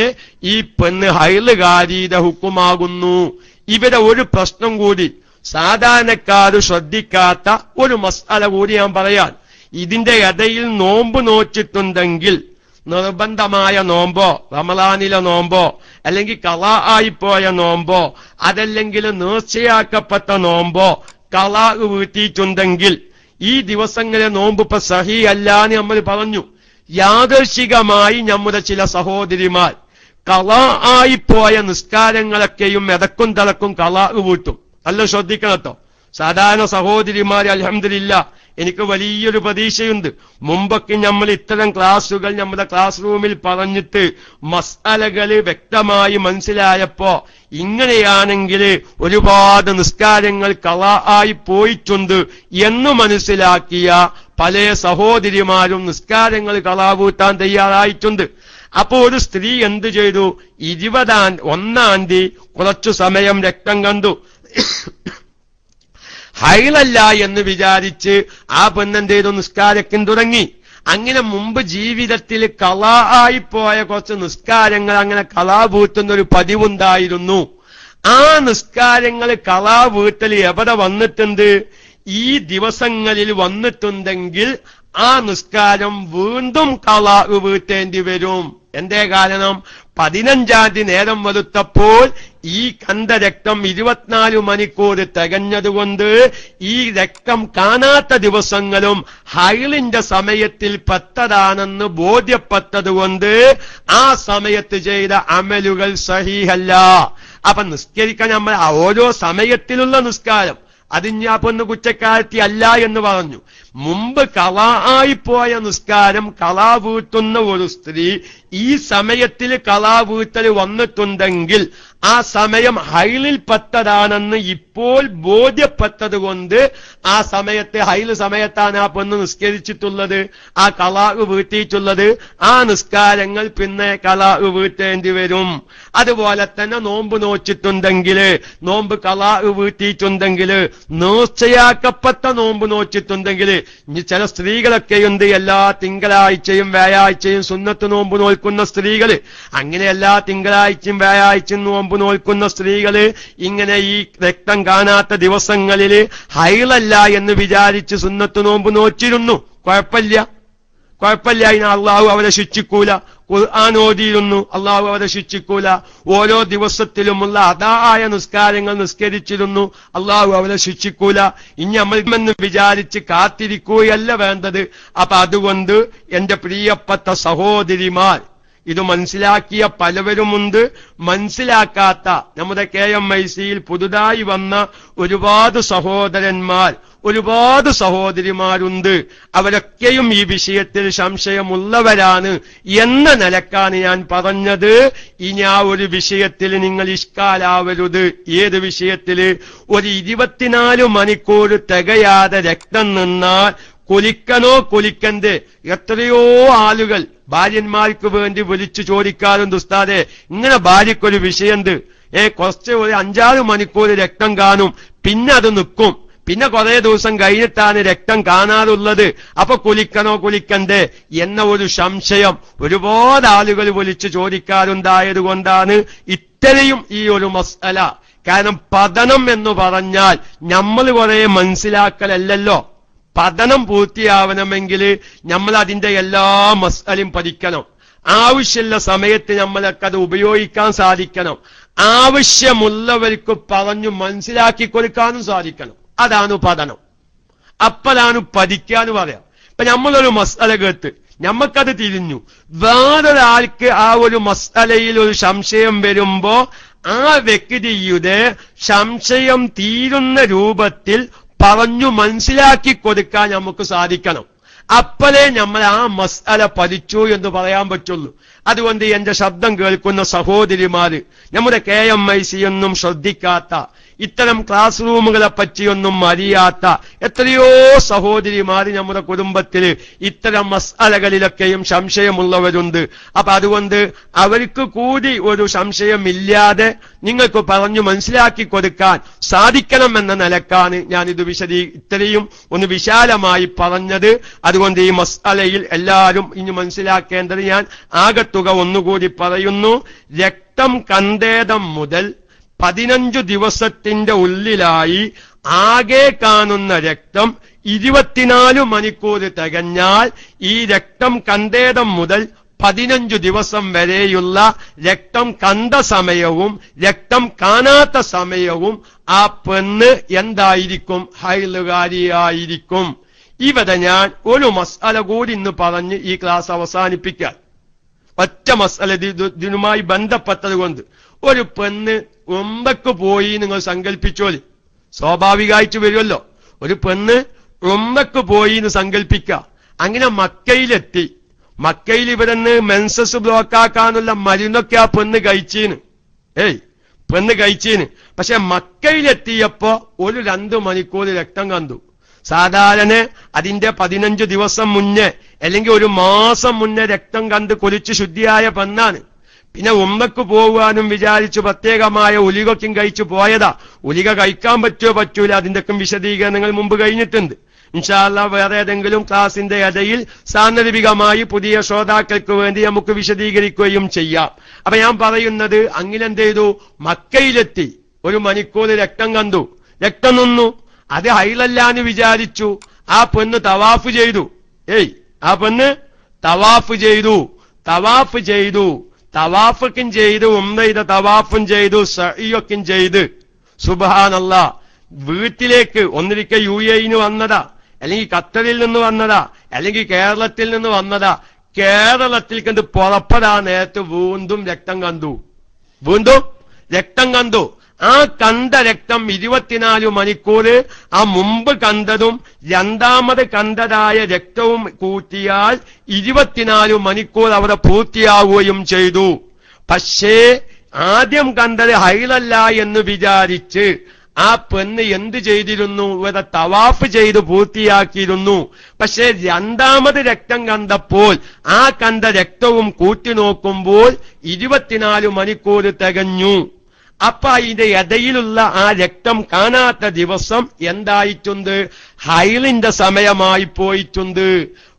ഈ പെണ്ണ് ഹൈലുകാരിയുടെ ഹുക്കുമാകുന്നു. ഇവിടെ ഒരു പ്രശ്നം കൂടി, സാധാരണക്കാർ ശ്രദ്ധിക്കാത്ത ഒരു മസ്അല കൂടി ഞാൻ പറയാൻ. ഇതിന്റെ ഇടയിൽ നോമ്പ് നോച്ചിട്ടുണ്ടെങ്കിൽ, നിർബന്ധമായ നോമ്പോ റമളാനിലെ നോമ്പോ അല്ലെങ്കിൽ ഖളാ ആയിപ്പോയ നോമ്പോ അതല്ലെങ്കിൽ നേർച്ചയാക്കപ്പെട്ട നോമ്പോ ഖളാഹ് വീട്ടിയിട്ടുണ്ടെങ്കിൽ ഈ ദിവസങ്ങളിലെ നോമ്പ് ഇപ്പൊ സഹീഹല്ലാന്ന് നമ്മൾ പറഞ്ഞു. യാദർശികമായി നമ്മുടെ ചില സഹോദരിമാർ ഖളാ ആയിപ്പോയ നിസ്കാരങ്ങളൊക്കെയും എടക്കും തലക്കും ഖളാഹ് വീട്ടും. നല്ല ശ്രദ്ധിക്കണട്ടോ. സാധാരണ സഹോദരിമാർ അൽഹംദുലില്ലാ എനിക്ക് വലിയൊരു പ്രതീക്ഷയുണ്ട്. മുമ്പൊക്കെ നമ്മൾ ഇത്തരം ക്ലാസുകൾ നമ്മുടെ ക്ലാസ് റൂമിൽ പറഞ്ഞിട്ട് മസ്അലകള് വ്യക്തമായി മനസ്സിലായപ്പോ ഇങ്ങനെയാണെങ്കിൽ ഒരുപാട് നിസ്കാരങ്ങൾ ഖളാ ആയി പോയിട്ടുണ്ട് എന്ന് മനസ്സിലാക്കിയ പല സഹോദരിമാരും നിസ്കാരങ്ങൾ ഖളാ വീട്ടാൻ തയ്യാറായിട്ടുണ്ട്. അപ്പോ ഒരു സ്ത്രീ എന്ത് ചെയ്തു? 1-ാം തീയതി കുറച്ചു സമയം രക്തം കണ്ടു. ഹൈലല്ല എന്ന് വിചാരിച്ച് ആ പെണ്ണെന്ത് ചെയ്തു? നിസ്കാരത്തിന് തുടങ്ങി. അങ്ങനെ മുമ്പ് ജീവിതത്തിൽ ഖളാ ആയിപ്പോയ കുറച്ച് നിസ്കാരങ്ങൾ അങ്ങനെ ഖളാ വീട്ടുന്ന ഒരു പതിവുണ്ടായിരുന്നു. ആ നിസ്കാരങ്ങൾ ഖളാ വീട്ടൽ എവിടെ വന്നിട്ടുണ്ട്? ഈ ദിവസങ്ങളിൽ വന്നിട്ടുണ്ടെങ്കിൽ ആ നിസ്കാരം വീണ്ടും ഖളാ വീട്ടേണ്ടി വരും. എന്തേ കാരണം? 15-ാം തീയതി നേരം വെളുത്തപ്പോൾ ഈ കണ്ട രക്തം 24 മണിക്കൂർ തികഞ്ഞതുകൊണ്ട് ഈ രക്തം കാണാത്ത ദിവസങ്ങളും ഹൈളിന്റെ സമയത്തിൽ പെട്ടതാണെന്ന് ബോധ്യപ്പെട്ടതുകൊണ്ട് ആ സമയത്ത് ചെയ്ത അമലുകൾ സഹീഹല്ല. അപ്പൊ നിസ്കരിക്കാൻ നമ്മൾ ഓരോ സമയത്തിലുള്ള നിസ്കാരം അതിഞ്ഞാപ്പൊന്ന് കുറ്റക്കാരത്തി അല്ല എന്ന് പറഞ്ഞു. മുമ്പ് ഖളാ ആയിപ്പോയ നിസ്കാരം ഖളാ വീട്ടുന്ന ഒരു സ്ത്രീ ഈ സമയത്തിൽ ഖളാ വീട്ടൽ വന്നിട്ടുണ്ടെങ്കിൽ ആ സമയം ഹൈലിൽ പെട്ടതാണെന്ന് ഇപ്പോൾ ബോധ്യപ്പെട്ടതുകൊണ്ട് ആ സമയത്ത് ഹൈല് സമയത്താണ് ആ പെണ്ണ് നിസ്കരിച്ചിട്ടുള്ളത്, ആ ഖളാ വീട്ടിയിട്ടുള്ളത്. ആ നിസ്കാരങ്ങൾ പിന്നെ ഖളാ വീട്ടേണ്ടി വരും. അതുപോലെ തന്നെ നോമ്പ് നോച്ചിട്ടുണ്ടെങ്കിൽ, നോമ്പ് ഖളാ വീട്ടിയിട്ടുണ്ടെങ്കിൽ, നേർച്ചയാക്കപ്പെട്ട നോമ്പ് നോച്ചിട്ടുണ്ടെങ്കിൽ, ചില സ്ത്രീകളൊക്കെയുണ്ട് എല്ലാ തിങ്കളാഴ്ചയും വ്യാഴാഴ്ചയും സുന്നത്ത് നോമ്പ് നോൽക്കുന്ന സ്ത്രീകള്. അങ്ങനെ എല്ലാ തിങ്കളാഴ്ചയും വ്യാഴാഴ്ചയും നോമ്പ് നോൽക്കുന്ന സ്ത്രീകള് ഇങ്ങനെ ഈ രക്തം കാണാത്ത ദിവസങ്ങളിൽ ഹൈലല്ല എന്ന് വിചാരിച്ച് സുന്നത്ത് നോമ്പ് നോച്ചിരുന്നു. കുഴപ്പമില്ല, അതിന് അള്ളാഹു അവരെ ശിക്ഷിക്കൂല. ഖുർആൻ ഓതിയിരുന്നു, അള്ളാഹു അവരെ ശിക്ഷിക്കൂല. ഓരോ ദിവസത്തിലുമുള്ള അദായ നിസ്കാരങ്ങൾ നിസ്കരിച്ചിരുന്നു, അള്ളാഹു അവരെ ശിക്ഷിക്കൂല. ഇനി അമൽമെന്ന് വിചാരിച്ച് കാത്തിരിക്കുകയല്ല വേണ്ടത്. അപ്പൊ അതുകൊണ്ട് എന്റെ പ്രിയപ്പെട്ട സഹോദരിമാർ, ഇത് മനസ്സിലാക്കിയ പലവരുമുണ്ട്, മനസ്സിലാക്കാത്ത നമ്മുടെ KMIC-യിൽ പുതുതായി വന്ന ഒരുപാട് സഹോദരന്മാർ, ഒരുപാട് സഹോദരിമാരുണ്ട്. അവരൊക്കെയും ഈ വിഷയത്തിൽ സംശയമുള്ളവരാണ് എന്ന നിലക്കാണ് ഞാൻ പറഞ്ഞത്. ഇനി ആ ഒരു വിഷയത്തിൽ നിങ്ങൾ ഇഷ്കാലാവരുത്. ഏത് വിഷയത്തില്? ഒരു 24 മണിക്കൂർ തികയാതെ രക്തം നിന്നാൽ കൊലിക്കണോ കൊലിക്കണ്ടേ? എത്രയോ ആളുകൾ ഭാര്യന്മാർക്ക് വേണ്ടി വിളിച്ചു ചോദിക്കാറുണ്ട്, ഉസ്താദേ ഇങ്ങനെ ഭാര്യക്കൊരു വിഷയമുണ്ട്, കുറച്ച് ഒരു 5-6 മണിക്കൂർ രക്തം കാണും, പിന്നെ അത് നിൽക്കും, പിന്നെ കുറെ ദിവസം കഴിഞ്ഞിട്ടാണ് രക്തം കാണാറുള്ളത്, അപ്പൊ കുലിക്കണോ കുലിക്കണ്ടേ എന്ന ഒരു സംശയം ഒരുപാട് ആളുകൾ വിളിച്ചു ചോദിക്കാറുണ്ടായത് കൊണ്ടാണ് ഇത്രയും ഈ ഒരു മസ്അല. കാരണം പതനം എന്ന് പറഞ്ഞാൽ നമ്മൾ കുറെ മനസ്സിലാക്കലല്ലോ. പതനം പൂർത്തിയാവണമെങ്കിൽ നമ്മൾ അതിന്റെ എല്ലാ മസ്അലയും പഠിക്കണം. ആവശ്യമുള്ള സമയത്ത് നമ്മളൊക്കെ അത് ഉപയോഗിക്കാൻ സാധിക്കണം. ആവശ്യമുള്ളവർക്ക് പറഞ്ഞു മനസ്സിലാക്കി കൊടുക്കാനും സാധിക്കണം. അതാണ് പതനം. അപ്പോഴാണ് പഠിക്കാന്ന് പറയാം. ഇപ്പൊ നമ്മളൊരു മസ്അല കേട്ട് നമ്മക്കത് തിരിഞ്ഞു, വേറൊരാൾക്ക് ആ ഒരു മസ്അലയിൽ ഒരു സംശയം വരുമ്പോ ആ വ്യക്തിയുടെ സംശയം തീരുന്ന രൂപത്തിൽ പറഞ്ഞു മനസ്സിലാക്കി കൊടുക്കാൻ നമുക്ക് സാധിക്കണം. അപ്പോഴേ നമ്മൾ ആ മസ്അല പഠിച്ചു എന്ന് പറയാൻ പറ്റുള്ളൂ. അതുകൊണ്ട് എന്റെ ശബ്ദം കേൾക്കുന്ന സഹോദരിമാര്, നമ്മുടെ KMIC ഒന്നും ശ്രദ്ധിക്കാത്ത, ഇത്തരം ക്ലാസ് റൂമുകളെ പറ്റിയൊന്നും അറിയാത്ത എത്രയോ സഹോദരിമാര് നമ്മുടെ കുടുംബത്തിൽ ഇത്തരം മസ്അലകളിലൊക്കെയും സംശയമുള്ളവരുണ്ട്. അപ്പൊ അതുകൊണ്ട് അവർക്ക് കൂടി ഒരു സംശയമില്ലാതെ നിങ്ങൾക്ക് പറഞ്ഞു മനസ്സിലാക്കി കൊടുക്കാൻ സാധിക്കണമെന്ന നിലക്കാണ് ഞാനിത് ഇത്രയും ഒന്ന് വിശാലമായി പറഞ്ഞത്. അതുകൊണ്ട് ഈ മസ്അലയിൽ എല്ലാവരും ഇനി മനസ്സിലാക്കേണ്ടത് ഞാൻ ആകത്തുക ഒന്നുകൂടി പറയുന്നു. രക്തം കണ്ടേടം മുതൽ 15 ദിവസത്തിന്റെ ഉള്ളിലായി ആകെ കാണുന്ന രക്തം 24 മണിക്കൂർ തികഞ്ഞാൽ ഈ രക്തം കണ്ടേടം മുതൽ 15 ദിവസം വരെയുള്ള രക്തം കണ്ട സമയവും രക്തം കാണാത്ത സമയവും ആ പെണ്ണ് എന്തായിരിക്കും? ഹൈലുകാരിയായിരിക്കും. ഇവിടെ ഞാൻ ഒരു മസ്അല കൂടി ഇന്ന് പറഞ്ഞ് ഈ ക്ലാസ് അവസാനിപ്പിക്കാൻ. ഒറ്റ മസ്അല ഇതിനുമായി ബന്ധപ്പെട്ടത് കൊണ്ട്. ഒരു പെണ്ണ് ഉംറക്ക് പോയി നിങ്ങൾ സങ്കല്പിച്ചോളി. സ്വാഭാവികമായിട്ട് വരുമല്ലോ. ഒരു പെണ്ണ് ഉംറക്ക് പോയി എന്ന് സങ്കല്പിക്കുക. അങ്ങനെ മക്കയിലെത്തി. മക്കയിൽ ഇവിടുന്ന് മെൻസസ് ബ്ലോക്കാക്കാനുള്ള മരുന്നൊക്കെ ആ പെണ്ണ് കഴിച്ചീന്. പെണ്ണ് കഴിച്ചീന്. പക്ഷെ മക്കയിലെത്തിയപ്പോ ഒരു 2 മണിക്കൂർ രക്തം കണ്ടു. സാധാരണ അതിന്റെ 15 ദിവസം മുന്നേ അല്ലെങ്കിൽ ഒരു മാസം മുന്നേ രക്തം കണ്ട് കൊലിച്ച് ശുദ്ധിയായ പെണ്ണാണ്. പിന്നെ ഉമ്മക്ക് പോകാനും വിചാരിച്ചു പ്രത്യേകമായ ഉലികയ്ക്കും കഴിച്ചു പോയതാ. ഉലിക കഴിക്കാൻ പറ്റുമോ പറ്റൂല, അതിന്റെയൊക്കെ വിശദീകരണങ്ങൾ മുമ്പ് കഴിഞ്ഞിട്ടുണ്ട്. ഇൻഷാ അല്ലാഹ് വേറെ ഏതെങ്കിലും ക്ലാസിന്റെ ഇടയിൽ സാന്ദർഭികമായി പുതിയ ശ്രോതാക്കൾക്ക് വേണ്ടി നമുക്ക് വിശദീകരിക്കുകയും ചെയ്യാം. അപ്പൊ ഞാൻ പറയുന്നത്, അങ്ങനെ എന്ത് ചെയ്തു? മക്കയിലെത്തി, 1 മണിക്കൂർ രക്തം കണ്ടു, രക്തം നിന്നു. അത് ഹൈലല്ലാന്ന് വിചാരിച്ചു. ആ പെണ്ണ് തവാഫ് ചെയ്തു. ആ പെണ്ണ് തവാഫ് ചെയ്തു. തവാഫും ചെയ്ത് ഉംറയുടെ തവാഫും ചെയ്തു, സഅയ്യൊക്കെ ചെയ്ത്. സുബ്ഹാനല്ലാഹ്. വീട്ടിലേക്ക് ഒന്നിരിക്കെ UAE വന്നതാ, അല്ലെങ്കിൽ ഖത്തറിൽ നിന്ന് വന്നതാ, അല്ലെങ്കിൽ കേരളത്തിൽ നിന്ന് വന്നതാ. കേരളത്തിൽ കണ്ട് പുറപ്പെടാൻ നേരത്ത് വീണ്ടും രക്തം കണ്ടു. ആ കണ്ട രക്തം 24 മണിക്കൂർ ആ മുമ്പ് കണ്ടതും രണ്ടാമത് കണ്ടതായ രക്തവും കൂട്ടിയാൽ 24 മണിക്കൂർ അവിടെ പൂർത്തിയാവുകയും ചെയ്തു. പക്ഷേ ആദ്യം കണ്ടത് ഹൈലല്ല എന്ന് വിചാരിച്ച് ആ പെണ്ണ് എന്ത് ചെയ്തിരുന്നു? ഇവിടെ തവാഫ് ചെയ്ത് പൂർത്തിയാക്കിയിരുന്നു. പക്ഷേ രണ്ടാമത് രക്തം കണ്ടപ്പോൾ ആ കണ്ട രക്തവും കൂട്ടി നോക്കുമ്പോൾ 24 മണിക്കൂർ തികഞ്ഞു. അപ്പൊ ഇതിന്റെ ഇടയിലുള്ള ആ രക്തം കാണാത്ത ദിവസം എന്തായിട്ടുണ്ട്? ഹൈലിന്റെ സമയമായി പോയിട്ടുണ്ട്.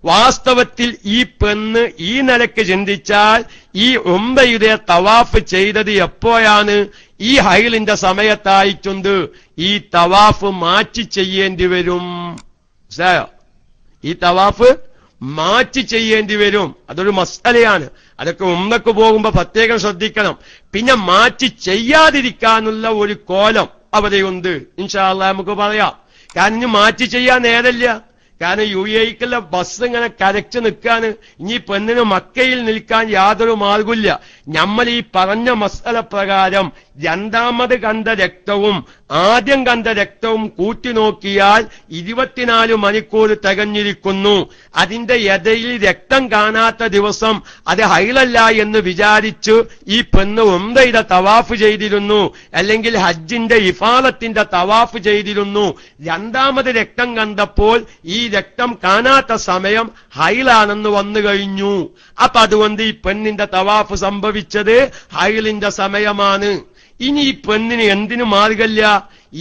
വാസ്തവത്തിൽ ഈ പെണ്ണ് ഈ നിലക്ക് ചിന്തിച്ചാൽ ഈ ഉംറയുടെ തവാഫ് ചെയ്തത് എപ്പോഴാണ്? ഈ ഹൈലിന്റെ സമയത്തായിട്ടുണ്ട്. ഈ തവാഫ് മാറ്റി ചെയ്യേണ്ടി വരും. ഈ തവാഫ് മാറ്റി ചെയ്യേണ്ടി വരും. അതൊരു മസ്അലയാണ്. അതൊക്കെ ഉംറക്ക് പോകുമ്പോ പ്രത്യേകം ശ്രദ്ധിക്കണം. പിന്നെ മാറ്റി ചെയ്യാതിരിക്കാനുള്ള ഒരു കോലം അവിടെയുണ്ട്. ഇൻഷാ അല്ലാഹ് നമുക്ക് പറയാം. കാരണം ഇനി മാറ്റി ചെയ്യാൻ നേരമില്ല. കാരണം UAEക്കുള്ള ബസ് ഇങ്ങനെ കരച്ചു നിൽക്കാന്. ഇനി പെണ്ണിന് മക്കയിൽ നിൽക്കാൻ യാതൊരു മാർഗമില്ല. നമ്മൾ ഈ പറഞ്ഞ മസ്അല പ്രകാരം രണ്ടാമത് കണ്ട രക്തവും ആദ്യം കണ്ട രക്തവും കൂട്ടി നോക്കിയാൽ 24 മണിക്കൂർ തികഞ്ഞിരിക്കുന്നു. അതിന്റെ ഇടയിൽ രക്തം കാണാത്ത ദിവസം അത് ഹൈലല്ല എന്ന് വിചാരിച്ചു ഈ പെണ്ണ് ഉംറയുടെ തവാഫ് ചെയ്തിരുന്നു, അല്ലെങ്കിൽ ഹജ്ജിന്റെ ഇഫാദത്തിന്റെ തവാഫ് ചെയ്തിരുന്നു. രണ്ടാമത് രക്തം കണ്ടപ്പോൾ ഈ രക്തം കാണാത്ത സമയം ഹൈലാണെന്ന് വന്നു കഴിഞ്ഞു. അപ്പൊ അതുകൊണ്ട് ഈ പെണ്ണിന്റെ തവാഫ് സംഭവിച്ചത് ഹൈലിന്റെ സമയമാണ്. ഇനി ഈ പെണ്ണിന് എന്തിനു മാർഗമില്ല?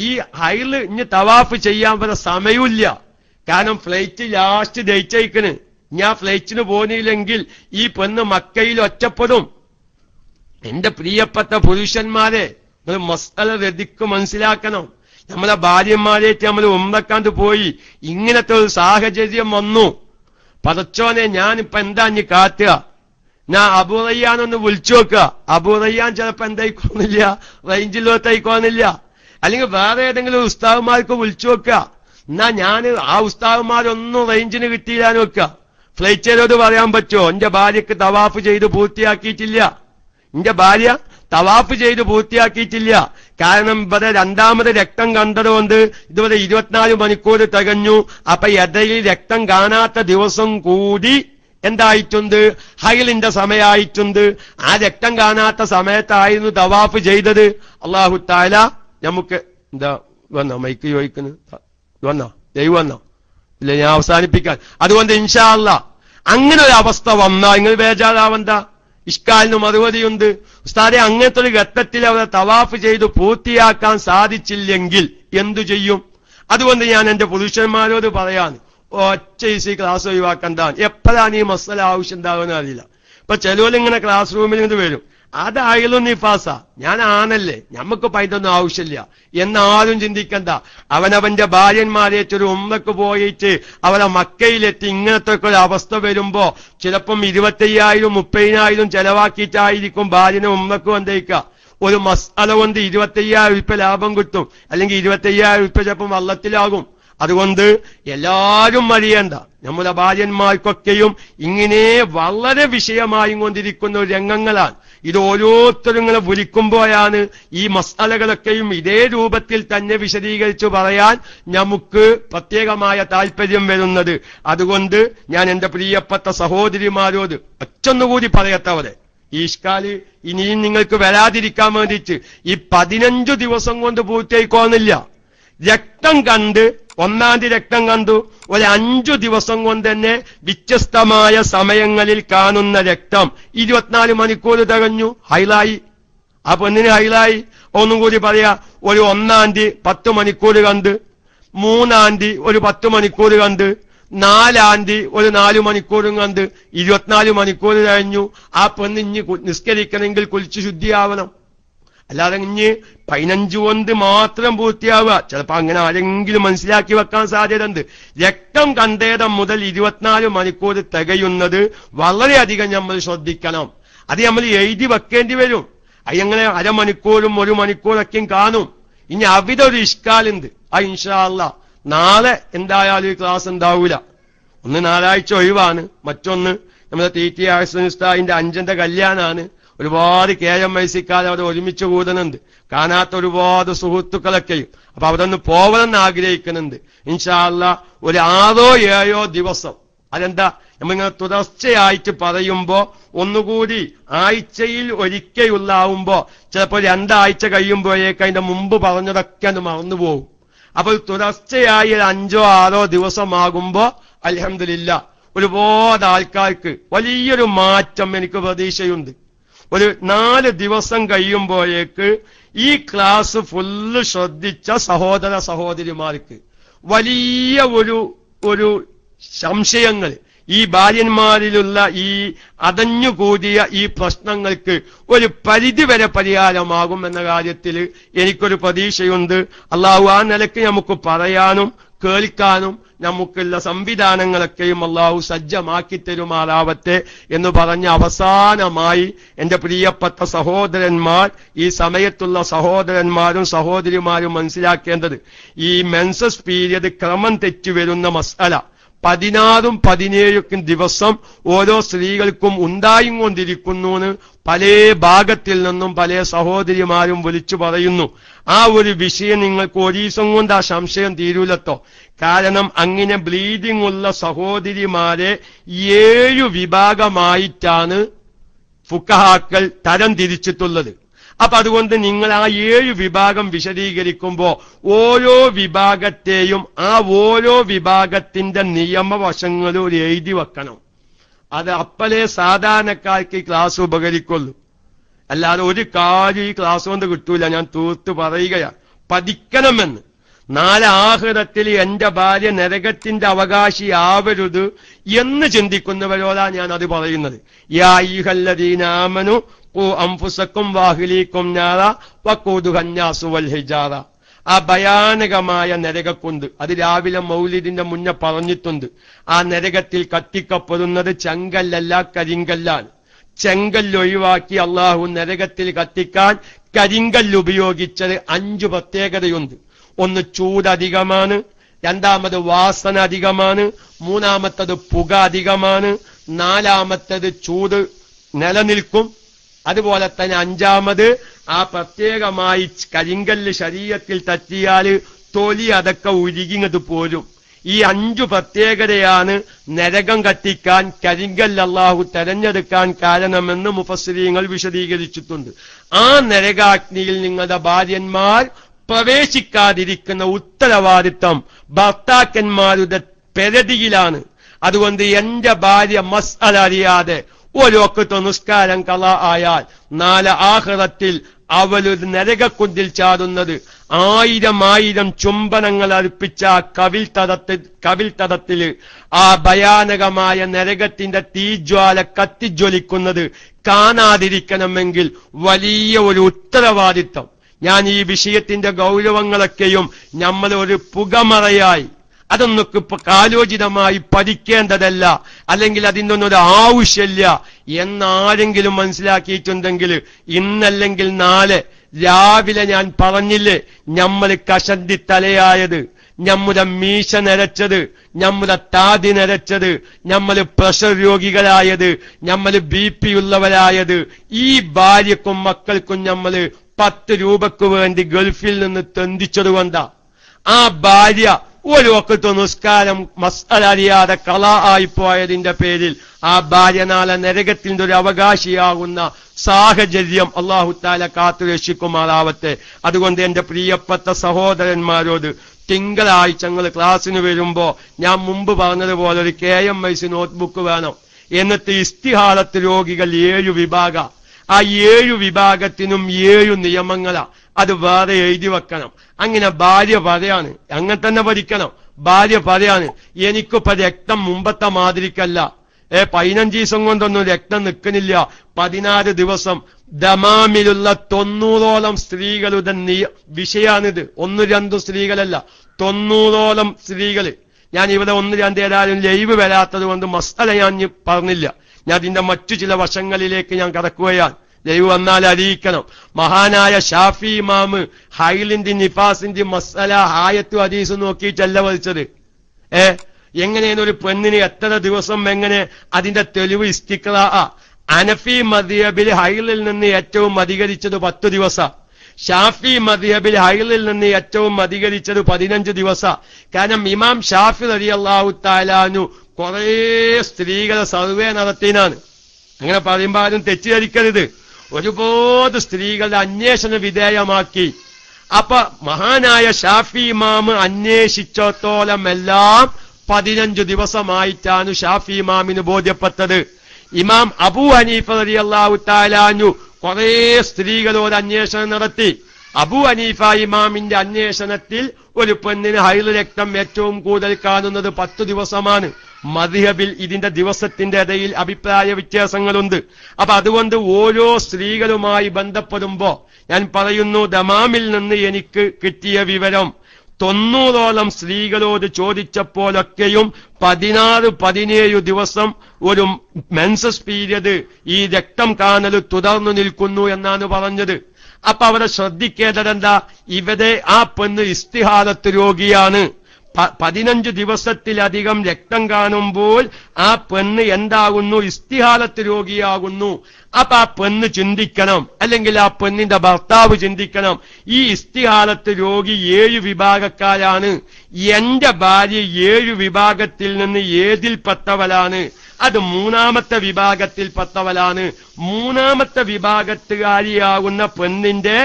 ഈ ഹൈല് ഇനി തവാഫ് ചെയ്യാൻ വരെ സമയമില്ല. കാരണം ഫ്ലൈറ്റ് ലാസ്റ്റ് ഡേറ്റ് അയക്കണ്. ഞാൻ ഫ്ലൈറ്റിന് പോന്നില്ലെങ്കിൽ ഈ പെണ്ണ് മക്കയിൽ ഒറ്റപ്പെടും. എന്റെ പ്രിയപ്പെട്ട പുരുഷന്മാരെ, നിങ്ങൾ മസ്അല രദിക്ക് മനസ്സിലാക്കണം. നമ്മളെ ഭാര്യമാരേറ്റ് നമ്മൾ ഉംറക്കാണ്ട് പോയി ഇങ്ങനത്തെ ഒരു സാഹചര്യം വന്നു. പടച്ചോനെ ഞാനിപ്പോ എന്താ ഇനി കാട്ടുക? ഞാൻ അബൂ റയ്യാനൊന്ന് വിളിച്ചു നോക്കുക. അബൂ റയ്യാൻ ചിലപ്പോ എന്തായിക്കോന്നില്ല, റേഞ്ചിലോട്ടായിക്കോന്നില്ല. അല്ലെങ്കിൽ വേറെ ഏതെങ്കിലും ഉസ്താദുമാർക്ക് വിളിച്ചു നോക്കുക. എന്നാ ഞാൻ ആ ഉസ്താദുമാരൊന്നും റേഞ്ചിന് കിട്ടിയില്ലാന്ന് വെക്കുക. ഫ്ലൈറ്റിനോട് പറയാൻ പറ്റുമോ എന്റെ ഭാര്യക്ക് തവാഫ് ചെയ്ത് പൂർത്തിയാക്കിയിട്ടില്ല, എന്റെ ഭാര്യ തവാഫ് ചെയ്ത് പൂർത്തിയാക്കിയിട്ടില്ല? കാരണം ഇവിടെ രണ്ടാമത് രക്തം കണ്ടതുകൊണ്ട് ഇതുവരെ 24 മണിക്കൂർ തികഞ്ഞു. അപ്പൊ ഇടയിൽ രക്തം കാണാത്ത ദിവസം കൂടി എന്തായിട്ടുണ്ട്? ഹൈലിന്റെ സമയമായിട്ടുണ്ട്. ആ രക്തം കാണാത്ത സമയത്തായിരുന്നു തവാഫ് ചെയ്തത്. അല്ലാഹു തആല നമുക്ക് എന്താ വന്നോ മൈക്ക് ചോദിക്കുന്നു? വന്നോ? ദൈവം വന്നോ? ഇല്ല, ഞാൻ അവസാനിപ്പിക്കാൻ. അതുകൊണ്ട് ഇൻഷാ അല്ലാഹ് അങ്ങനെ ഒരു അവസ്ഥ വന്നാൽ നിങ്ങൾ ബേജാറാവണ്ട. ഇഷ്കാലിന് മറുപടിയുണ്ട്. ഉസ്താദെ, അങ്ങനത്തെ ഒരു ഘട്ടത്തിൽ അവരെ തവാഫ് ചെയ്ത് പൂർത്തിയാക്കാൻ സാധിച്ചില്ലെങ്കിൽ എന്തു ചെയ്യും? അതുകൊണ്ട് ഞാൻ എന്റെ പുരുഷന്മാരോട് പറയാൻ ഒറ്റ ഈസി ക്ലാസ് ഒഴിവാക്കണ്ട. എപ്പോഴാണ് ഈ മസല ആവശ്യം ഉണ്ടാകുന്ന അറിയില്ല. ഇപ്പൊ ചിലവരിങ്ങനെ ക്ലാസ് റൂമിൽ നിന്ന് വരും, അതായാലും നിഫാസ, ഞാൻ ആണല്ലേ, ഞമ്മക്ക് പൈതൊന്നും ആവശ്യമില്ല എന്നാരും ചിന്തിക്കണ്ട. അവനവന്റെ ഭാര്യന്മാരേറ്റൊരു ഉംറക്ക് പോയിട്ട് അവരെ മക്കയിലെത്തി ഇങ്ങനത്തെ ഒരു അവസ്ഥ വരുമ്പോ ചിലപ്പം 25,000 30,000 ചെലവാക്കിയിട്ടായിരിക്കും ഭാര്യനെ ഉംറക്ക് വന്നേക്കുക. ഒരു മസ്അല കൊണ്ട് 25,000 രൂപ ലാഭം കിട്ടും, അല്ലെങ്കിൽ 25,000 രൂപ ചിലപ്പം വള്ളത്തിലാകും. അതുകൊണ്ട് എല്ലാരും അറിയണ്ട, നമ്മുടെ ഭാര്യന്മാർക്കൊക്കെയും ഇങ്ങനെ വളരെ വിഷയമായി കൊണ്ടിരിക്കുന്ന രംഗങ്ങളാണ്. ഇത് ഓരോരുത്തരും ഇങ്ങനെ വിളിക്കുമ്പോഴാണ് ഈ മസ്അലകളൊക്കെയും ഇതേ രൂപത്തിൽ തന്നെ വിശദീകരിച്ചു പറയാൻ നമുക്ക് പ്രത്യേകമായ താല്പര്യം വരുന്നത്. അതുകൊണ്ട് ഞാൻ എന്റെ പ്രിയപ്പെട്ട സഹോദരിമാരോട് ഒറ്റൊന്നുകൂടി പറയത്തവരെ, ഈ ഇഷ്കാല് ഇനിയും നിങ്ങൾക്ക് വരാതിരിക്കാൻ വേണ്ടിയിട്ട് ഈ 15 ദിവസം കൊണ്ട് പൂർത്തിയായിക്കോന്നില്ല. രക്തം കണ്ട് 1-ാം തീയതി രക്തം കണ്ടു, ഒരു 5 ദിവസം കൊണ്ട് തന്നെ വ്യത്യസ്തമായ സമയങ്ങളിൽ കാണുന്ന രക്തം 24 മണിക്കൂർ തികഞ്ഞു, ഹൈലായി. ആ പെണ്ണിന് ഹൈലായി. ഒന്നും കൂടി പറയാ, ഒരു 1-ാം തീയതി 10 മണിക്കൂർ കണ്ട്, 3-ാം തീയതി ഒരു 10 മണിക്കൂർ കണ്ട്, 4-ാം തീയതി ഒരു 4 മണിക്കൂറും കണ്ട് 24 മണിക്കൂർ കഴിഞ്ഞു. ആ പെണ്ണ് ഇഞ്ഞ് നിസ്കരിക്കണമെങ്കിൽ കുളിച്ച് ശുദ്ധിയാവണം. അല്ലാതെ ഇഞ്ഞ് 15 കൊണ്ട് മാത്രം പൂർത്തിയാവുക, ചിലപ്പോ അങ്ങനെ ആരെങ്കിലും മനസ്സിലാക്കി വെക്കാൻ സാധ്യതയുണ്ട്. രക്തം കണ്ടേടം മുതൽ 24 മണിക്കൂർ തികയുന്നത് വളരെയധികം നമ്മൾ ശ്രദ്ധിക്കണം. അത് നമ്മൾ എഴുതി വെക്കേണ്ടി വരും. അയ്യങ്ങനെ അരമണിക്കൂറും 1 മണിക്കൂറൊക്കെയും കാണും. ഇനി അവിടെ ഒരു ഇഷ്കാലുണ്ട്. ആ ഇൻഷാ അല്ലാഹ് നാളെ എന്തായാലും ഈ ക്ലാസ് ഉണ്ടാവൂല. ഒന്ന് ഞായറാഴ്ച ഒഴിവാണ്, മറ്റൊന്ന് നമ്മുടെ TT ഉസ്താദിന്റെ 5ന്റെ കല്യാണാണ്. ഒരുപാട് KMIC-ക്കാർ അവിടെ ഒരുമിച്ച് കൂടുന്നുണ്ട്, കാണാത്ത ഒരുപാട് സുഹൃത്തുക്കളൊക്കെയും. അപ്പൊ അവിടെ ഒന്ന് പോകണമെന്ന് ആഗ്രഹിക്കുന്നുണ്ട്. ഇൻഷാ അല്ലാഹ് ഒരു 6-7 ദിവസം. അതെന്താ നമ്മളിങ്ങനെ തുടർച്ചയായിട്ട് പറയുമ്പോ ഒന്നുകൂടി ആഴ്ചയിൽ ഒരിക്കലുള്ളാവുമ്പോ ചിലപ്പോ 2 ആഴ്ച കഴിയുമ്പോഴേക്ക് അതിന്റെ മുമ്പ് പറഞ്ഞതൊക്കെ ഒന്ന് മറന്നുപോകും. അപ്പോൾ തുടർച്ചയായി 5-6 ദിവസമാകുമ്പോ അൽഹംദുലില്ലാഹ് ഒരുപാട് ആൾക്കാർക്ക് വലിയൊരു മാറ്റം എനിക്ക് പ്രതീക്ഷയുണ്ട്. ഒരു 4 ദിവസം കഴിയുമ്പോഴേക്ക് ഈ ക്ലാസ് ഫുള്ള് ശ്രദ്ധിച്ച സഹോദര സഹോദരിമാർക്ക് വലിയ ഒരു സംശയങ്ങൾ, ഈ ഭാര്യന്മാരിലുള്ള ഈ അടഞ്ഞുകൂടിയ ഈ പ്രശ്നങ്ങൾക്ക് ഒരു പരിധിവരെ പരിഹാരമാകും എന്ന കാര്യത്തിൽ എനിക്കൊരു പ്രതീക്ഷയുണ്ട്. അള്ളാഹു ആ നിലയ്ക്ക് നമുക്ക് പറയാനും കേൾക്കാനും നമുക്കുള്ള സംവിധാനങ്ങളൊക്കെയും അള്ളാഹു സജ്ജമാക്കി തരുമാറാവട്ടെ എന്ന് പറഞ്ഞ് അവസാനമായി എന്റെ പ്രിയപ്പെട്ട സഹോദരന്മാർ, ഈ സമയത്തുള്ള സഹോദരന്മാരും സഹോദരിമാരും മനസ്സിലാക്കേണ്ടത്, ഈ മെൻസസ് പീരിയഡ് ക്രമം തെറ്റുവരുന്ന മസ്അല 16ഉം 17ഉം ദിവസം ഓരോ സ്ത്രീകൾക്കും ഉണ്ടായും കൊണ്ടിരിക്കുന്നു പല ഭാഗത്തിൽ നിന്നും പല സഹോദരിമാരും വിളിച്ചു പറയുന്നു. ആ ഒരു വിഷയം നിങ്ങൾക്ക് ഒരീസം കൊണ്ട് ആ സംശയം തീരൂലട്ടോ. കാരണം അങ്ങനെ ബ്ലീഡിംഗ് ഉള്ള സഹോദരിമാരെ 7 വിഭാഗമായിട്ടാണ് ഫുഖഹാക്കൾ തരം തിരിച്ചിട്ടുള്ളത്. അപ്പൊ അതുകൊണ്ട് നിങ്ങൾ ആ 7 വിഭാഗം വിശദീകരിക്കുമ്പോ ഓരോ വിഭാഗത്തെയും ആ ഓരോ വിഭാഗത്തിന്റെ നിയമവശങ്ങളും എഴുതി വെക്കണം. അത് അപ്പലേ സാധാരണക്കാർക്ക് ഈ ക്ലാസ് ഉപകരിക്കുള്ളൂ. അല്ലാതെ ഒരു കാര്യം ഈ ക്ലാസ് കൊണ്ട് കിട്ടൂല. ഞാൻ തീർത്ത് പറയുകയാണ്, പഠിക്കണമെന്ന്. നാളെ ആഖിറത്തിൽ എന്റെ ഭാര്യ നരകത്തിന്റെ അവകാശിയാവരുത് എന്ന് ചിന്തിക്കുന്നവരോടാ ഞാൻ അത് പറയുന്നത്. യാ അയ്യുഹല്ലദീന ആമനു ഖൂ അൻഫുസക്കും വഅഹ്ലീകും നാറ വഖൂദുഹ അന്നാസു വൽ ഹിജാറ. ആ ഭയാനകമായ നരകക്കുണ്ട്, അത് രാവിലെ മൗലിദിന്റെ മുന്നേ പറഞ്ഞിട്ടുണ്ട്. ആ നരകത്തിൽ കത്തിക്കപ്പെടുന്നത് ചെങ്കല്ലല്ല, കരിങ്കല്ലാണ്. ചെങ്കല്ല് ഒഴിവാക്കി അള്ളാഹു നരകത്തിൽ കത്തിക്കാൻ കരിങ്കല്ല് ഉപയോഗിച്ചത് 5 പ്രത്യേകതയുണ്ട്. ഒന്ന്, ചൂട് അധികമാണ്. രണ്ടാമത് വാസന അധികമാണ്. മൂന്നാമത്തത് പുക അധികമാണ്. നാലാമത്തത് ചൂട് നിലനിൽക്കും. അതുപോലെ തന്നെ 5-മത് ആ പ്രത്യേകമായി കരിങ്കല്ല് ശരീരത്തിൽ തട്ടിയാൽ തൊലി അതൊക്കെ ഉരുകിങ്ങത് പോരും. ഈ 5 പ്രത്യേകതയാണ് നരകം കത്തിക്കാൻ കരിങ്കല്ല് അല്ലാഹു തെരഞ്ഞെടുക്കാൻ കാരണമെന്ന് മുഫസ്സിരീങ്ങൾ വിശദീകരിച്ചിട്ടുണ്ട്. ആ നരകാഗ്നിയിൽ നിങ്ങളുടെ ഭാര്യന്മാർ പ്രവേശിക്കാതിരിക്കുന്ന ഉത്തരവാദിത്വം ഭർത്താക്കന്മാരുടെ പെരടിയിലാണ്. അതുകൊണ്ട് എന്റെ ഭാര്യ മസ്അല അറിയാതെ ഒരു വഖ്ത് നിസ്കാരം ഖളാ ആയാൽ നാളെ ആഖിറത്തിൽ അവളൊരു നരകക്കുണ്ടിൽ ചാടുന്നത് 1000 ചുംബനങ്ങൾ അർപ്പിച്ച കവിൽത്തടത്തില് ആ ഭയാനകമായ നരകത്തിന്റെ തീജ്വാല കത്തിജ്വലിക്കുന്നത് കാണാതിരിക്കണമെങ്കിൽ വലിയ ഒരു ഉത്തരവാദിത്വം. ഞാൻ ഈ വിഷയത്തിന്റെ ഗൗരവങ്ങളൊക്കെയും നമ്മൾ ഒരു പുകമറയായി അതൊന്നൊക്കെ ഇപ്പൊ കാലോചിതമായി പഠിക്കേണ്ടതല്ല, അല്ലെങ്കിൽ അതിൻ്റെ ഒന്നും ആവശ്യമില്ല എന്നാരെങ്കിലും മനസ്സിലാക്കിയിട്ടുണ്ടെങ്കിൽ ഇന്നല്ലെങ്കിൽ നാളെ രാവിലെ ഞാൻ പറഞ്ഞില്ലേ, നമ്മൾ കഷണ്ടി തലയായത്, നമ്മുടെ മീശ നരച്ചത്, നമ്മുടെ താടി നരച്ചത്, നമ്മൾ പ്രഷർ രോഗികളായത്, നമ്മൾ BP ഉള്ളവരായത്, ഈ ഭാര്യക്കും മക്കൾക്കും നമ്മൾ 10 രൂപക്ക് വേണ്ടി ഗൾഫിൽ നിന്ന് തെണ്ടിച്ചതുകൊണ്ടാ. ആ ഭാര്യ ഒരു വഖ്ത് നിസ്കാരം മസ്അല അറിയാതെ ഖളാ ആയിപ്പോയതിന്റെ പേരിൽ ആ ഭാര്യ നാളെ നരകത്തിന്റെ ഒരു അവകാശിയാകുന്ന സാഹചര്യം അല്ലാഹു തആല കാത്തു രക്ഷിക്കുമാറാവട്ടെ. അതുകൊണ്ട് എന്റെ പ്രിയപ്പെട്ട സഹോദരന്മാരോട് തിങ്കളാഴ്ച ഞങ്ങൾ ക്ലാസ്സിന് വരുമ്പോ ഞാൻ മുമ്പ് പറഞ്ഞതുപോലെ ഒരു KMIC നോട്ട്ബുക്ക് വേണം. എന്നിട്ട് ഇസ്തിഹാലത്ത് രോഗികൾ 7 വിഭാഗം, ആ 7 വിഭാഗത്തിനും 7 നിയമങ്ങളാ, അത് വേറെ എഴുതി വെക്കണം. അങ്ങനെ ഭാര്യ പറയാണ്, അങ്ങനെ തന്നെ പഠിക്കണം. ഭാര്യ പറയാണ്, എനിക്കിപ്പോ രക്തം മുമ്പത്തെ മാതിരിക്കല്ല, 15 ദിവസം കൊണ്ടൊന്നും രക്തം നിൽക്കുന്നില്ല, 16 ദിവസം. ദമാമിലുള്ള 90ഓളം സ്ത്രീകളുടെ വിഷയാണിത്. 1-2 സ്ത്രീകളല്ല, 90ഓളം സ്ത്രീകള്. ഞാൻ ഇവിടെ 1-2 ഏതായാലും ലൈവ് വരാത്തത് കൊണ്ട് മസ്അല ഞാൻ പറഞ്ഞില്ല. ഞാൻ അതിന്റെ മറ്റു ചില വശങ്ങളിലേക്ക് ഞാൻ കടക്കുകയാണ്. ലൈവ് വന്നാൽ അറിയിക്കണം. മഹാനായ ഷാഫി ഇമാമ് ഹൈലിന്റെ നിഫാസിന്റെ മസ്അല ആയത്തു ഹദീസ് നോക്കിയിട്ടല്ല വലിച്ചത്. എങ്ങനെയാണ് ഒരു പെണ്ണിന് എത്ര ദിവസം, എങ്ങനെ അതിന്റെ തെളിവ് ഇസ്തിഖ്റാ. അനഫി മദ്ഹബിൽ ഹൈലിൽ നിന്ന് ഏറ്റവും അധികരിച്ചത് 10 ദിവസം. ഷാഫി മദ്ഹബിൽ ഹൈലിൽ നിന്ന് ഏറ്റവും അധികരിച്ചത് 15 ദിവസം. കാരണം ഇമാം ഷാഫി റളിയല്ലാഹു തആല അൻഹു കുറെ സ്ത്രീകളെ സർവേ നടത്തിനാണ്. അങ്ങനെ പറയുമ്പോൾ ആരും തെറ്റിദ്ധരിക്കരുത്. ഒരുപാട് സ്ത്രീകളുടെ അന്വേഷണ വിധേയമാക്കി. അപ്പൊ മഹാനായ ഷാഫി ഇമാമ് അന്വേഷിച്ചോത്തോളം എല്ലാം 15 ദിവസമായിട്ടാണ് ഷാഫി ഇമാമിന് ബോധ്യപ്പെട്ടത്. ഇമാം അബൂ ഹനീഫ റളിയല്ലാഹു തആല അൻഹു കുറെ സ്ത്രീകളോട് അന്വേഷണം നടത്തി. അബൂ ഹനീഫ ഇമാമിന്റെ അന്വേഷണത്തിൽ ഒരു പെണ്ണിന് ഹൈൽ രക്തം ഏറ്റവും കൂടുതൽ കാണുന്നത് 10 ദിവസമാണ്. മദ്ഹബിൽ ഇതിന്റെ ദിവസത്തിന്റെ ഇടയിൽ അഭിപ്രായ വ്യത്യാസങ്ങളുണ്ട്. അപ്പൊ അതുകൊണ്ട് ഓരോ സ്ത്രീകളുമായി ബന്ധപ്പെടുമ്പോ ഞാൻ പറയുന്നു, ദമാമിൽ നിന്ന് എനിക്ക് കിട്ടിയ വിവരം 90ഓളം സ്ത്രീകളോട് ചോദിച്ചപ്പോഴൊക്കെയും 16-17 ദിവസം ഒരു മെൻസസ് പീരിയഡ് ഈ രക്തം കാണൽ തുടർന്നു നിൽക്കുന്നു എന്നാണ് പറഞ്ഞത്. അപ്പൊ അവരെ ശ്രദ്ധിക്കേണ്ടതെന്താ? ഇവരെ ആ പെണ്ണ് ഇസ്തിഹാലത്ത് രോഗിയാണ്. 15 ദിവസത്തിലധികം രക്തം കാണുമ്പോൾ ആ പെണ്ണ് എന്താകുന്നു? ഇസ്തിഹാലത്ത് രോഗിയാകുന്നു. അപ്പൊ ആ പെണ്ണ് ചിന്തിക്കണം, അല്ലെങ്കിൽ ആ പെണ്ണിന്റെ ഭർത്താവ് ചിന്തിക്കണം, ഈ ഇസ്തിഹാലത്ത് രോഗി 7 വിഭാഗക്കാരാണ്. എന്റെ ഭാര്യ 7 വിഭാഗത്തിൽ നിന്ന് ഏതിൽപ്പെട്ടവളാണ്? അത് 3ാമത്തെ വിഭാഗത്തിൽപ്പെട്ടവളാണ്. 3ാമത്തെ വിഭാഗത്തുകാരിയാകുന്ന പെണ്ണിന്റെ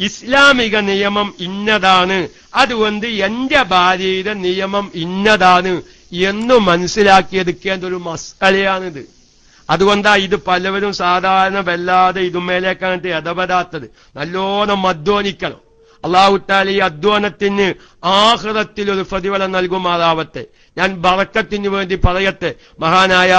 ഇസ്ലാമിക നിയമം ഇന്നതാണ്, അതുകൊണ്ട് എന്റെ ഭാര്യയുടെ നിയമം ഇന്നതാണ് എന്ന് മനസ്സിലാക്കിയെടുക്കേണ്ട ഒരു മസലയാണിത്. അതുകൊണ്ടാ ഇത് പലവരും സാധാരണ വല്ലാതെ ഇതുമേലേക്കാണ്ട് ഇടപെടാത്തത്. നല്ലോണം അധ്വാനിക്കണം. അല്ലാഹു തആല ഈ അധ്വാനത്തിന് ആഖിറത്തിൽ ഒരു പ്രതിഫലം നൽകുമാറാവട്ടെ. ഞാൻ ബറക്കത്തിന് വേണ്ടി പറയട്ടെ, മഹാനായ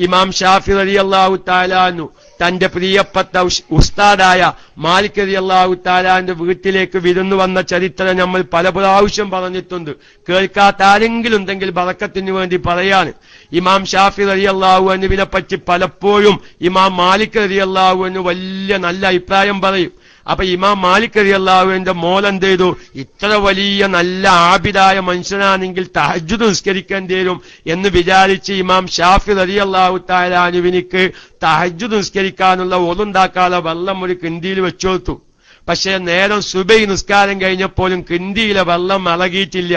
ഇമാം ഷാഫി റളിയല്ലാഹു തആല അൻഹു തന്റെ പ്രിയപ്പെട്ട ഉസ്താദായ മാലിക് റളിയല്ലാഹു തആലാന്റെ വീട്ടിലേക്ക് വിരുന്നു വന്ന ചരിത്രം നമ്മൾ പല പ്രാവശ്യം പറഞ്ഞിട്ടുണ്ട്. കേൾക്കാത്ത ആരെങ്കിലും ഉണ്ടെങ്കിൽ ബറക്കത്തിന് വേണ്ടി പറയാണ്. ഇമാം ഷാഫി റളിയല്ലാഹു അൻഹുവിനെ പറ്റി പലപ്പോഴും ഇമാം മാലിക് റളിയല്ലാഹു അൻഹു വലിയ നല്ല അഭിപ്രായം പറയും. അപ്പൊ ഇമാം മാലിക് റളിയല്ലാഹുവിന്റെ മോലെന്ത് ചെയ്തു? ഇത്ര വലിയ നല്ല ആബിദായ മനുഷ്യനാണെങ്കിൽ തഹജ്ജുദ് നിസ്കരിക്കേണ്ടി വരും എന്ന് വിചാരിച്ച് ഇമാം ഷാഫി റളിയല്ലാഹു തആല അൻഹുവിനിക്ക് തഹജ്ജുദ് നിസ്കരിക്കാനുള്ള ഒളുണ്ടാക്കാതെ വെള്ളം ഒരു കിണ്ടിയിൽ വെച്ചുകൊടുത്തു. പക്ഷേ നേരം സുബഹി നിസ്കാരം കഴിഞ്ഞപ്പോഴും കിണ്ടിയിലെ വെള്ളം ഇളകിയിട്ടില്ല.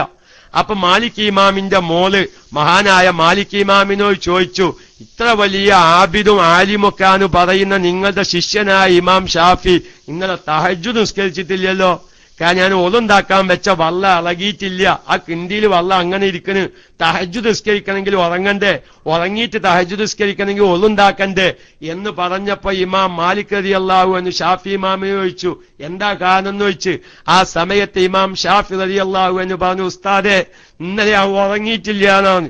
അപ്പൊ മാലിക് ഇമാമിന്റെ മോള് മഹാനായ മാലിക് ഇമാമിനോട് ചോദിച്ചു, ഇത്ര വലിയ ആബിദും ആലിമൊക്കെയാണ് പറയുന്ന നിങ്ങളുടെ ശിഷ്യനായ ഇമാം ഷാഫി ഇന്നലെ തഹജ്ജുദ് നിസ്കരിച്ചിട്ടില്ലല്ലോ. കാരണം ഞാൻ ഒളുണ്ടാക്കാൻ വെച്ച വള്ളം ഇളകിയിട്ടില്ല, ആ കിണ്ടിയിൽ വള്ളം അങ്ങനെ ഇരിക്കണ്. തഹജ്ജുദ് നിസ്കരിക്കണമെങ്കിൽ ഉറങ്ങണ്ടേ, ഉറങ്ങിയിട്ട് തഹജ്ജുദ് നിസ്കരിക്കണമെങ്കിൽ ഒളുണ്ടാക്കണ്ടേ എന്ന് പറഞ്ഞപ്പോ ഇമാം മാലിക് റളിയല്ലാഹു അൻഹു ഷാഫി ഇമാമിനെ ചോദിച്ചു, എന്താ കാരണം എന്ന് ചോദിച്ചു. ആ സമയത്ത് ഇമാം ഷാഫി റളിയല്ലാഹു അൻഹു പറഞ്ഞു, ഉസ്താദെ ഇന്നലെ ഞാൻ ഉറങ്ങിയിട്ടില്ല എന്നാണ്.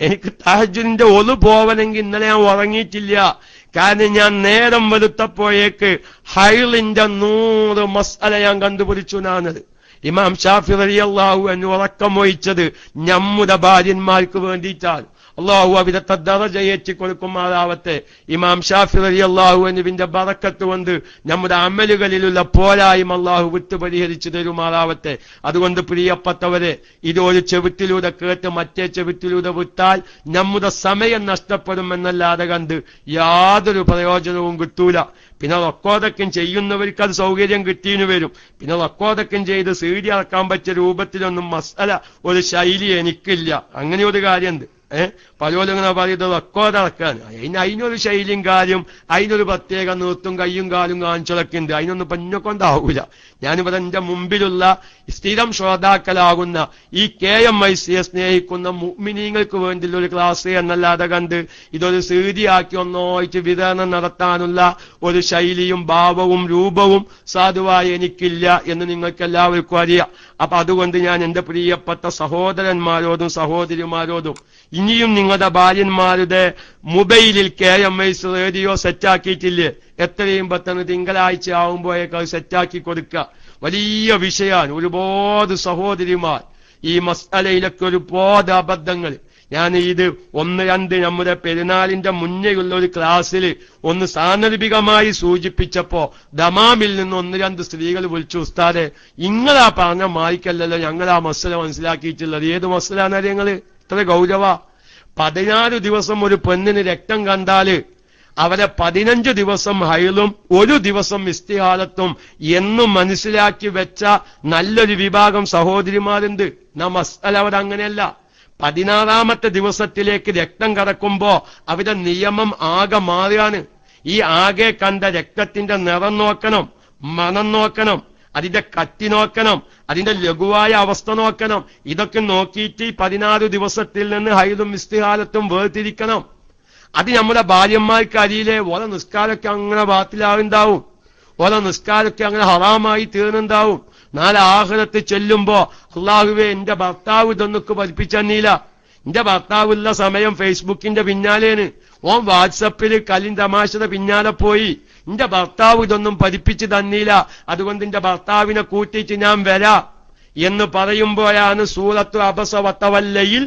എനിക്ക് തഹജ്ജുദിന്റെ ഒളു പോവണമെങ്കിൽ ഇന്നലെ ഞാൻ ഉറങ്ങിയിട്ടില്ല. കാരണം ഞാൻ നേരം വെളുത്തപ്പോഴേക്ക് ഹൈളിന്റെ 100 മസ്അല ഞാൻ കണ്ടുപിടിച്ചു എന്നാണത്. ഇമാം ഷാഫി റളിയല്ലാഹു അൻഹു ഉറക്കമൊഴിച്ചത് നമ്മുടെ ഭാര്യന്മാർക്ക് വേണ്ടിയിട്ടാണ്. അള്ളാഹു അവിടത്തെ ദറജ ഏറ്റി കൊടുക്കുമാറാവട്ടെ. ഇമാം ഷാഫി റളിയല്ലാഹു അൻഹുവിന്റെ ബറക്കത്ത് കൊണ്ട് നമ്മുടെ അമലുകളിലുള്ള പോരായ്മ അള്ളാഹു വിട്ടു പരിഹരിച്ചു തരുമാറാവട്ടെ. അതുകൊണ്ട് പ്രിയപ്പെട്ടവരെ, ഇതൊരു ചെവിട്ടിലൂടെ കേട്ട് മറ്റേ ചെവിട്ടിലൂടെ വിട്ടാൽ നമ്മുടെ സമയം നഷ്ടപ്പെടുമെന്നല്ലാതെ കണ്ട് യാതൊരു പ്രയോജനവും കിട്ടൂല. പിന്നെ റെക്കോർഡൊക്കെ ചെയ്യുന്നവർക്ക് അത് സൗകര്യം കിട്ടിയെന്ന് വരും. പിന്നെ റെക്കോർഡൊക്കെ ചെയ്ത് സീഡി ഇറക്കാൻ പറ്റിയ രൂപത്തിലൊന്നും മസാല ഒരു ശൈലി എനിക്കില്ല. അങ്ങനെ ഒരു കാര്യമുണ്ട്. പലരും ഇങ്ങനെ പറയുന്നത് റെക്കോർഡ് ഇറക്കാൻ, അതിനൊരു ശൈലിയും കാര്യം, അതിനൊരു പ്രത്യേക നിർത്തും കയ്യും കാലും കാണിച്ചൊക്കെ ഉണ്ട്. അതിനൊന്നും പഞ്ഞ കൊണ്ടാവൂല. ഞാനിവിടെ എന്റെ മുമ്പിലുള്ള സ്ഥിരം ശ്രോതാക്കളാകുന്ന ഈ KMIC സ്നേഹിക്കുന്ന മുഅ്മിനീങ്ങൾക്ക് വേണ്ടിയുള്ള ഒരു ക്ലാസ് എന്നല്ലാതെ കണ്ട് ഇതൊരു സീഡിയാക്കി ഒന്നായിട്ട് വിതരണം നടത്താനുള്ള ഒരു ശൈലിയും ഭാവവും രൂപവും സാധുവായി എനിക്കില്ല എന്ന് നിങ്ങൾക്ക് എല്ലാവർക്കും അറിയാം. അപ്പൊ അതുകൊണ്ട് ഞാൻ എന്റെ പ്രിയപ്പെട്ട സഹോദരന്മാരോടും സഹോദരിമാരോടും, ഇനിയും നിങ്ങളുടെ ഭാര്യന്മാരുടെ മൊബൈലിൽ KMIC റേഡിയോ സെറ്റാക്കിയിട്ടില്ലേ, എത്രയും പെട്ടെന്ന് തിങ്കളാഴ്ച ആവുമ്പോഴേക്ക് സെറ്റാക്കി കൊടുക്കുക. വലിയ വിഷയമാണ്. ഒരുപാട് സഹോദരിമാർ ഈ മസ്അലയിലൊക്കെ ഒരുപാട് അബദ്ധങ്ങൾ. ഞാൻ ഇത് 1-2 നമ്മുടെ പെരുന്നാളിന്റെ മുന്നേയുള്ള ഒരു ക്ലാസ്സിൽ ഒന്ന് സാന്ദർഭികമായി സൂചിപ്പിച്ചപ്പോ ദമാമിൽ നിന്ന് 1-2 സ്ത്രീകൾ വിളിച്ചു, ഉസ്താദെ ഇങ്ങളാ പറഞ്ഞ മായിക്കല്ലല്ലോ ഞങ്ങൾ ആ മസ്അല മനസ്സിലാക്കിയിട്ടുള്ളത്. ഏത് മസ്അലാണ് ഞങ്ങള്? ഇത്ര ഗൗരവ. 16 ദിവസം ഒരു പെണ്ണിന് രക്തം കണ്ടാല് അവരെ 15 ദിവസം ഹൈലും 1 ദിവസം ഇസ്തിഹാലത്തും എന്നും മനസ്സിലാക്കി വെച്ച നല്ലൊരു വിഭാഗം സഹോദരിമാരുണ്ട്. മസ്അല അവരങ്ങനെയല്ല. 16ാമത്തെ ദിവസത്തിലേക്ക് രക്തം കടക്കുമ്പോ അവരുടെ നിയമം ആകെ മാറുകയാണ്. ഈ ആകെ കണ്ട രക്തത്തിന്റെ നിറം നോക്കണം, മണം നോക്കണം, അതിന്റെ കട്ടി നോക്കണം, അതിന്റെ ലഘുവായ അവസ്ഥ നോക്കണം. ഇതൊക്കെ നോക്കിയിട്ട് 16 ദിവസത്തിൽ നിന്ന് ഹൈലും ഇസ്തിഹാലത്തും വേർതിരിക്കണം. അത് നമ്മുടെ ഭാര്യന്മാർക്ക് അറിയില്ലേ. ഓരോ നിസ്കാരമൊക്കെ അങ്ങനെ ബാത്തിലാവുണ്ടാവും, ഓരോ നിസ്കാരമൊക്കെ അങ്ങനെ ഹറാമായി തീർന്നുണ്ടാവും. നാളെ ആഖിറത്ത് ചെല്ലുമ്പോ അല്ലാഹുവേ എന്റെ ഭർത്താവ് ഇതൊന്നൊക്കെ പഠിപ്പിച്ചെന്നീല, എന്റെ ഭർത്താവുള്ള സമയം ഫേസ്ബുക്കിന്റെ പിന്നാലേന്, ഓൻ വാട്സപ്പിൽ കലിൻ തമാശയുടെ പിന്നാലെ പോയി, എന്റെ ഭർത്താവ് ഇതൊന്നും പഠിപ്പിച്ചു തന്നീല, അതുകൊണ്ട് എന്റെ ഭർത്താവിനെ കൂട്ടിയിട്ട് ഞാൻ വരാ എന്ന് പറയുമ്പോഴാണ് സൂറത്തു അബസ വതവല്ലയിൽ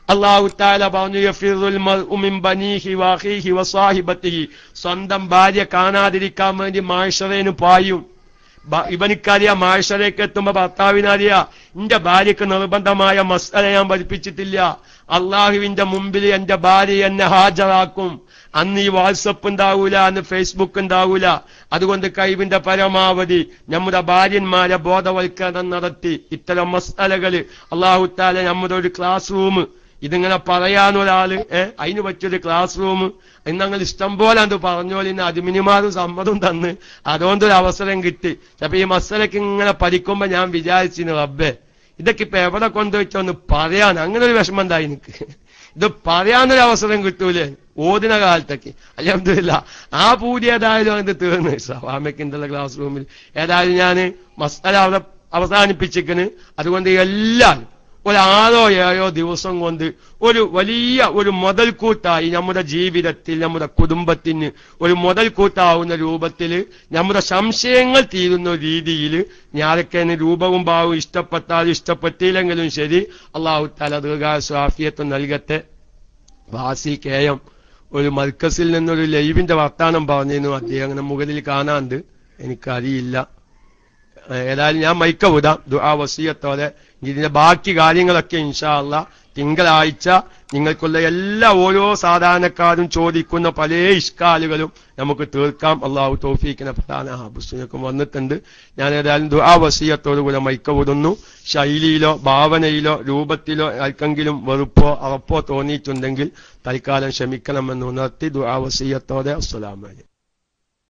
അല്ലാഹു തആല പറഞ്ഞു യഫിറുൽ മർഉ മിൻ ബനീഹി വഅഖീഹി വസാഹിബതിഹി, സ്വന്തം ഭാര്യ കാണാതിരിക്കാൻ വേണ്ടി മാഴ്ശറേന് പായും. ഇവനിക്കറിയാം മാഴ്ശറേക്ക് എത്തുമ്പോ ഭർത്താവിനറിയാ എന്റെ ഭാര്യക്ക് നിർബന്ധമായ മസ്അല ഞാൻ പഠിപ്പിച്ചിട്ടില്ല, അള്ളാഹുവിന്റെ മുമ്പിൽ എന്റെ ഭാര്യ എന്നെ ഹാജരാക്കും. അന്ന് ഈ വാട്സപ്പ് ഉണ്ടാവൂല, അന്ന് ഫേസ്ബുക്ക് ഉണ്ടാവൂല. അതുകൊണ്ട് കഴിവിന്റെ പരമാവധി നമ്മുടെ ഭാര്യന്മാരെ ബോധവൽക്കരണം നടത്തി ഇത്തരം മസ്അലകള് അല്ലാഹു തആല നമ്മുടെ ഒരു ക്ലാസ് റൂം, ഇതിങ്ങനെ പറയാനൊരാള് അതിന് പറ്റിയൊരു ക്ലാസ് റൂം ഇന്നങ്ങൾ ഇഷ്ടം പോലെ അത് പറഞ്ഞോലിന്ന് അഡ്മിനിമാരും സമ്മതം തന്ന് അതുകൊണ്ടൊരു അവസരം കിട്ടി. അപ്പൊ ഈ മസ്അലക്ക് ഇങ്ങനെ പഠിക്കുമ്പോ ഞാൻ വിചാരിച്ചിരുന്നു, റബ്ബേ ഇതൊക്കെ ഇപ്പൊ എവിടെ കൊണ്ടുവച്ചോന്ന് പറയാൻ അങ്ങനെ ഒരു വിഷമം ഉണ്ടായി എനിക്ക്. ഇത് പറയാനൊരു അവസരം കിട്ടൂലേ ഓദിന കാലത്തൊക്കെ. അൽഹംദുലില്ലാഹ് ആ പൂതി ഏതായാലും അത് തീർന്നു സ്വാമിക്കിന്റെ ക്ലാസ് റൂമിൽ. ഏതായാലും ഞാന് മസ്അല അവസാനിപ്പിച്ചിരിക്കുന്നു. അതുകൊണ്ട് എല്ലാവരും ഒരു 6 or 7 ദിവസം കൊണ്ട് ഒരു വലിയ ഒരു മുതൽക്കൂട്ടായി നമ്മുടെ ജീവിതത്തിൽ നമ്മുടെ കുടുംബത്തിന് ഒരു മുതൽക്കൂട്ടാവുന്ന രൂപത്തിൽ നമ്മുടെ സംശയങ്ങൾ തീരുന്ന രീതിയിൽ ഞാനൊക്കെ രൂപവും ഭാവവും ഇഷ്ടപ്പെട്ടാലും ഇഷ്ടപ്പെട്ടില്ലെങ്കിലും ശരി അല്ലാഹു തആല ദീർഘായുസ്സും ആഫിയത്തും നൽകട്ടെ. വാസി കേയം ഒരു മർക്കസിൽ നിന്നൊരു ലൈവിന്റെ വർത്താനം പറഞ്ഞിരുന്നു, അദ്ദേഹം അങ്ങനെ മുകളിൽ കാണാണ്ട് എനിക്കറിയില്ല. ഏതായാലും ഞാൻ മൈക്ക വിടാം ദുആ വസിയത്തോടെ. ഇതിന്റെ ബാക്കി കാര്യങ്ങളൊക്കെ ഇൻഷാ അല്ലാഹ് തിങ്കളാഴ്ച നിങ്ങൾക്കുള്ള എല്ലാ ഓരോ സാധാരണക്കാരും ചോദിക്കുന്ന പല ഇഷ്കാലുകളും നമുക്ക് തീർക്കാം. അള്ളാഹു തൗഫീഖിനെ പ്രധാന ഹബുസിനൊക്കെ വന്നിട്ടുണ്ട്. ഞാൻ ഏതായാലും ദുആ വസിയത്തോടു കൂടെ മൈക്ക വിടുന്നു. ശൈലിയിലോ ഭാവനയിലോ രൂപത്തിലോ ആർക്കെങ്കിലും വെറുപ്പോ അറപ്പോ തോന്നിയിട്ടുണ്ടെങ്കിൽ തൽക്കാലം ക്ഷമിക്കണമെന്ന് ഉണർത്തി ദുആ വസിയത്തോടെ അസ്സലാമു അലൈക്കും.